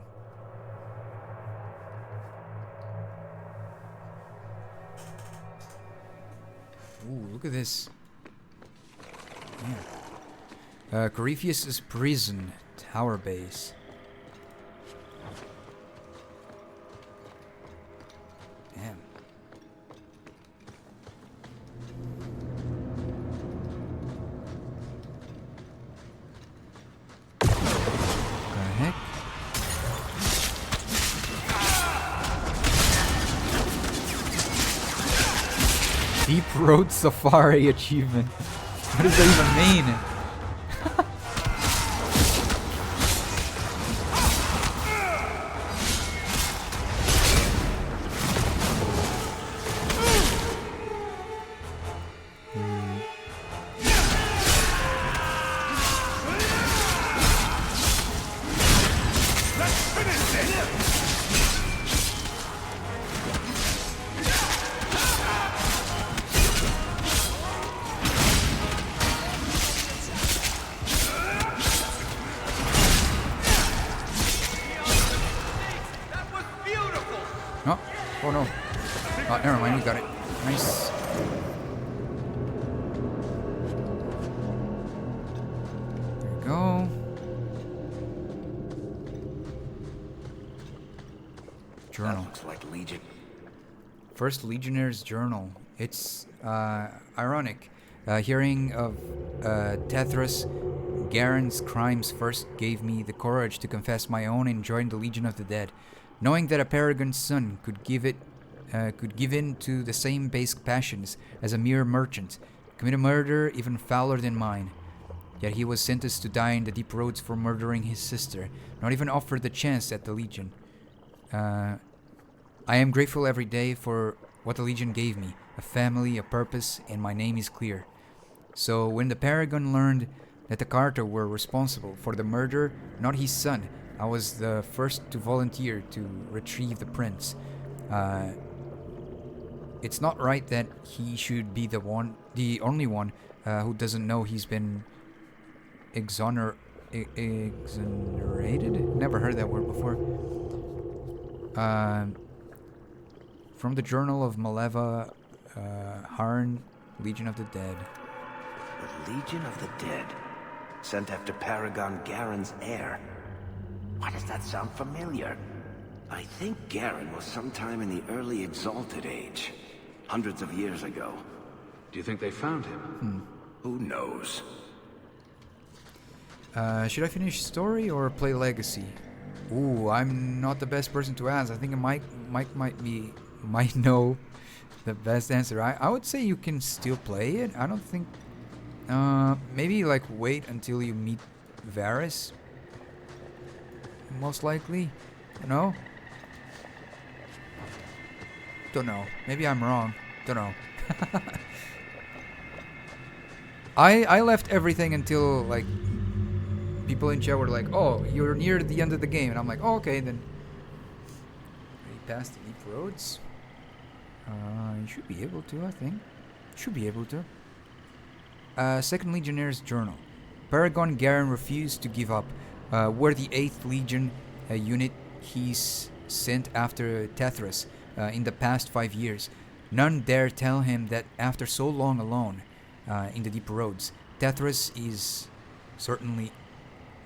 Ooh, look at this. Yeah. Corypheus' prison, tower base. Damn. What the heck? Deep Road Safari achievement. What does that even mean? Oh no. Oh, never mind, we got it. Nice. There we go. Journal. That looks like Legion. First Legionnaire's Journal. It's ironic. Hearing of Thedas, Garen's crimes first gave me the courage to confess my own and join the Legion of the Dead. Knowing that a paragon's son could give in to the same base passions as a mere merchant, commit a murder even fouler than mine. Yet he was sentenced to die in the deep roads for murdering his sister, not even offered the chance at the Legion. I am grateful every day for what the Legion gave me, a family, a purpose, and my name is clear. So when the Paragon learned that the Carter were responsible for the murder, not his son, I was the first to volunteer to retrieve the prince. It's not right that he should be the only one who doesn't know he's been exonerated? Never heard that word before. From the Journal of Maleva, Harn, Legion of the Dead. The Legion of the Dead? Sent after Paragon Garen's heir. Why does that sound familiar? I think Garen was sometime in the early Exalted Age. Hundreds of years ago. Do you think they found him? Who knows? Should I finish story or play legacy? Ooh, I'm not the best person to ask. I think Mike might know the best answer. I would say you can still play it. I don't think. Maybe like wait until you meet Varys. Most likely, no. Don't know. Maybe I'm wrong. Don't know. I left everything until like people in chat were like, "Oh, you're near the end of the game," and I'm like, "Oh, okay then." We passed the deep roads. You should be able to, I think. Should be able to. Second Legionnaire's Journal. Paragon Garen refused to give up. We're the 8th Legion unit he's sent after Thedas in the past 5 years. None dare tell him that after so long alone in the deep roads, Thedas is certainly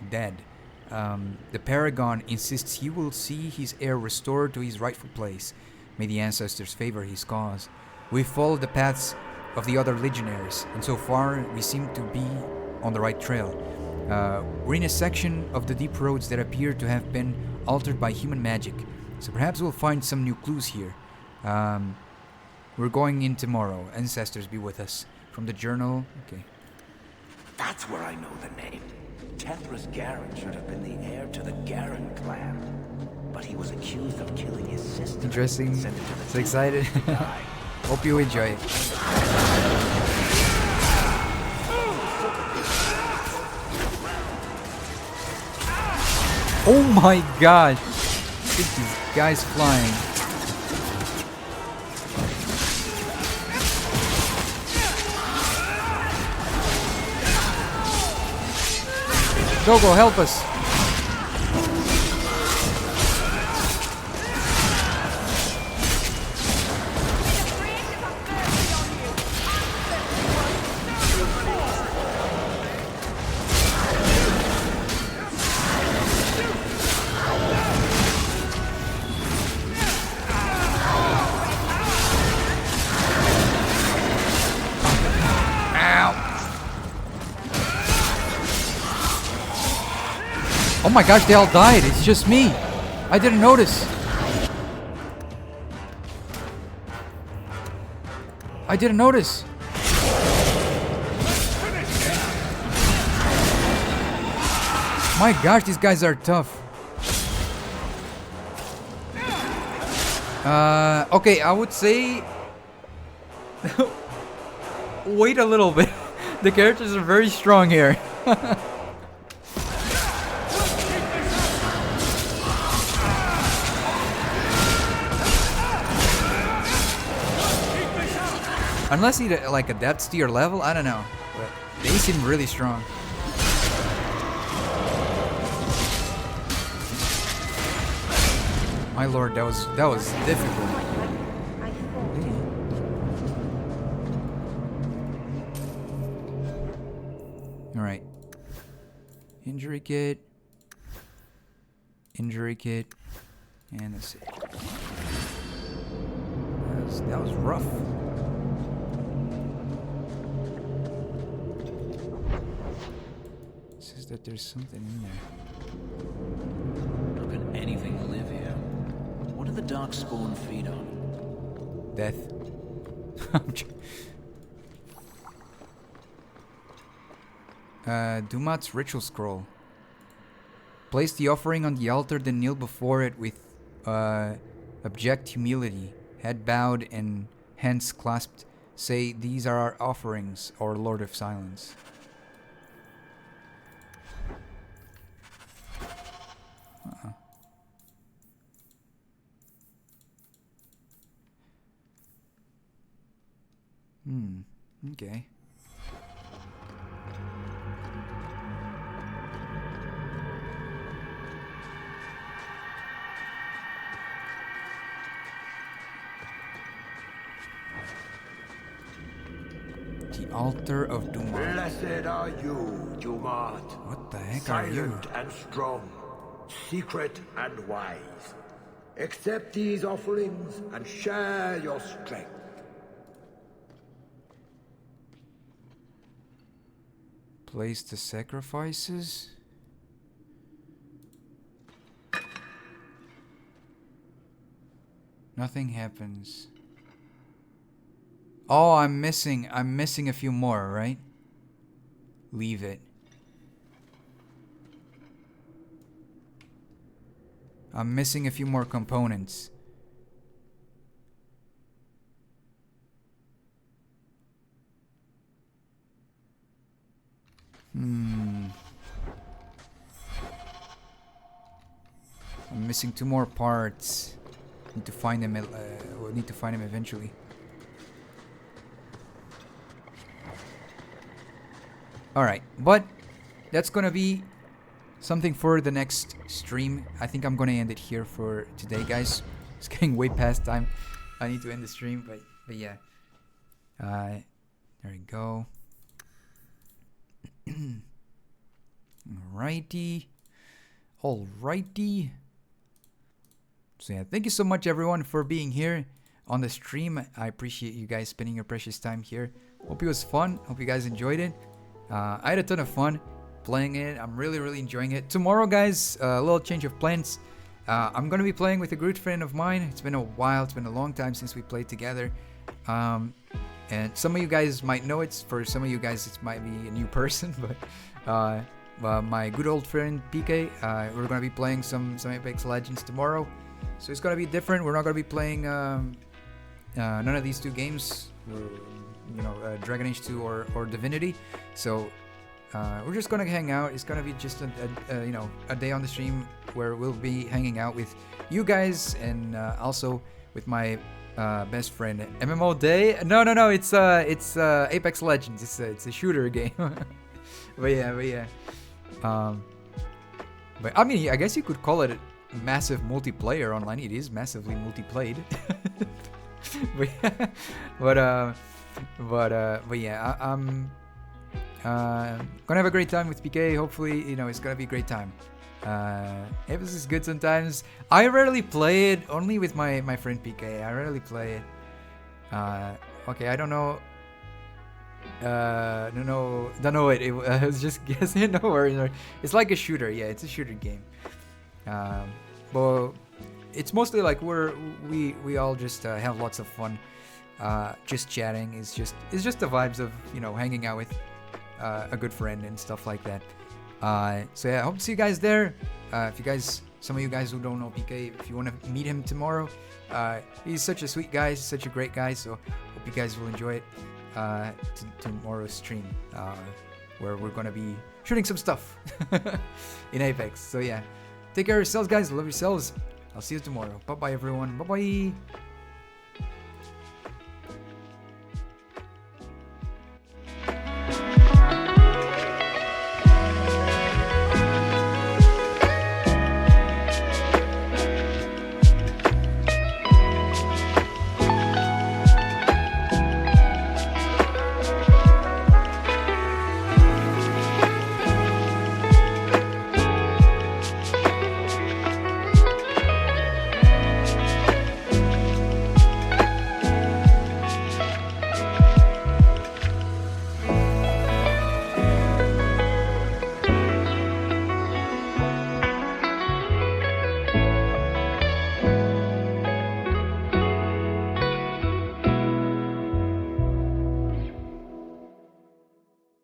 dead. The Paragon insists he will see his heir restored to his rightful place. May the ancestors favor his cause. We've followed the paths of the other legionaries, and so far we seem to be on the right trail. We're in a section of the deep roads that appear to have been altered by human magic, so perhaps we'll find some new clues here. We're going in tomorrow. Ancestors be with us. From the journal. Okay. That's where I know the name. Thedas Garen should have been the heir to the Garen clan, but he was accused of killing his sister. Interesting. So excited. Hope you enjoy it. Oh my god! Look at these guys flying. Gogo, help us! Oh my gosh, they all died. It's just me. I didn't notice. I didn't notice. My gosh, these guys are tough. Okay, I would say... wait a little bit. The characters are very strong here. Unless he like adapts to your level, I don't know. But they seem really strong. My lord, that was difficult. All right. Injury kit, and let's see. That was rough. That there's something in there. How can anything live here? What do the Darkspawn feed on? Death. Dumat's ritual scroll. Place the offering on the altar, then kneel before it with abject humility, head bowed and hands clasped. Say, "These are our offerings, our Lord of Silence." Okay. The altar of Dumat. Blessed are you, Dumat. What the heck are you? Silent and strong, secret and wise. Accept these offerings and share your strength. Place the sacrifices. Nothing happens. Oh, I'm missing a few more, right? Leave it. I'm missing a few more components. I'm missing 2 more parts. Need to find them. We'll need to find them eventually. All right, but that's gonna be something for the next stream. I think I'm gonna end it here for today, guys. It's getting way past time. I need to end the stream, but yeah. There we go. Alrighty. So yeah, thank you so much everyone for being here on the stream. I appreciate you guys spending your precious time here. Hope it was fun. Hope you guys enjoyed it. I had a ton of fun playing it. I'm really enjoying it. Tomorrow, guys, a little change of plans. I'm gonna be playing with a good friend of mine. It's been a while. It's been a long time since we played together. And some of you guys might know it. For some of you guys, it might be a new person. But my good old friend PK, we're gonna be playing some Apex Legends tomorrow. So it's gonna be different. We're not gonna be playing none of these 2 games. Dragon Age 2 or Divinity. So we're just gonna hang out. It's gonna be just a day on the stream where we'll be hanging out with you guys and also with my best friend. MMO day? No. It's Apex Legends. It's a shooter game. but yeah. But I mean, I guess you could call it a massive multiplayer online. It is massively multiplayed. but yeah, I'm gonna have a great time with PK. Hopefully, it's gonna be a great time. Apex is good sometimes. I rarely play it, only with my friend PK. I rarely play it. Okay, I don't know. Don't know it. I was just guessing. No worries. It's like a shooter. Yeah, it's a shooter game. But it's mostly like we all just have lots of fun. Just chatting. It's just the vibes of hanging out with a good friend and stuff like that. So yeah, I hope to see you guys there. Some of you guys who don't know PK, if you want to meet him tomorrow, he's such a sweet guy, he's such a great guy. So hope you guys will enjoy it. Tomorrow's stream, where we're gonna be shooting some stuff in Apex. So yeah, take care of yourselves, guys. Love yourselves. I'll see you tomorrow. Bye bye, everyone. Bye bye.